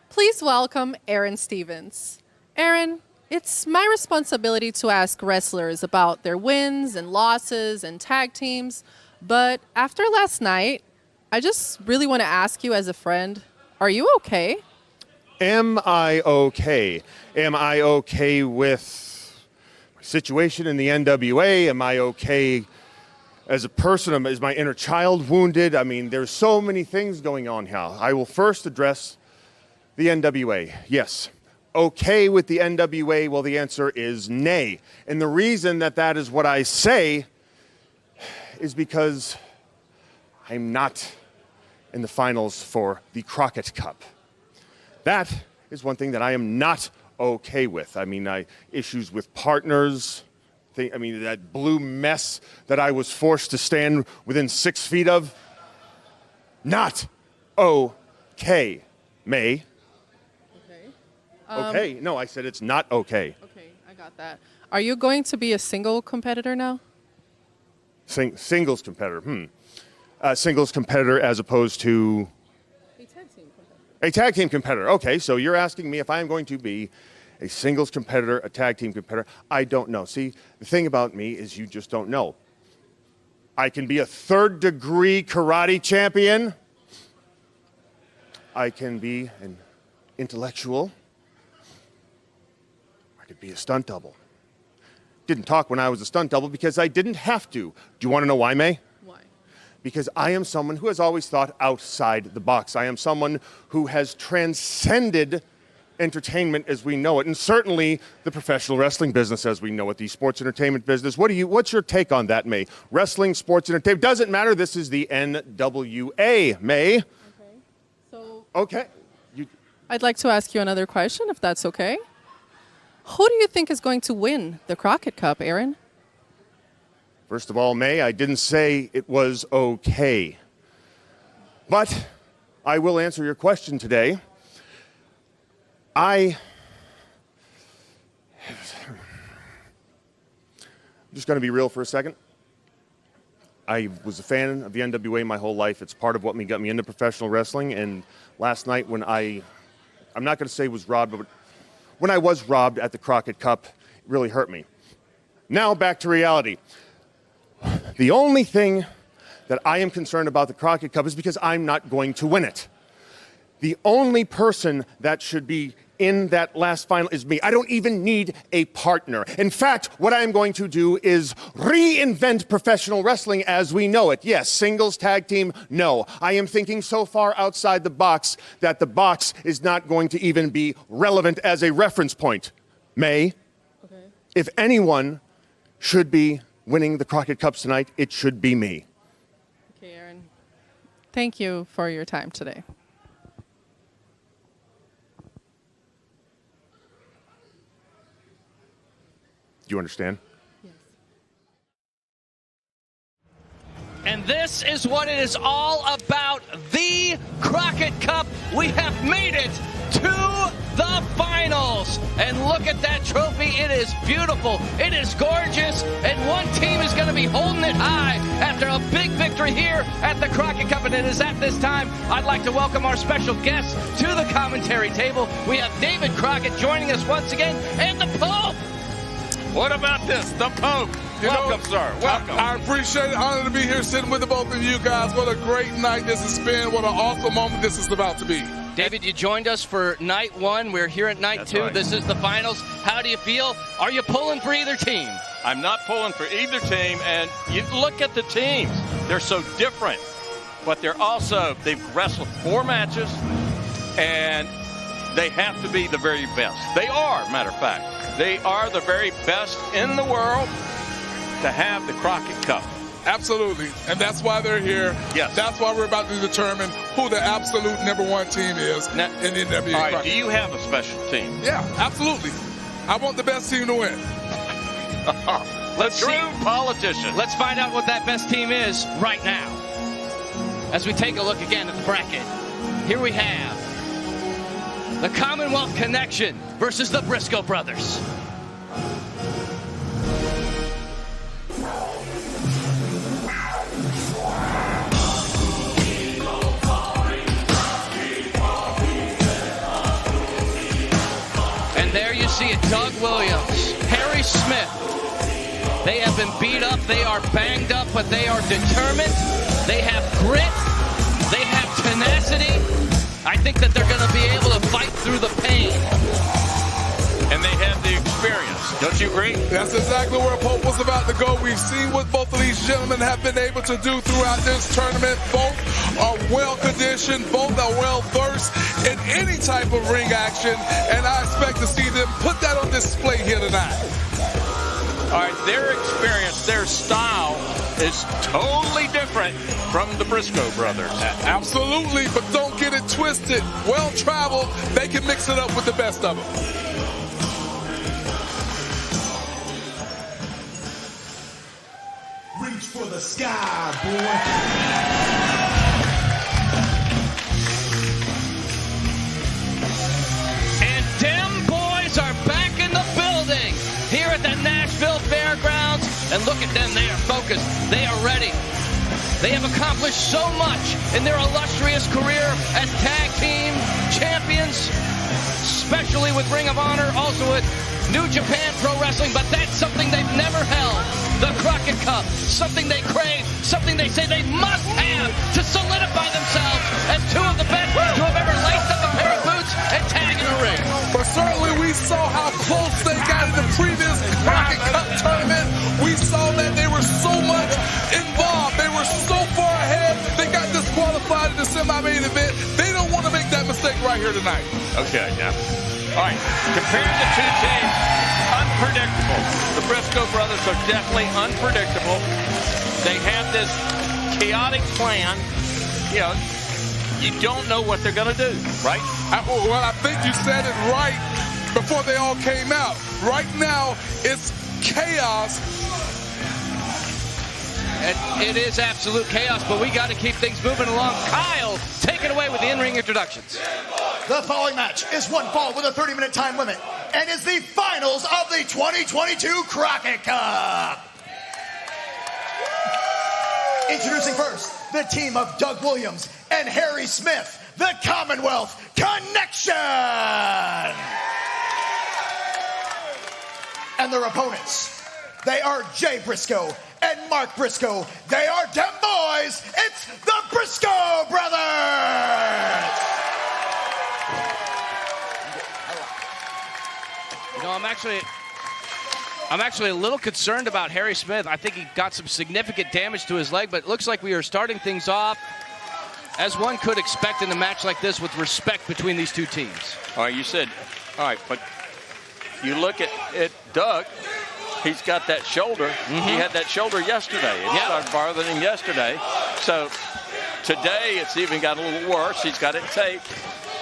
Please welcome Aaron Stevens. Aaron, it's my responsibility to ask wrestlers about their wins and losses and tag teams, but after last night, I just really want to ask you as a friend, are you okay? Am I okay? Am I okay with my situation in the NWA? Am I okay as a person? Is my inner child wounded? I mean, there's so many things going on here. I will first address the NWA. Yes. Okay with the NWA? Well, the answer is nay. And the reason that is what I say is because I'm not in the finals for the Crockett Cup. That is one thing that I am not okay with. I mean, issues with partners. That blue mess that I was forced to stand within 6 feet of. Not okay, May. Okay. Okay. No, I said it's not okay. Okay, I got that. Are you going to be a single competitor now? Singles competitor. Singles competitor as opposed to a tag team competitor. Okay, so you're asking me if I am going to be a singles competitor, a tag team competitor. I don't know. See, the thing about me is you just don't know. I can be a third-degree karate champion. I can be an intellectual. I could be a stunt double. Didn't talk when I was a stunt double because I didn't have to. Do you want to know why, May? Because I am someone who has always thought outside the box. I am someone who has transcended entertainment as we know it, and certainly the professional wrestling business as we know it, the sports entertainment business. What's your take on that, May? Wrestling, sports entertainment, doesn't matter. This is the NWA, May. Okay. I'd like to ask you another question, if that's okay. Who do you think is going to win the Crockett Cup, Aaron? First of all, May, I didn't say it was okay. But I will answer your question today. I'm just going to be real for a second. I was a fan of the NWA my whole life. It's part of what got me into professional wrestling. And last night when I'm not going to say was robbed, but when I was robbed at the Crockett Cup, it really hurt me. Now back to reality. The only thing that I am concerned about the Crockett Cup is because I'm not going to win it. The only person that should be in that last final is me. I don't even need a partner. In fact, what I'm going to do is reinvent professional wrestling as we know it. Yes, singles, tag team, no. I am thinking so far outside the box that the box is not going to even be relevant as a reference point. May, if anyone should be winning the Crockett Cups tonight, it should be me. Okay, Aaron. Thank you for your time today. Do you understand? Yes. And this is what it is all about, the Crockett Cup. We have made it to the finals. And look at that trophy. It is beautiful. It is gorgeous. And one team is going to be holding it high after a big victory here at the Crockett Cup. And it is at this time I'd like to welcome our special guests to the commentary table. We have David Crockett joining us once again, and the Pope. What about this? The Pope. Welcome, sir. Welcome. I appreciate it. Honored to be here sitting with the both of you guys. What a great night this has been. What an awesome moment this is about to be. David, you joined us for night one. We're here at night two. Right. This is the finals. How do you feel? Are you pulling for either team? I'm not pulling for either team. And you look at the teams. They're so different. But they've wrestled 4 matches. And they have to be the very best. They are, matter of fact. They are the very best in the world to have the Crockett Cup. Absolutely. And that's why they're here. Yes. That's why we're about to determine who the absolute #1 team is now, in the NWA all right, Crockett. Do you have a special team? Yeah, absolutely. I want the best team to win. Let's see. Politician. Let's find out what that best team is right now. As we take a look again at the bracket, here we have the Commonwealth Connection versus the Briscoe Brothers. And there you see it, Doug Williams, Harry Smith. They have been beat up, they are banged up, but they are determined. They have grit, they have tenacity. I think that they're going to be able to fight through the pain. And they have the experience. Don't you agree? That's exactly where Pope was about to go. We've seen what both of these gentlemen have been able to do throughout this tournament. Both are well-conditioned. Both are well-versed in any type of ring action. And I expect to see them put that on display here tonight. All right, their experience, their style is totally different from the Briscoe brothers. Absolutely, but don't get it twisted. Well-traveled, they can mix it up with the best of them. Reach for the sky, boy. And them boys are back in the building here at the Nashville Fairgrounds. And look at them, they are focused, they are ready. They have accomplished so much in their illustrious career as tag team champions, especially with Ring of Honor, also with New Japan Pro Wrestling, but that's something they've never held. The Crockett Cup, something they crave, something they say they must have to solidify themselves as two of the best to have ever laced up a pair of boots and tag in a ring. But certainly we saw how close they got in the previous Crockett Cup tournament. We saw that they were so much involved. They were so far ahead. They got disqualified in the semi-main event. They don't want to make that mistake right here tonight. Okay, yeah. All right, comparing the two teams, unpredictable. The Briscoe brothers are definitely unpredictable. They have this chaotic plan. You know, you don't know what they're going to do, right? Well, I think you said it right before they all came out. Right now, it's chaos. And it is absolute chaos, but we got to keep things moving along. Kyle, take it away with the in-ring introductions. The following match is one fall with a 30-minute time limit and is the finals of the 2022 Crockett Cup. Introducing first, the team of Doug Williams and Harry Smith, the Commonwealth Connection. And their opponents, they are Jay Briscoe and Mark Briscoe. They are them boys. It's the Briscoe Brothers. I'm actually a little concerned about Harry Smith. I think he got some significant damage to his leg, but it looks like we are starting things off as one could expect in a match like this with respect between these two teams. All right, you said, all right, but you look at Doug, he's got that shoulder. He had that shoulder yesterday. It started bothering him yesterday. So today it's even got a little worse. He's got it taped.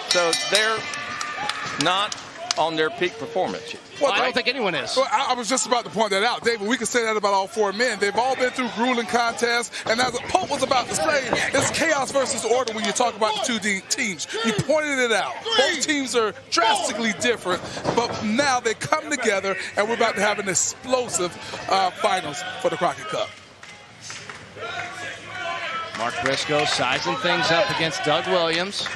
So they're not on their peak performance. Well, I don't think anyone is. Well, I was just about to point that out, David. We can say that about all four men. They've all been through grueling contests, and as Pope was about to say, it's chaos versus order when you talk about the two teams. You pointed it out. Both teams are drastically different, but now they come together, and we're about to have an explosive finals for the Crockett Cup. Mark Briscoe sizing things up against Doug Williams.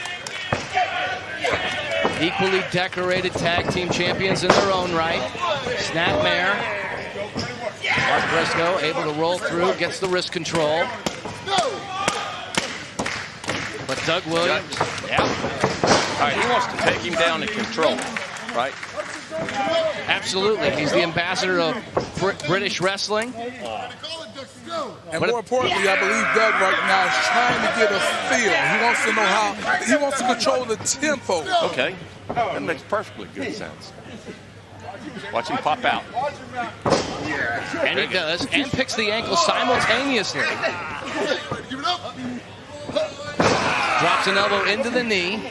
Equally decorated tag team champions in their own right. Snapmare. Mark Briscoe able to roll through, gets the wrist control. But Doug Williams, All right, he wants to take him down and control, right? Absolutely. He's the ambassador of British wrestling. And more importantly, I believe Doug right now is trying to get a feel. He wants to know how, he wants to control the tempo. Okay, that makes perfectly good sense. Watch him pop out. And he does, and picks the ankle simultaneously. Drops an elbow into the knee.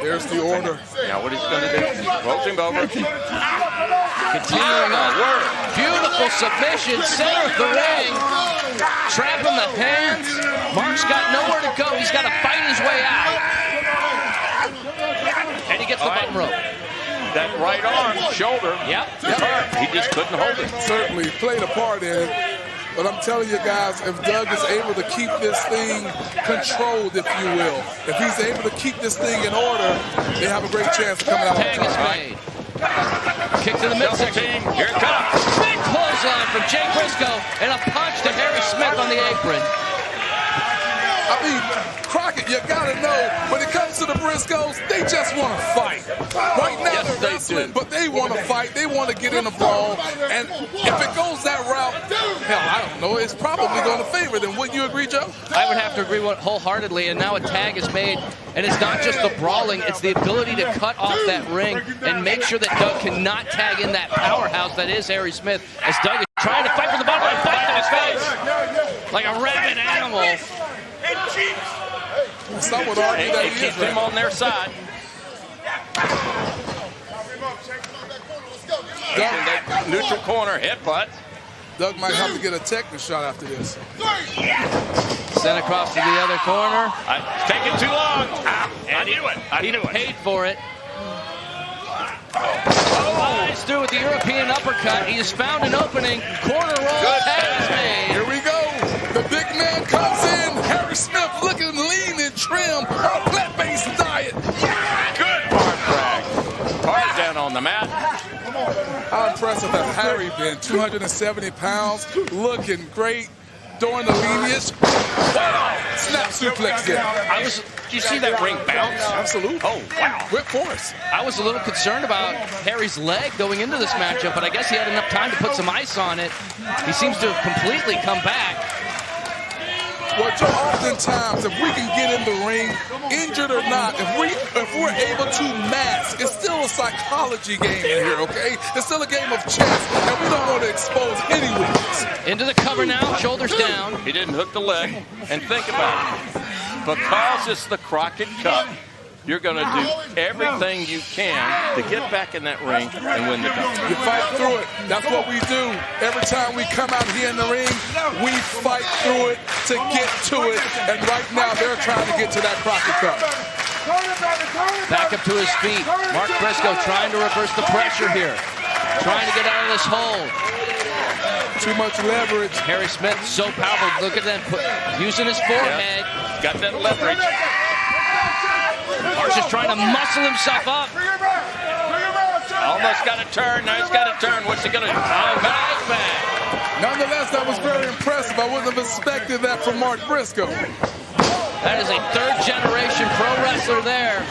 There's the order. Now what he's going to do, rolls him over. Continuing on. Beautiful submission, center of the ring. Trapping the hands. Mark's got nowhere to go. He's got to fight his way out. And he gets the bottom rope. That right arm, shoulder, he just couldn't hold it. Certainly played a part in it. But I'm telling you guys, if Doug is able to keep this thing controlled, if you will, if he's able to keep this thing in order, they have a great chance of coming out on top. Tag is made. Kick to the midsection. Here it comes. Big clothesline from Jay Briscoe and a punch to Harry Smith on the apron. I mean, Crockett, you gotta know, when it comes to the Briscoes, they just want to fight. Right now they're wrestling, but they want to fight. They want to get in a brawl. And if it goes that route, hell, I don't know, it's probably going to favor them. Wouldn't you agree, Joe? I would have to agree wholeheartedly. And now a tag is made, and it's not just the brawling, it's the ability to cut off that ring and make sure that Doug cannot tag in that powerhouse that is Harry Smith, as Doug is trying to fight for the bottom line, fight to his face like a rabid animal. Some would argue that he keeps him on their side. Doug, that neutral corner headbutt. Doug might have to get a technical shot after this. Sent across to the other corner. It's taking too long. I knew it. He paid for it. He's through with the European uppercut. He has found an opening. Corner roll. Tag is made. Here we go. The big man comes in. Harry Smith looking lean and trim on a plant-based diet. Good arm drag. Hard down on the mat. How impressive has Harry been? 270 pounds, looking great, doing the lineage. Wow! Snap suplex there. Did you see that ring bounce? Absolutely. Oh, wow. With force. I was a little concerned about Harry's leg going into this matchup, but I guess he had enough time to put some ice on it. He seems to have completely come back. Well, Joe, oftentimes, if we can get in the ring, injured or not, if we're able to mask, it's still a psychology game in here, okay? It's still a game of chess, and we don't want to expose any weakness. Into the cover now, shoulders down. He didn't hook the leg. And think about it. Because it's the Crockett Cup, you're going to do everything you can to get back in that ring and win the cup. You fight through it. That's what we do. Every time we come out here in the ring, we fight through it to get to it. And right now, they're trying to get to that Crockett Cup. Back up to his feet. Mark Briscoe trying to reverse the pressure here. Trying to get out of this hold. Too much leverage. Harry Smith, so powerful. Look at that, using his forehead. Yeah. Got that leverage. Mark's just trying to muscle himself up. Almost got a turn. Now he's got a turn. What's he going to do? Oh, back. Nonetheless, that was very impressive. I wouldn't have expected that from Mark Briscoe. That is a third-generation pro wrestler there.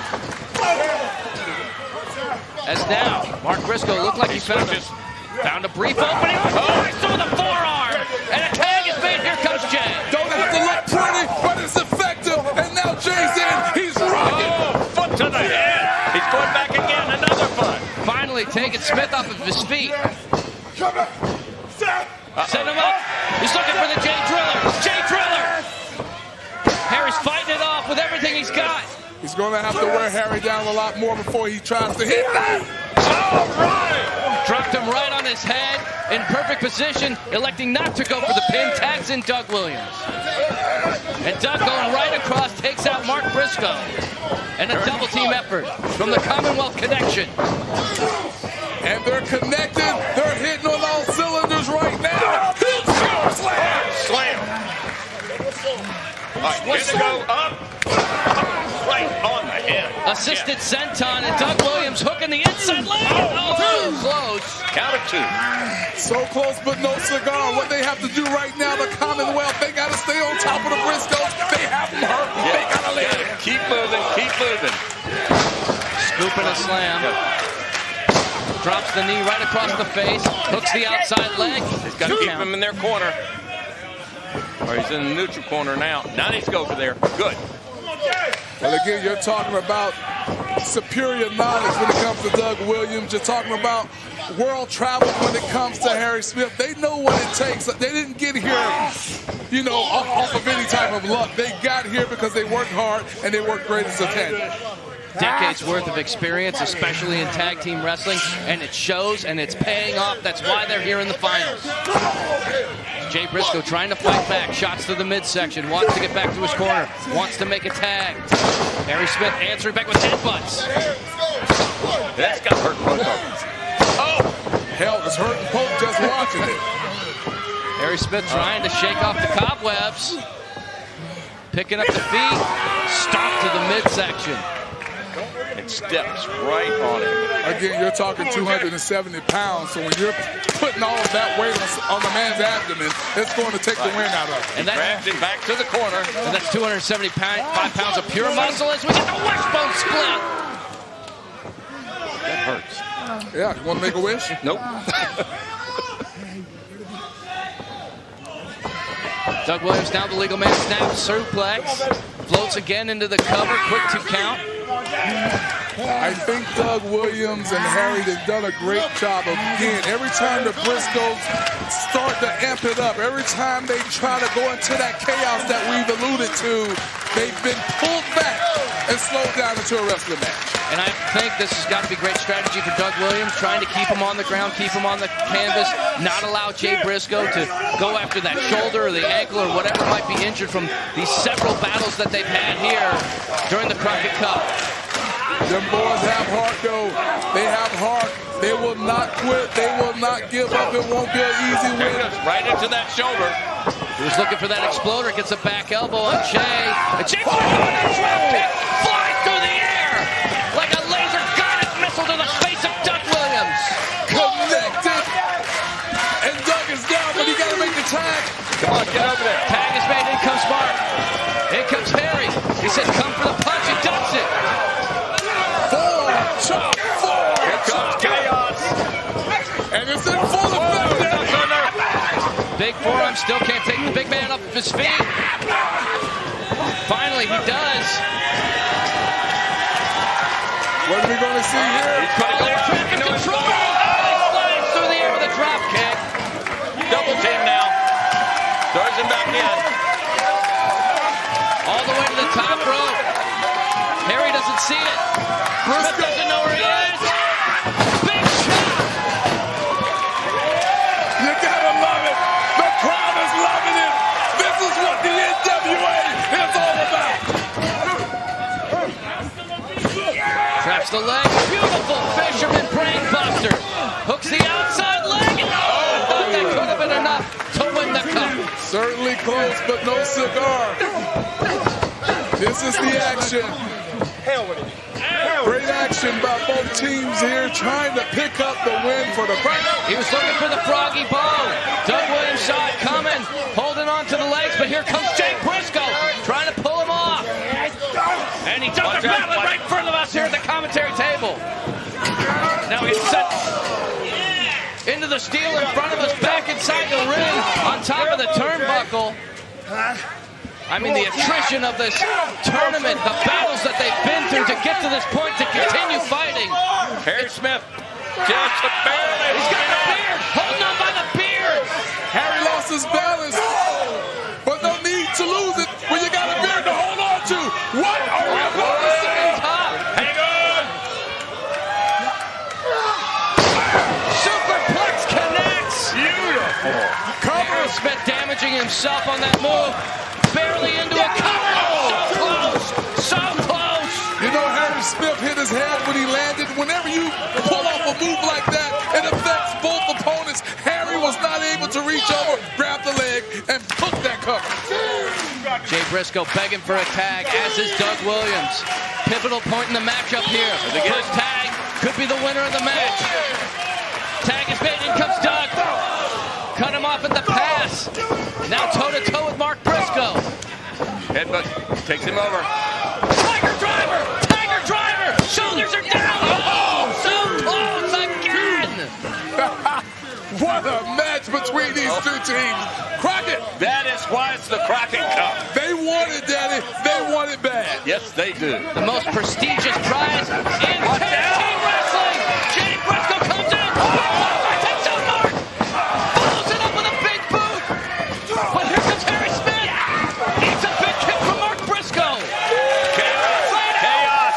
As now, Mark Briscoe looked like he found a brief opening. Oh, he threw the forearm. And a tag is made. Here comes Jay. Don't have to look pretty, but it's effective. And now Jay's in. He's rocking. Oh, foot to the head. He's going back again. Another foot. Finally taking Smith off of his feet. Set him up. He's looking for the Jay Driller. Jay Driller. Harry's fighting it off with everything he's got. He's going to have to wear Harry down a lot more before he tries to hit that. All right. Dropped him right on his head. In perfect position, electing not to go for the pin. Tags in Doug Williams. And Doug going right across, takes out Mark Briscoe. And a double team effort from the Commonwealth Connection. And they're connected. They're hitting on all cylinders right now. Slam! Slam! All right, Briscoe up. Right on the head. Assisted senton, and Doug Williams hooking the inside leg. Oh, close. Count of 2. So close, but no cigar. What they have to do right now, the Commonwealth, they got to stay on top of the Briscoes. They have them hurt. Yeah. They got to live. Keep moving, keep moving. Scoop and a slam. Drops the knee right across the face. Hooks the outside leg. He's got to keep him in their corner. Or he's in the neutral corner now. Now he's go over there. Good. Well, again, you're talking about superior knowledge when it comes to Doug Williams. You're talking about world travel when it comes to Harry Smith. They know what it takes. They didn't get here, you know, off of any type of luck. They got here because they worked hard and they worked great as a tandem. Decades worth of experience, especially in tag team wrestling, and it shows and it's paying off. That's why they're here in the finals. Jay Briscoe trying to fight back. Shots to the midsection. Wants to get back to his corner. Wants to make a tag. Harry Smith answering back with headbutts. That's got hurt both of them. Oh! Hell, it's hurting Pope just watching it. Harry Smith trying to shake off the cobwebs. Picking up the feet. Stop to the midsection. It steps right on it. Again, you're talking 270 pounds, so when you're putting all of that weight on the man's abdomen, it's going to take the wind out of it. And that grabs him back to the corner. And that's 275 pounds of pure muscle as we get the wishbone split. That hurts. Yeah, you want to make a wish? Nope. Doug Williams down the legal man snap, suplex. Floats again into the cover, quick 2 count. I think Doug Williams and Harry have done a great job of, again, every time the Briscoes start to amp it up, every time they try to go into that chaos that we've alluded to, they've been pulled back and slowed down into a wrestling match. And I think this has got to be great strategy for Doug Williams, trying to keep him on the ground, keep him on the canvas, not allow Jay Briscoe to go after that shoulder or the ankle or whatever might be injured from these several battles that they've had here during the Crockett Cup. Them boys have heart, though. They have heart. They will not quit. They will not give up. It won't be an easy win. Right into that shoulder. He was looking for that exploder. Gets a back elbow on Jay. And Jay drop kick flies through the air like a laser guided missile to the face of Doug Williams. Connected. And Doug is down, but he got to make the tag. Come on, get over there. Tag is made. In comes Mark. In comes Harry. He says, come for the punch. He ducks it. Chop, here comes chaos. And it's in full effect. Big forearm, still can't take the big man off of his feet. Finally, he does. What are we going to see here? He's putting air traffic control. He slides through the air with a drop kick. Double team now. Throws him back in. All the way to the top rope. Harry doesn't see it. Smith doesn't know where he is. Big shot. You gotta love it. The crowd is loving it. This is what the NWA is all about. Traps the leg. Beautiful fisherman brain buster. Hooks the outside leg. And that could have been enough to win the cup. Certainly close, but no cigar. This is the action. Great action by both teams here, trying to pick up the win for the Crockett. He was looking for the froggy bone. Doug Williams saw it coming, holding on to the legs, but here comes Jay Briscoe, trying to pull him off. And he does it right in front of us here at the commentary table. the steel in front of us, back inside the ring, on top of the turnbuckle. I mean, the attrition of this tournament, the battles that they've been through to get to this point, to continue fighting. Harry Smith just barely. He's got the beard, holding on by the beard. Harry lost his balance, but no need to lose it when you got a beard to hold on to. What are we about to say? Hang on. Superplex connects. Beautiful. Harry Smith damaging himself on that move. Barely into a cover. So close. So close. You know, Harry Smith hit his head when he landed. Whenever you pull off a move like that, it affects both opponents. Harry was not able to reach over, grab the leg, and hook that cover. Jay Briscoe begging for a tag, as is Doug Williams. Pivotal point in the matchup here. First tag could be the winner of the match. Tag is made. In comes Doug. Cut him off at the pass. Now toe-to-toe with Mark Briscoe. Headbutt takes him over. Tiger driver! Tiger driver! Shoulders are down! Oh, so close again! What a match between these two teams. Crockett. That is why it's the Crockett Cup. They want it, Daddy. They want it bad. Yes, they do. The most prestigious prize in tag team wrestling. Jay Briscoe comes in. Takes out Mark. Follows it up with a big boot. But here comes Harry Smith. It's a big kick from Mark Briscoe. Chaos.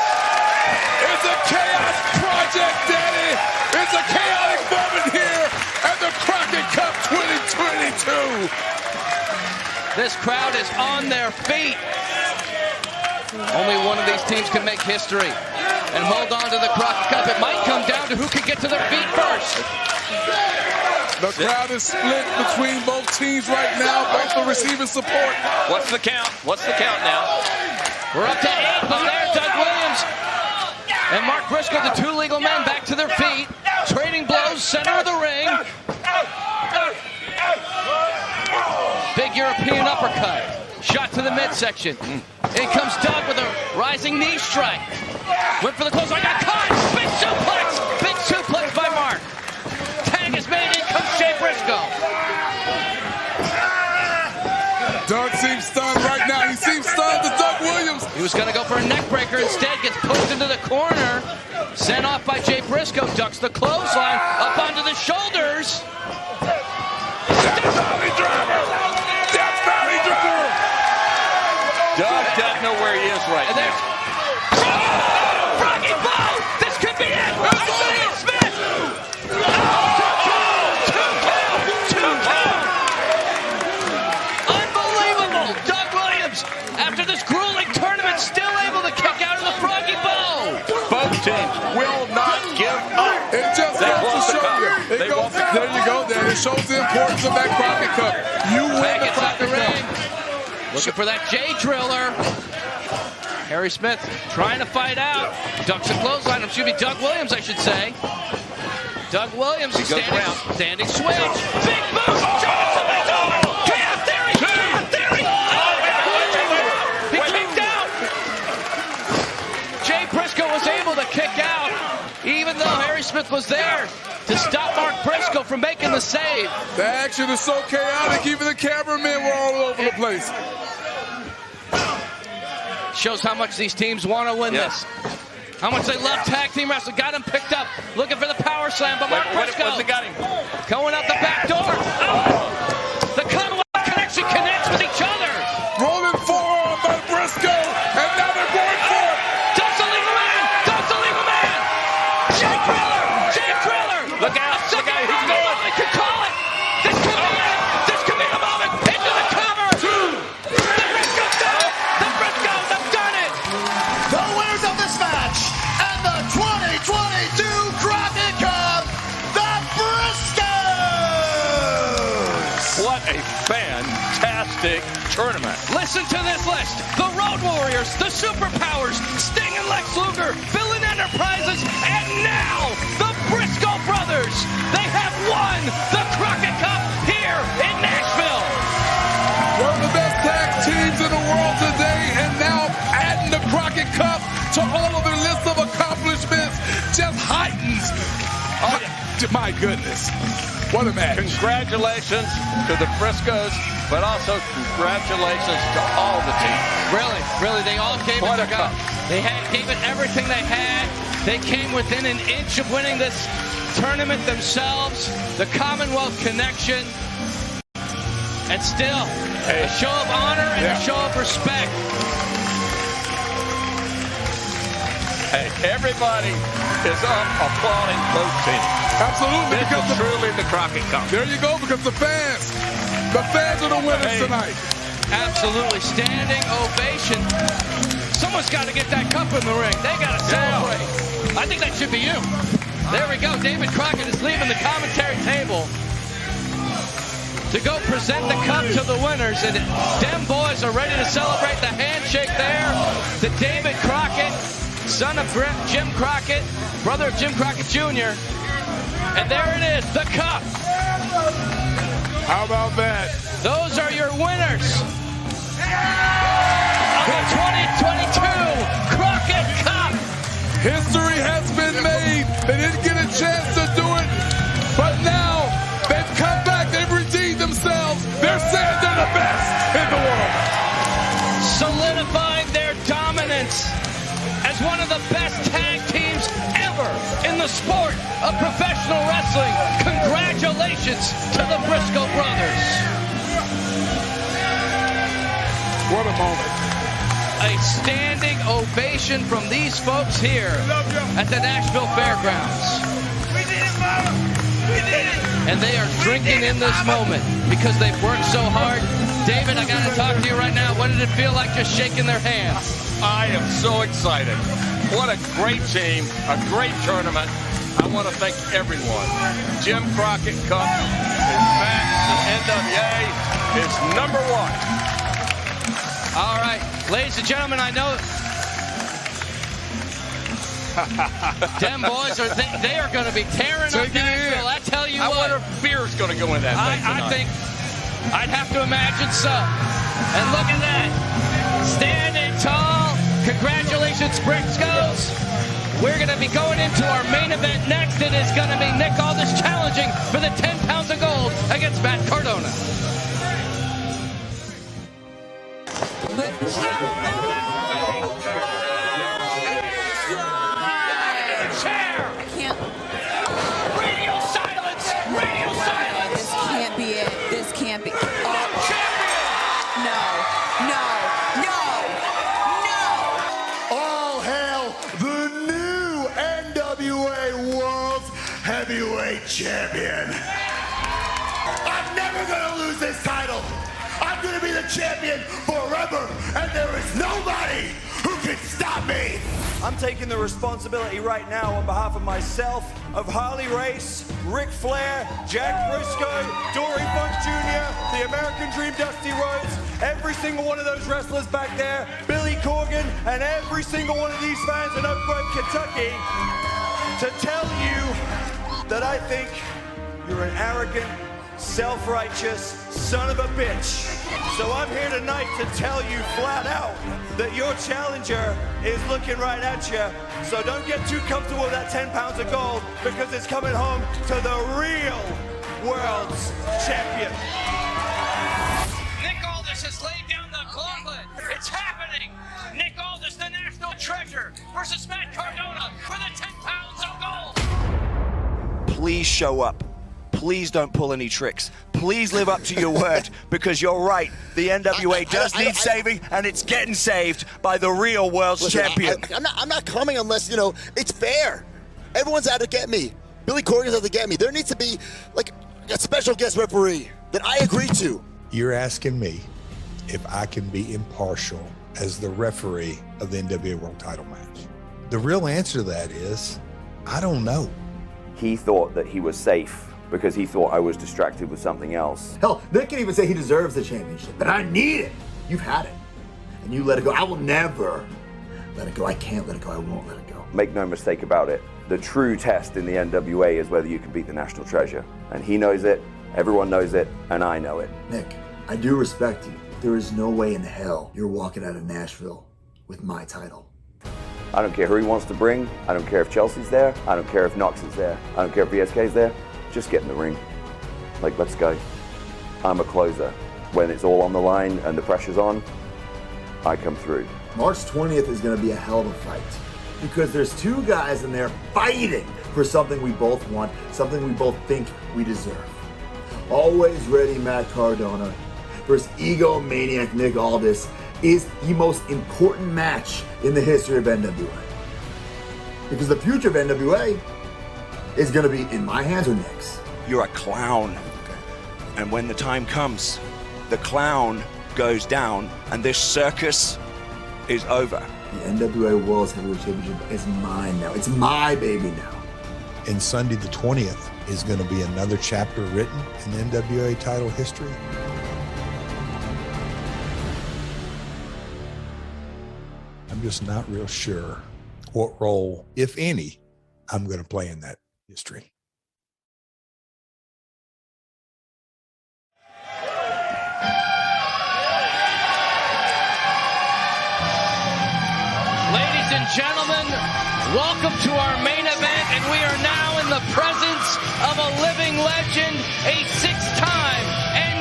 It's a chaos project, Daddy. It's a chaotic moment here at the Crockett Cup 2022. This crowd is on their feet. Only one of these teams can make history and hold on to the Crockett Cup. It might come down to who can get to their feet first. The crowd is split between both teams right now, both are receiving support. What's the count? What's the count now? We're up to 8, but there's Doug Williams and Mark Briscoe, the two legal men, back to their feet, trading blows, center of the ring. Big European uppercut. Shot to the midsection. In comes Doug with a rising knee strike. Went for the close. I got caught. Big suplex. Big suplex by Mark. Tag is made. In comes Jay Briscoe. Doug seems stunned right now. He seems stunned to Doug Williams. He was going to go for a neck breaker. Instead, gets pushed into the corner. Sent off by Jay Briscoe. Ducks the clothesline. Up onto the shoulders. Death Valley Driver! Death Valley Driver! Doug doesn't know where he is right now. Froggy Bow! This could be it! Isaiah Smith! Two count! Unbelievable! Doug Williams, after this grueling tournament, still able to kick out of the Froggy Bow! Both teams will not give up. It just goes to show you. There you go, Dan. It shows the importance of that Crockett Cup. You win the Crockett Cup. Looking for that J Driller. Harry Smith trying to fight out. Ducks a clothesline. Excuse me, Doug Williams, I should say. Doug Williams, standing switch. Big boot. Chaos Theory. Chaos Theory. He kicked out. Jay Briscoe was able to kick out, even though Harry Smith was there to stop Mark Briscoe from making the save. The action is so chaotic, even the cameramen were all over the place. Shows how much these teams want to win this. How much they love tag team wrestling. Got him picked up. Looking for the power slam, but Mark Briscoe What's it got him? going out the back door. Oh! The Commonwealth connection connects with each other. Rolling forearm by Briscoe, and now they're going for it. Ducks the legal man. Ducks the legal man. Jay Driller. Jay Driller. Look out. Look out. He's going. I could call it. This could be it. This could be the moment. Into the cover. The Briscoe's done it. The Briscoes have done it. The winners of this match and the 2022 Crockett Cup, the Briscoes! What a fantastic tournament. Listen to this list. The Road Warriors, the Superpowers, Sting and Lex Luger, Villain Enterprises, and now the Briscoe Brothers. They have won the Crockett Cup here in Nashville. One of the best tag teams in the world today, and now adding the Crockett Cup to all of their list of accomplishments just heightens. Oh, my goodness. What a match. Congratulations to the Friscos, but also congratulations to all the teams. Really, they all gave it their go. They gave it everything they had. They came within an inch of winning this tournament themselves. The Commonwealth connection. And still, a show of honor and a show of respect. Hey, everybody is up applauding both teams. Absolutely. This is truly the Crockett Cup. There you go, because the fans are the winners tonight. Absolutely. Standing ovation. Someone's got to get that cup in the ring. They got to celebrate. I think that should be you. There we go. David Crockett is leaving the commentary table to go present the cup to the winners. And them boys are ready to celebrate the handshake there to David Crockett, son of Jim Crockett, brother of Jim Crockett Jr. And there it is, the cup. How about that? Those are your winners of the 2022 Crockett Cup. History has been made. They didn't get a chance to do it, but now they've come back. They've redeemed themselves. They're saying they're the best in the world. Solidifying their dominance as one of the best tag teams ever in the sport of professional wrestling. Congratulations to the Briscoe brothers. What a moment. A standing ovation from these folks here at the Nashville Fairgrounds. We did it, Mama! We did it! And they are drinking in this moment because they've worked so hard. David, I got to talk to you right now. What did it feel like just shaking their hands? I am so excited. What a great team, a great tournament. I want to thank everyone. Jim Crockett Cup is back. The NWA is #1. All right, ladies and gentlemen, I know them boys they are going to be tearing up Nashville. I tell you what. I wonder if beer's going to go in that thing tonight. I think I'd have to imagine so. And look at that, standing tall. Congratulations, Briscoes. We're going to be going into our main event next. It is going to be Nick Aldis challenging for the 10 pounds of gold against Matt Cardona. Radio silence! This can't be it. This can't be. All hail the new NWA World Heavyweight Champion. I'm never gonna lose this title. I'm gonna be the champion forever, and there is nobody who can stop me. I'm taking the responsibility right now on behalf of myself, of Harley Race, Ric Flair, Jack Briscoe, Dory Funk Jr., the American Dream Dusty Rhodes, every single one of those wrestlers back there, Billy Corgan, and every single one of these fans in Oak Grove, Kentucky, to tell you that I think you're an arrogant, self-righteous son of a bitch. So I'm here tonight to tell you flat out that your challenger is looking right at you. So don't get too comfortable with that 10 pounds of gold, because it's coming home to the real world's champion. Nick Aldis has laid down the gauntlet. It's happening. Nick Aldis, the national treasure, versus Matt Cardona for the 10 pounds of gold. Please show up. Please don't pull any tricks. Please live up to your word, because you're right. The NWA does need saving, and it's getting saved by the real world's champion. I'm not coming unless, it's fair. Everyone's out to get me. Billy Corgan's out to get me. There needs to be, like, a special guest referee that I agree to. You're asking me if I can be impartial as the referee of the NWA World Title match. The real answer to that is, I don't know. He thought that he was safe because he thought I was distracted with something else. Hell, Nick can even say he deserves the championship, but I need it. You've had it, and you let it go. I will never let it go. I can't let it go. I won't let it go. Make no mistake about it. The true test in the NWA is whether you can beat the national treasure. And he knows it, everyone knows it, and I know it. Nick, I do respect you. There is no way in hell you're walking out of Nashville with my title. I don't care who he wants to bring. I don't care if Chelsea's there. I don't care if Knox is there. I don't care if VSK's there. Just get in the ring. Like, let's go. I'm a closer. When it's all on the line and the pressure's on, I come through. March 20th is going to be a hell of a fight because there's two guys in there fighting for something we both want, something we both think we deserve. Always ready Mack Cardona versus egomaniac Nick Aldis is the most important match in the history of NWA. Because the future of NWA is going to be in my hands or Nick's. You're a clown. And when the time comes, the clown goes down and this circus is over. The NWA World Heavyweight Championship is mine now. It's my baby now. And Sunday the 20th is going to be another chapter written in NWA title history. I'm just not real sure what role, if any, I'm going to play in that history. Ladies and gentlemen, welcome to our main event, and we are now in the presence of a living legend, a six-time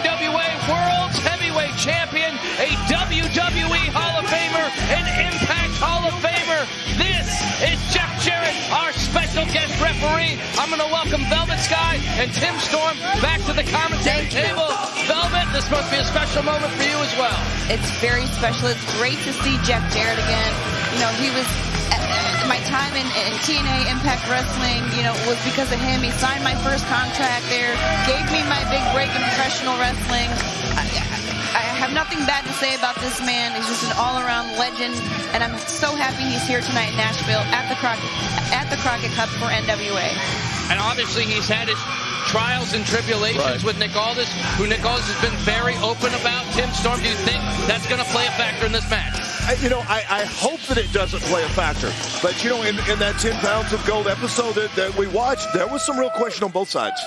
NWA World Heavyweight Champion, a WWE Hall of Famer, an Impact Hall of Famer. This is Jarrett, our special guest referee. I'm going to welcome Velvet Sky and Tim Storm back to the commentary table. Velvet, this must be a special moment for you as well. It's very special. It's great to see Jarrett again. You know, he was, my time in TNA Impact Wrestling, you know, was because of him. He signed my first contract there, gave me my big break in professional wrestling. I have nothing bad to say about this man. He's just an all-around legend, and I'm so happy he's here tonight in Nashville at the Crockett Cup for NWA. And obviously he's had his trials and tribulations with Nick Aldis, who Nick Aldis has been very open about. Tim Storm, do you think that's going to play a factor in this match? I hope that it doesn't play a factor. But, you know, in that 10 pounds of gold episode that we watched, there was some real question on both sides.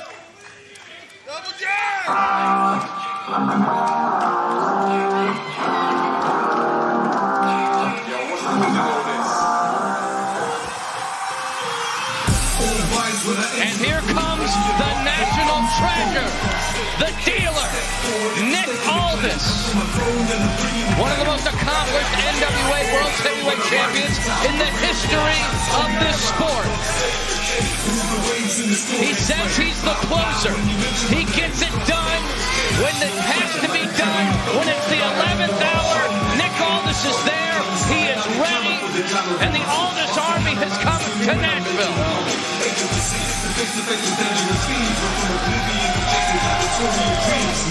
And here comes the national treasure, the dealer, Nick Aldis. One of the most accomplished NWA World Heavyweight Champions in the history of this sport. He says he's the closer. He gets it done when it has to be done. When it's the 11th hour, Nick Aldis is there. He is ready. And the Aldis Army has come to Nashville.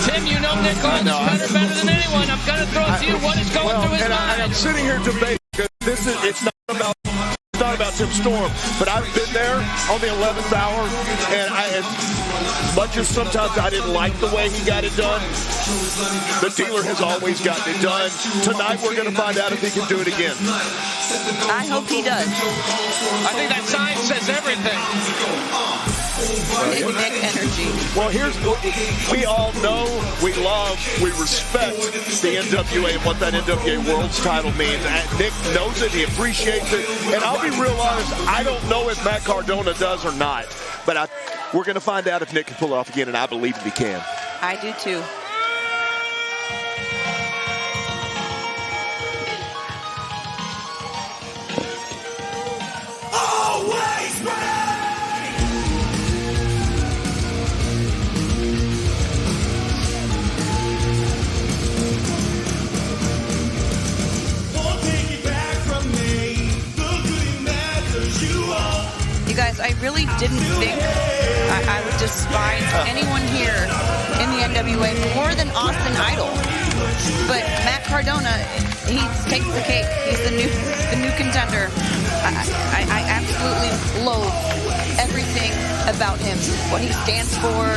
Tim, you know Nick Aldis better than anyone. I'm going to throw it to you. What is going through his mind? I'm sitting here debating because it's not about Tim Storm, but I've been there on the 11th hour, and as much as sometimes I didn't like the way he got it done, the dealer has always gotten it done. Tonight we're going to find out if he can do it again. I hope he does. I think that sign says everything. Nick energy. Well, we all know, we love, we respect the NWA and what that NWA World's title means. And Nick knows it, he appreciates it. And I'll be real honest, I don't know if Mack Cardona does or not. But we're going to find out if Nick can pull it off again, and I believe that he can. I do too. Always ready! You guys, I really didn't think I would despise anyone here in the NWA more than Austin Idol. But Mack Cardona, he takes the cake. He's the new contender. I absolutely loathe everything about him, what he stands for,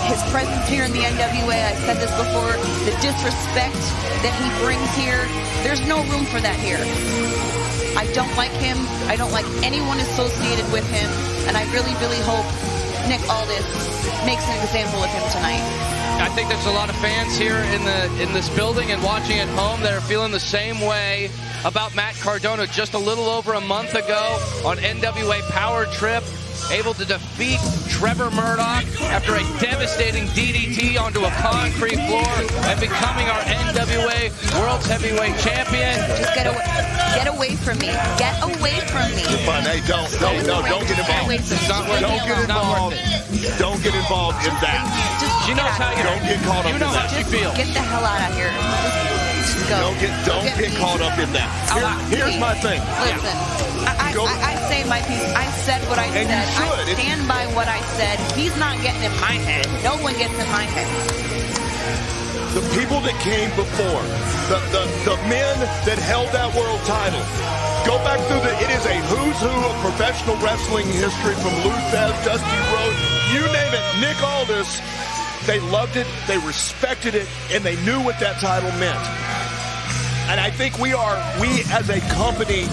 his presence here in the NWA. I said this before, the disrespect that he brings here. There's no room for that here. I don't like him. I don't like anyone associated with him. And I really, really hope Nick Aldis makes an example of him tonight. I think there's a lot of fans here in this building and watching at home that are feeling the same way about Mack Cardona. Just a little over a month ago on NWA Power Trip, able to defeat Trevor Murdoch after a devastating DDT onto a concrete floor and becoming our NWA World's Heavyweight Champion. Just get away from me. Get away from me. Fine. Hey, don't get involved. It's not worth Don't it. get It's not involved. worth it. Don't get involved in that. She knows how you Don't get caught up in know how that. she feels. Get the hell out of here. Just go. Don't get caught up in that. Here's my thing. Listen, I say my piece. I said what I And said. you should. I stand by what I said. He's not getting in my head. No one gets in my head. The people that came before, the men that held that world title, go back through it is a who's who of professional wrestling history, from Lou Thesz, Dusty Rhodes, you name it, Nick Aldis. They loved it, they respected it, and they knew what that title meant. And I think we as a company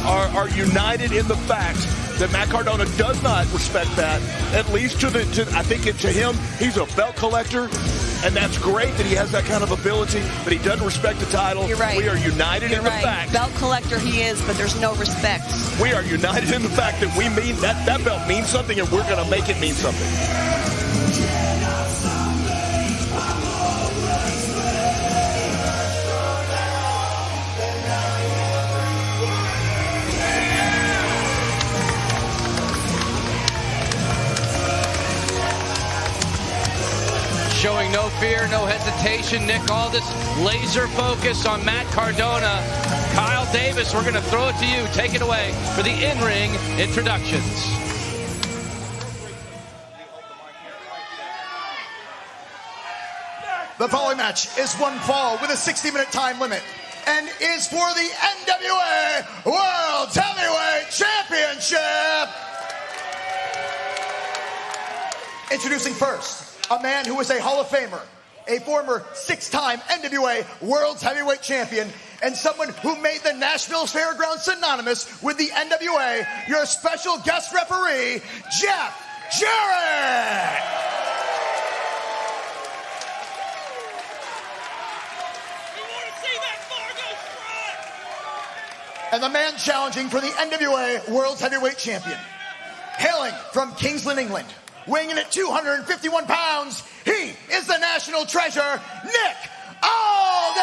are united in the fact that Mack Cardona does not respect that, at least to him, he's a belt collector, and that's great that he has that kind of ability, but he doesn't respect the title. You're right. We are united in the fact. Belt collector he is, but there's no respect. We are united in the fact that we mean that belt means something, and we're going to make it mean something. Showing no fear, no hesitation. Nick Aldis, laser focus on Mack Cardona. Kyle Davis, we're going to throw it to you. Take it away for the in-ring introductions. The following match is one fall with a 60-minute time limit and is for the NWA World Heavyweight Championship. Introducing first, a man who is a Hall of Famer, a former 6-time NWA World's Heavyweight Champion, and someone who made the Nashville Fairgrounds synonymous with the NWA, your special guest referee, Jarrett. And the man challenging for the NWA World's Heavyweight Champion, hailing from Kingsland, England, weighing in at 251 pounds, he is the national treasure, Nick Aldis!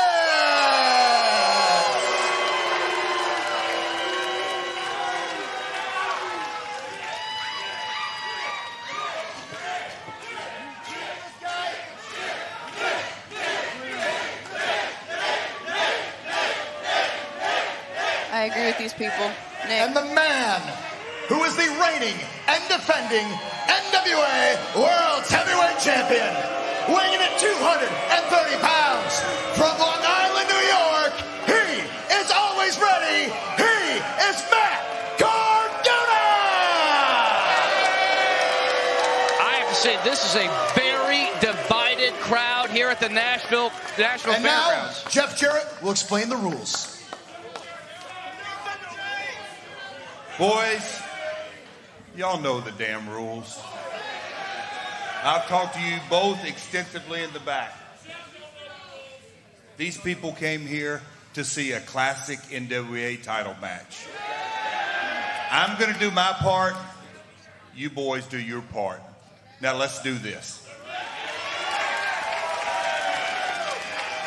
I agree with these people. Nick. And the man who is the reigning and defending NWA World's Heavyweight Champion, weighing in at 230 pounds, from Long Island, New York, he is always ready, he is Mack Cardona! I have to say, this is a very divided crowd here at the Nashville And now, Fairgrounds. Jeff Jarrett will explain the rules. Boys, y'all know the damn rules. I've talked to you both extensively in the back. These people came here to see a classic NWA title match. I'm going to do my part. You boys do your part. Now let's do this.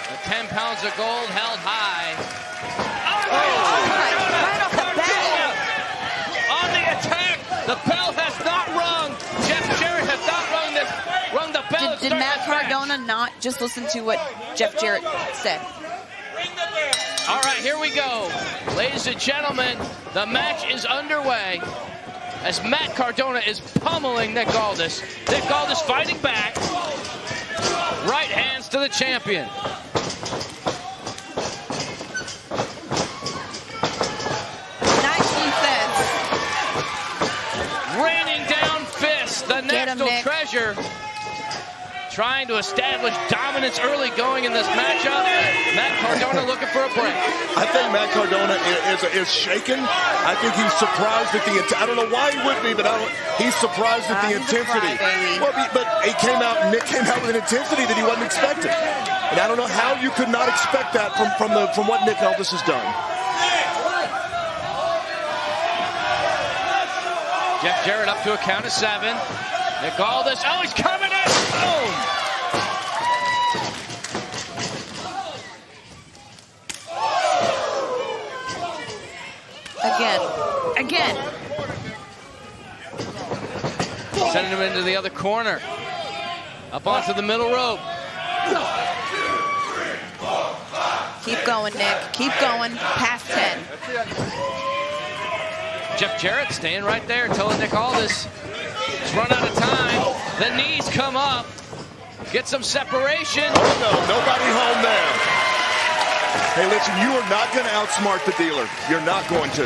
The 10 pounds of gold held high. Right off the bat. On the attack, the bell has not rung. Jeff Jarrett has not rung the bell. Did Mack Cardona not just listen to what Jeff Jarrett said? All right, here we go. Ladies and gentlemen, the match is underway as Mack Cardona is pummeling Nick Aldis. Nick Aldis fighting back. Right hands to the champion. Nicely said. Raining down fists, the national treasure. Trying to establish dominance early going in this matchup. Mack Cardona looking for a break. I think Mack Cardona is shaken. I think he's surprised at the I don't know why he would be, but he's surprised at the intensity. Well, but Nick came out with an intensity that he wasn't expecting. And I don't know how you could not expect that from what Nick Aldis has done. Jeff Jarrett up to a count of 7. Nick Aldis. Oh, he's coming in. Boom. Again. Sending him into the other corner. Up onto the middle rope. Keep going, Nick. Keep going. Past 10. Jeff Jarrett staying right there, telling Nick Aldis he's run out of time. The knees come up. Get some separation. Oh, no. Nobody home there. Hey, listen, you are not going to outsmart the dealer. You're not going to.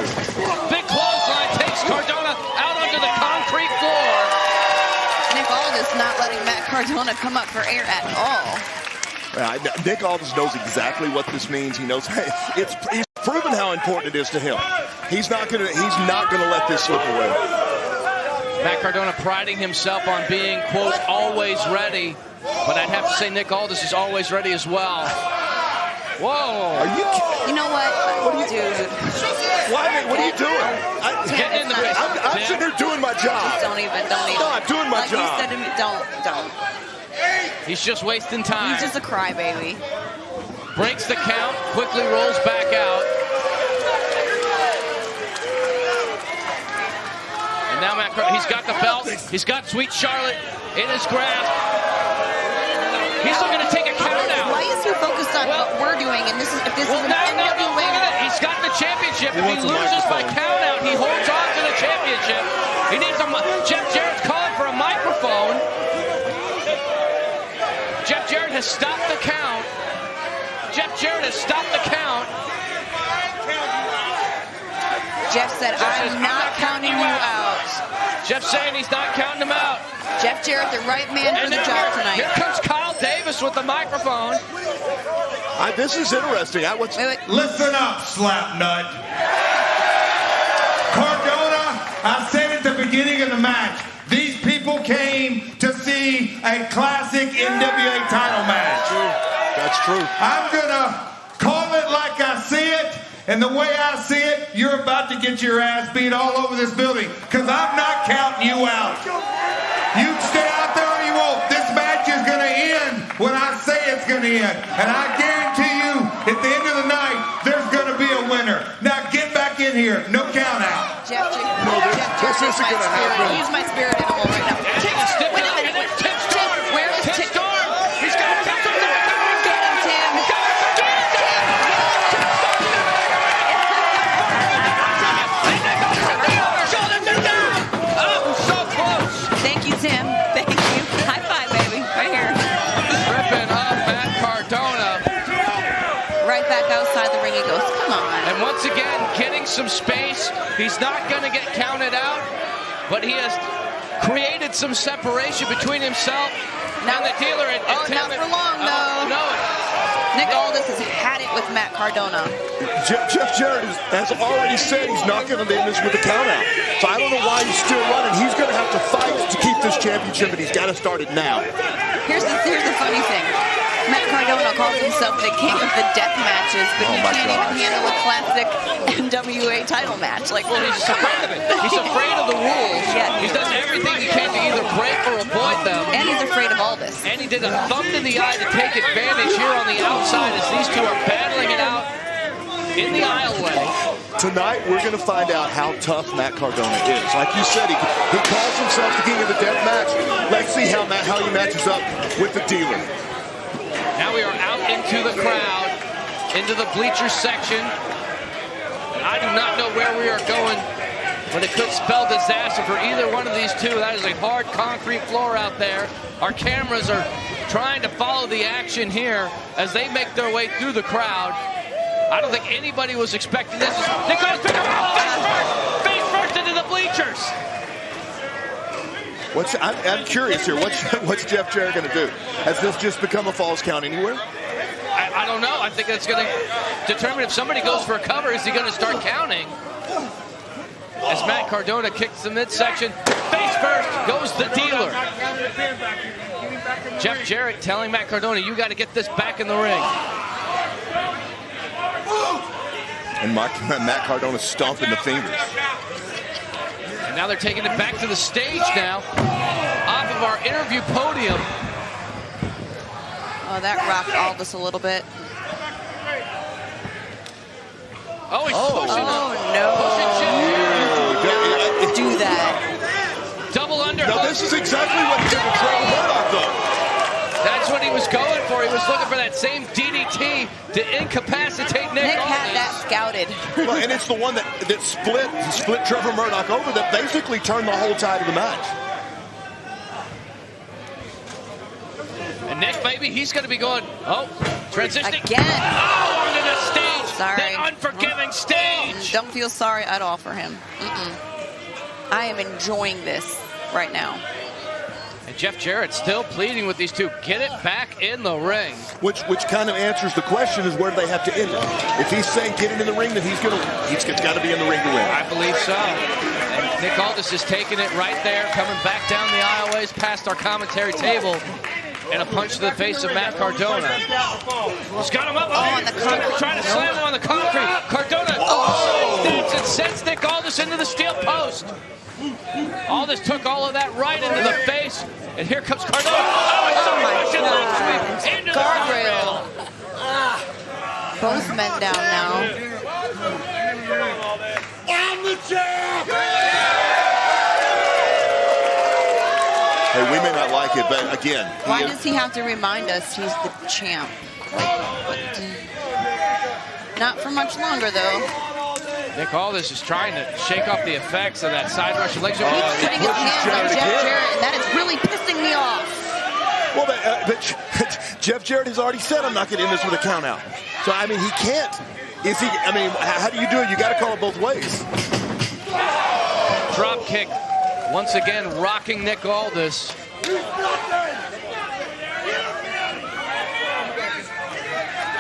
Big clothesline takes Cardona out onto the concrete floor. Nick Aldis not letting Matt Cardona come up for air at all. Nick Aldis knows exactly what this means. He knows he's proven how important it is to him. He's not gonna let this slip away. Matt Cardona priding himself on being, quote, always ready. But I'd have to say Nick Aldis is always ready as well. Whoa! Are you kidding? You know what? What are you doing? What are you doing? I'm sitting here doing my job. Don't even. No, I'm doing my job. Like you said to me, don't. He's just wasting time. He's just a crybaby. Breaks the count, quickly rolls back out. And now Matt, he's got the belt. He's got Sweet Charlotte in his grasp. He's still going to take a count out. Why is he focused on what we're doing? And if this is an NWA, he's got the championship. If he loses by count out, he holds on to the championship. He needs Jeff Jarrett's calling for a microphone. Jeff Jarrett has stopped the count. Jeff Jarrett has stopped the count. Jeff said, I'm not counting you out. Jeff saying he's not counting him out. Jeff Jarrett, the right man for the job tonight. Here comes Kyle Davis with the microphone. This is interesting. Listen up, Slapnut. Cardona, I said at the beginning of the match, these people came to see a classic NWA title match. That's true. I'm going to call it like I see it. And the way I see it, you're about to get your ass beat all over this building. Because I'm not counting you out. You stay out there or you won't. This match is going to end when I say it's going to end. And I guarantee you, at the end of the night, there's going to be a winner. Now get back in here. No count out. Jeff, this isn't going to happen. Use my spirit animal right now. Wait a minute. Where is Tim Storm? He's got Tim Storm. Get him, Tim. Thank you, Tim. Thank you. High five, baby. Right here. Ripping up Matt Cardona. Right back outside the ring he goes. Come on. And once again, getting some space. He's not going to get counted out, but he has created some separation between himself and the dealer. Not for long, though. No. Nick Aldis has had it with Matt Cardona. Jeff Jarrett has already said he's not going to end this with a count out. So I don't know why he's still running. He's going to have to fight to keep this championship, and he's got to start it now. Here's the funny thing. Matt Cardona calls himself the king of the death matches, but he can't even handle a classic NWA title match. Like, well, he's afraid of it. He's afraid of the rules. Yeah, he's done everything he can to either break or avoid them. And he's afraid of Aldis. And he did a thumb to the eye to take advantage here on the outside as these two are battling it out in the aisleway. Tonight, we're going to find out how tough Matt Cardona is. Like you said, he calls himself the king of the death match. Let's see how he matches up with the dealer. Now we are out into the crowd, into the bleachers section. I do not know where we are going, but it could spell disaster for either one of these two. That is a hard concrete floor out there. Our cameras are trying to follow the action here as they make their way through the crowd. I don't think anybody was expecting this. Nicholas pick him up face first into the bleachers. I'm curious here. What's Jeff Jarrett going to do? Has this just become a falls count anywhere? I don't know. I think that's going to determine if somebody goes for a cover. Is he going to start counting? As Matt Cardona kicks the midsection, face first goes the dealer. Jeff Jarrett telling Matt Cardona, you got to get this back in the ring. And Matt Cardona stomping the fingers. And now they're taking it back to the stage now, off of our interview podium. Oh, that rocked Aldis a little bit. Oh, he's pushing him. Oh, no. Do that. Double under. No, this is exactly what he did to Trevor Murdoch, though. That's what he was going for. He was looking for that same DDT to incapacitate Nick. Nick had that scouted. Well, and it's the one that split Trevor Murdoch over that basically turned the whole tide of the match. And Nick, maybe he's going to be going, transitioning. Again. Oh, onto the stage. Sorry. The unforgiving stage. Don't feel sorry at all for him. I am enjoying this right now. And Jeff Jarrett still pleading with these two. Get it back in the ring. Which kind of answers the question is where do they have to end it? If he's saying get it in the ring, then he's got to be in the ring to win. I believe so. And Nick Aldis is taking it right there, coming back down the aisleways past our commentary table. And a punch to the face of Matt Cardona. He's got him up. On the concrete. Trying to slam him on the concrete. Cardona snaps and sends Nick Aldis into the steel post. Aldis took all of that right into the face. And here comes Cardona. Russian leg sweep into the guardrail. Both men down now. I'm the champ! Hey, we may not like it, but again. Why does he have to remind us he's the champ? Not for much longer, though. Nick Aldis is trying to shake off the effects of that side Russian leg sweep. He's putting his hands on Jeff Jarrett, and that is really pissing me off. Well, but Jeff Jarrett has already said I'm not going to end this with a count out. So, I mean, he can't. Is he? I mean, how do you do it? You got to call it both ways. Drop kick. Once again, rocking Nick Aldis.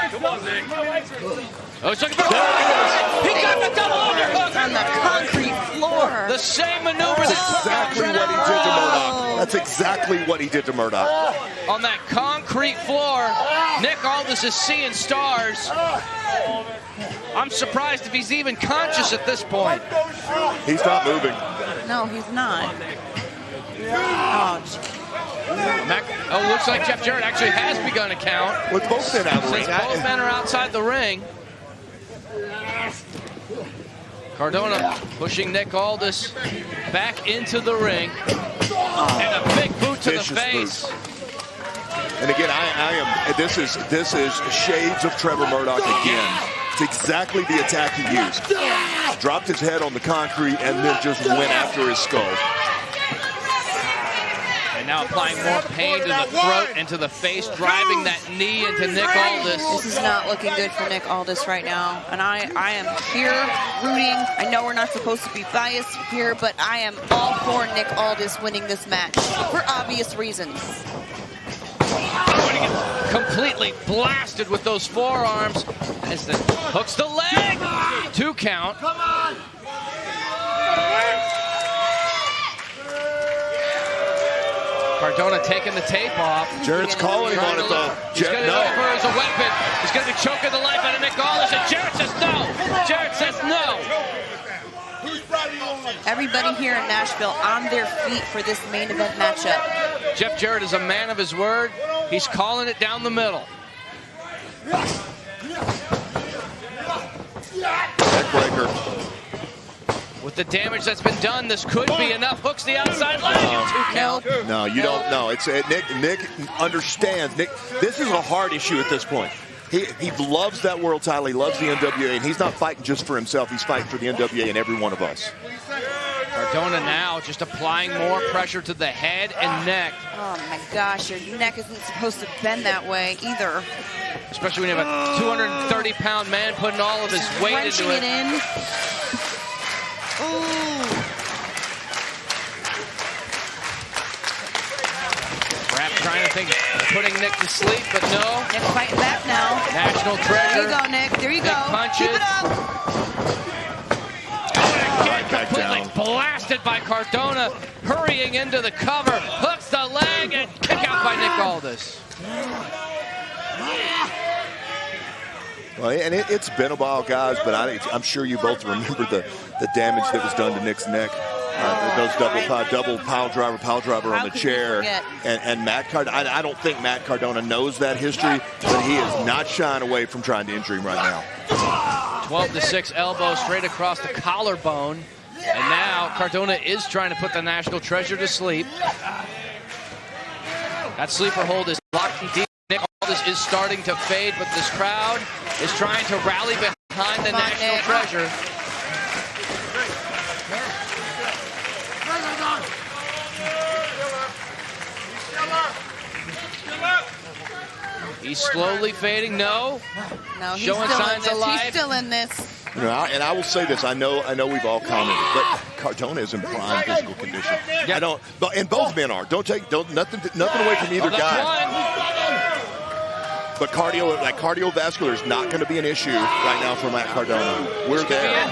Come on, Nick. Oh, he's looking for he got the double underhook on the concrete floor. The same maneuver That's exactly what he did to Murdoch. That's exactly what he did to Murdoch. On that concrete floor, Nick Aldis is seeing stars. I'm surprised if he's even conscious at this point. He's not moving. No, he's not. Mack, looks like Jeff Jarrett actually has begun a count. With both men out of the ring. Both men are outside the ring. Cardona pushing Nick Aldis back into the ring. And a big boot to the face. And again, this is shades of Trevor Murdoch again. It's exactly the attack he used. Dropped his head on the concrete and then just went after his skull. And now applying more pain to the throat and to the face, driving that knee into Nick Aldis. This is not looking good for Nick Aldis right now. And I am here rooting. I know we're not supposed to be biased here, but I am all for Nick Aldis winning this match for obvious reasons. Completely blasted with those forearms as the hooks the leg. 2 count. Come on. Cardona taking the tape off. Jarrett's calling him on it though. He's going to go for it as a weapon. He's going to be choking the life out of Nick Aldis, and Jarrett says no. Jarrett says no. Everybody here in Nashville on their feet for this main event matchup. Jeff Jarrett is a man of his word. He's calling it down the middle. Neckbreaker. With the damage that's been done, this could be enough. Hooks the outside leg. 2 count. No, you don't know. It's Nick understands. Nick, this is a hard issue at this point. He loves that world title. He loves the NWA, and he's not fighting just for himself. He's fighting for the NWA and every one of us. Cardona now just applying more pressure to the head and neck. Oh my gosh, your neck isn't supposed to bend that way either. Especially when you have a 230-pound man putting all of his weight into it. Rap trying to think of putting Nick to sleep, but no. Nick fighting back now. National treasure. There you go, Nick. There you go. Punches. Keep it up. Completely blasted by Cardona, hurrying into the cover, hooks the leg, and kick out by Nick Aldis. Well, and it's been a while, guys, but I'm sure you both remember the damage that was done to Nick's neck. Those double pile driver on the chair. And Matt Cardona, I don't think Matt Cardona knows that history, but he is not shying away from trying to injure him right now. 12-6 elbow straight across the collarbone. And now Cardona is trying to put the National Treasure to sleep. That sleeper hold is locked deep. Nick Aldis is starting to fade, but this crowd is trying to rally behind the National Treasure. He's slowly fading. No, he's showing still signs of life. He's still in this. You know, and I will say this: I know we've all commented, but Cardona is in prime physical condition. I don't, and both men are. Nothing away from either guy. But cardiovascular is not going to be an issue right now for Matt Cardona. We're there.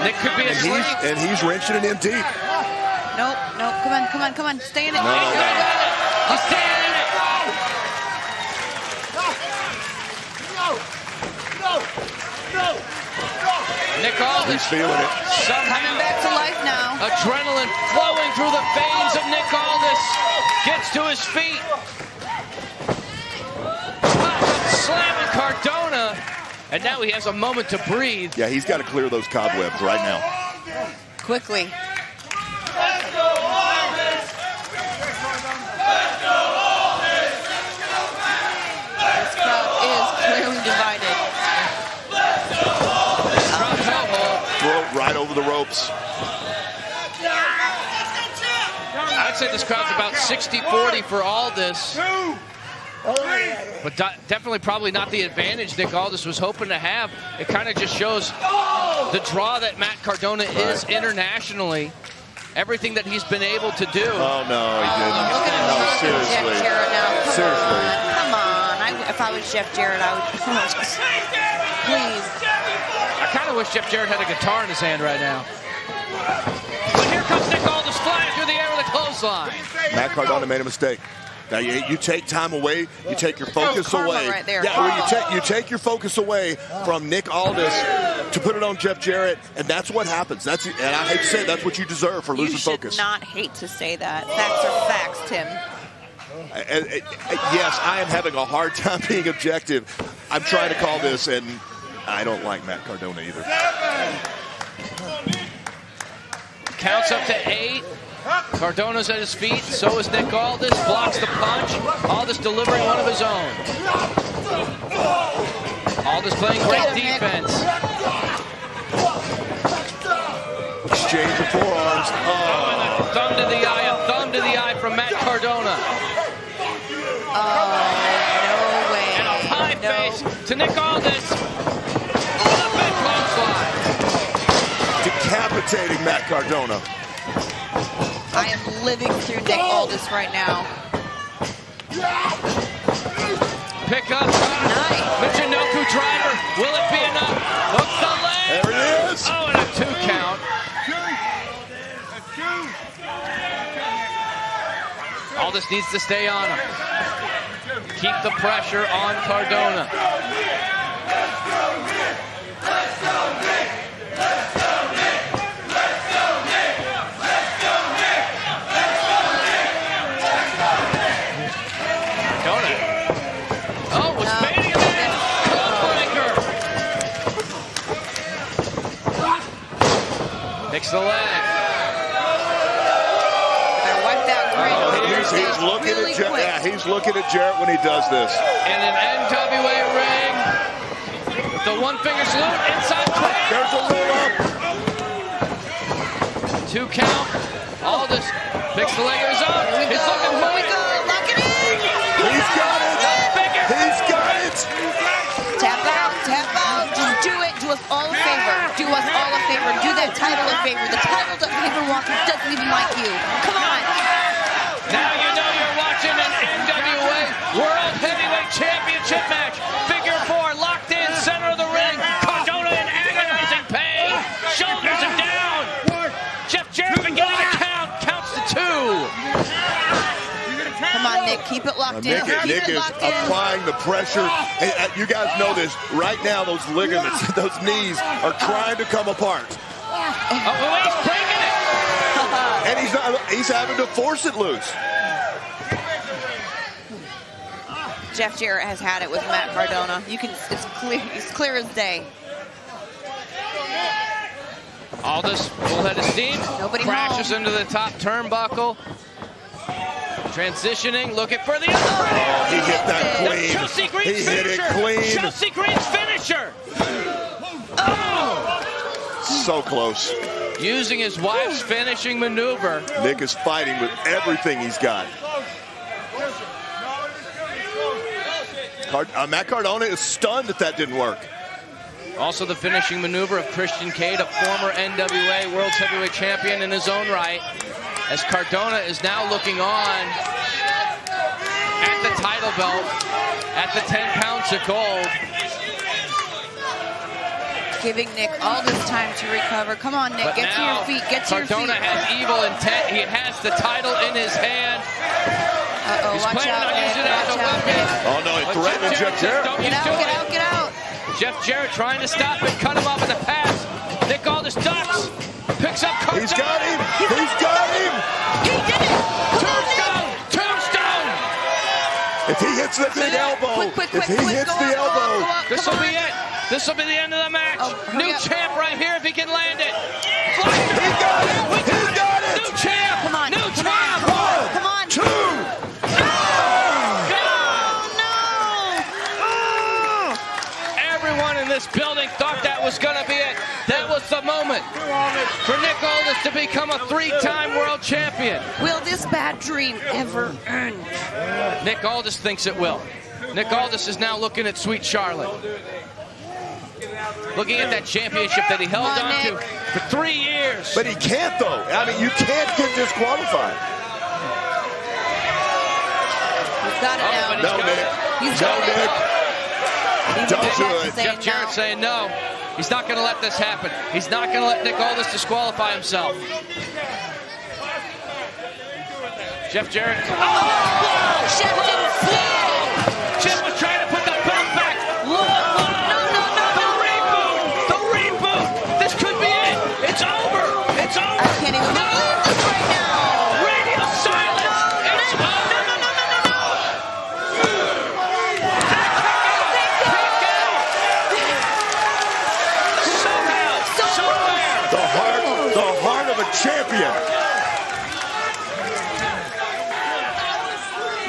Nick could be asleep. And he's wrenching it in deep. Nope. Come on. Stay in it. He's staying in it. No. Nick Aldis. He's feeling it. Coming back to life now. Adrenaline flowing through the veins of Nick Aldis. Gets to his feet. Slamming Cardona. And now he has a moment to breathe. Yeah, he's got to clear those cobwebs right now. Quickly. Let's go, Aldis! Let's go, Aldis! This crowd is clearly divided. Throw right over the ropes. I'd say this crowd's about 60-40 for Aldis. But definitely probably not the advantage Nick Aldis was hoping to have. It kind of just shows the draw that Matt Cardona is internationally. Everything that he's been able to do. Oh, no, he didn't. Look at seriously. Jeff Jarrett now. Seriously. Come on. If I was Jeff Jarrett, I would just, please. I kind of wish Jeff Jarrett had a guitar in his hand right now. But here comes Nick Aldis flying through the air with a clothesline. Matt Cardona made a mistake. Now you take time away, you take your focus away. Right there. Yeah, well, you take your focus away from Nick Aldis to put it on Jeff Jarrett, and that's what happens. And I hate to say it, that's what you deserve for losing focus. You should not hate to say that. Facts are facts, Tim. Yes, I am having a hard time being objective. I'm trying to call this, and I don't like Matt Cardona either. Counts up to 8. Cardona's at his feet, so is Nick Aldis. Blocks the punch. Aldis delivering one of his own. Aldis playing great defense. Exchange of forearms. Oh, and a thumb to the eye from Matt Cardona. Oh, no way. And a high face to Nick Aldis. A big clothesline. Decapitating Matt Cardona. I am living through Nick Aldis right now. Pick up. Nice. Michinoku driver. Will it be enough? Hooks the leg. There it is. Oh, and a 2 count. Aldis needs to stay on him. Keep the pressure on Cardona. Picks the leg. Wipe that grin. He's looking at Jarrett. Yeah, he's looking at Jarrett when he does this. In an NWA ring, with the one finger salute inside cradle. There's a roll up. 2 count. Aldis picks the leg of his own. He's looking for it. Lock it in. He's got it. He's got it. Tap out. Just do it. Do us all a favor. Do us all a favor. Do that title a favor. The title doesn't even like you. Come on. Now you know you're watching an NWA World Heavyweight Championship match. Figure 4, locked in, center of the ring. Cardona in agonizing pain. Shoulders are down. Jeff Jarrett beginning to count. Counts to 2. Come on, Nick. Keep it locked in. Nick is applying the pressure. And, you guys know this. Right now, those ligaments, those knees are trying to come apart. Oh, he's breaking it. And he's having to force it loose. Jeff Jarrett has had it with Matt Cardona. It's clear as day. Aldis, full head of steam. Nobody crashes home. into the top turnbuckle. Transitioning, looking for the other. Oh, he hit that clean. Chelsea Green's He hit it finisher. clean. Chelsea Green's finisher. Oh! So close. Using his wife's finishing maneuver. Nick is fighting with everything he's got. Matt Cardona is stunned that didn't work. Also the finishing maneuver of Christian Cade, a former NWA World Heavyweight Champion in his own right, as Cardona is now looking on at the title belt, at the 10 pounds of gold. Giving Nick all this time to recover. Come on, Nick, get to your feet, get to your feet. Cardona has evil intent. He has the title in his hand. Uh-oh, He's watch planning out, on Nick, using it as a weapon. Oh, no, he's threatening Jeff Jarrett. Get out, get out, get out. Jeff Jarrett trying to stop it, cut him off in the pass. Nick Aldis ducks, picks up Cardona. He's got him. He's got him. He did it. Tombstone. Tombstone. If he hits the big elbow, if he hits the elbow. This will be it. This will be the end of the match. New champ right here if he can land it. He got it. He got it. New champ. Come on. New champ. Come on. 2. Everyone in this building thought that was going to be it. That was the moment for Nick Aldis to become a 3-time world champion. Will this bad dream ever end? Nick Aldis thinks it will. Nick Aldis is now looking at Sweet Charlotte. Looking at that championship that he held on to for 3 years. But he can't, though. I mean, you can't get disqualified. He's got it now. No, Nick. He's No, got it. Nick. Don't do it. Jeff Jarrett saying no. He's not going to let this happen. He's not going to let Nick Aldis disqualify himself. Jeff Jarrett. Oh, Jeff didn't fall. Jeff was trying to put the belt back. Look. The reboot. This could be it. It's over. It's over. I can't even look at this right now. Radio silence. It's over. The heart of a champion.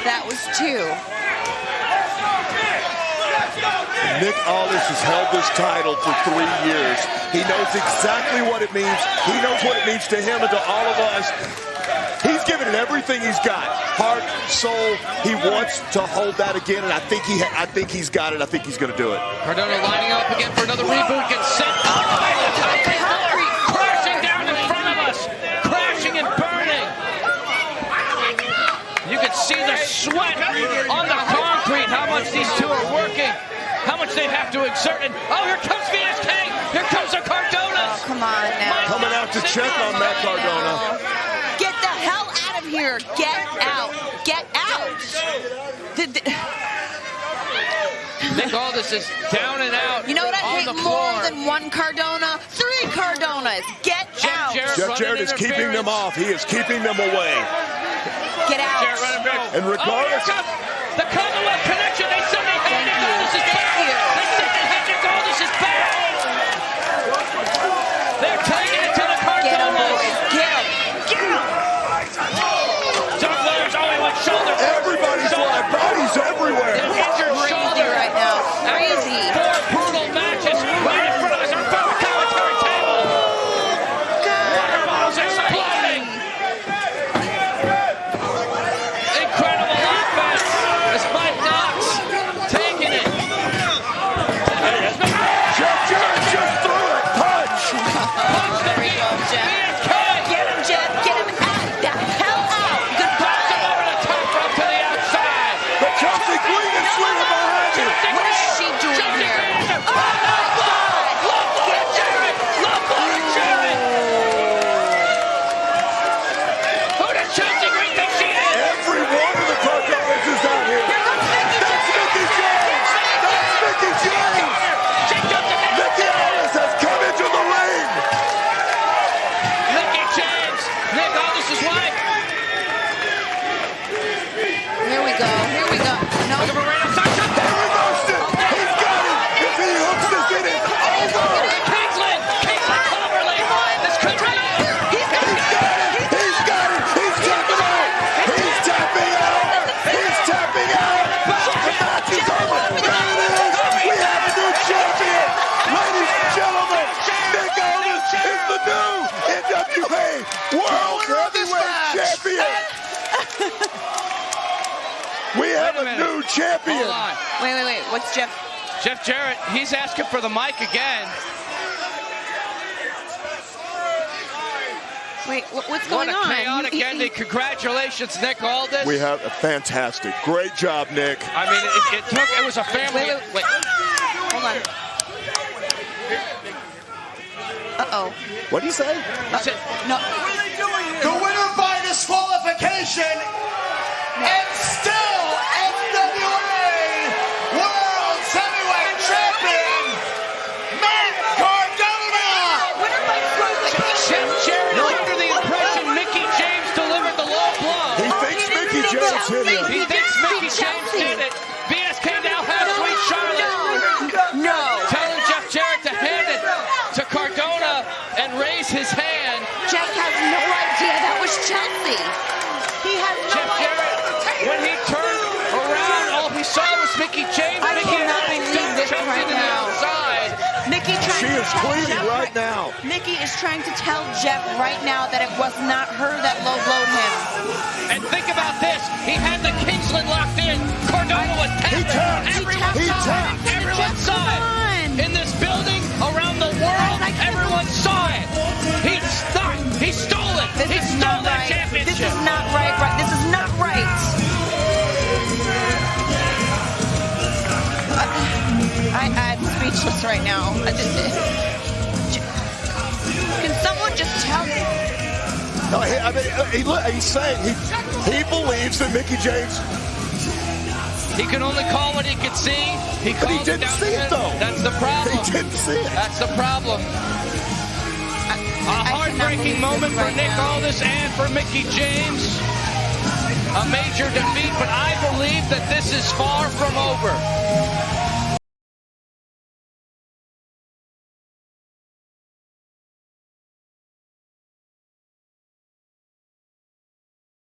That was 2. Nick Aldis has held this title for 3 years. He knows exactly what it means. He knows what it means to him and to all of us. He's given it everything he's got. Heart, soul. He wants to hold that again, and I think he's got it. I think he's going to do it. Cardona lining up again for another reboot. Gets sent up by the concrete floor. Crashing down in front of us. Crashing and burning. You can see the sweat on the concrete, how much these two are working, how much they have to exert. And oh, here comes VSK. Here comes the Cardona. Oh, come on now. Coming out to check on Matt Cardona. Get the hell out of here. Get out. Get out. Nick Aldis is down and out. You know what I on hate the more floor. than 1 Cardona? 3 Cardonas. Get out. Jeff Jarrett is keeping them off. He is keeping them away. Get out. And regardless, the Commonwealth connection. They said they had Nick Aldis' back. They said they had Nick Aldis' back. They're taking it to the Cardonas. Get him. Get him. Doug Flair's only one shoulder. Everybody's flying. Bodies everywhere. Crazy right now. Crazy. 4 brutal matches right in front of us. Our phone commentary table. Water bottles exploding. Incredible offense as Mike Knox takes champion. We have a new champion. Hold on. Wait. What's Jeff? Jeff Jarrett, he's asking for the mic again. Wait, what's going on? What a chaotic ending. Congratulations, Nick Aldis. We have a fantastic. Great job, Nick. I mean, it was a family. Wait. Hold on. Uh-oh. What did he say? No. The winner by disqualification and still NWA World Heavyweight Champion, Mack Cardona. Winner by disqualification. Chef Jarrett is under the impression Mickie James delivered the low blow. He thinks Mickie James hit him. He thinks Mickie James did it. BSK now has Sweet Charlotte. No. Telling Jeff Jarrett to hand it to Cardona and raise his hand. Jeff has no idea that was Chelsea. He has no Jeff Jarrett, when he turned around, all he saw was Mickie James. I cannot believe this right now. Mickie She is pleading right now. Mickie is trying to tell Jeff right now that it was not her that low blowed him. And think about this. He had the Kingsland locked in. Cardona was tapped. Everyone saw it. In this building, around the world, everyone saw it. He stole it. This is not right. This is not right. This is not right. I'm speechless right now. Can someone just tell me? No, he's saying he believes that Mickie James. He can only call what he could see. But he didn't see it, though. That's the problem. He didn't see it. That's the problem. A heartbreaking moment for Nick Aldis and for Mickie James. A major defeat, but I believe that this is far from over.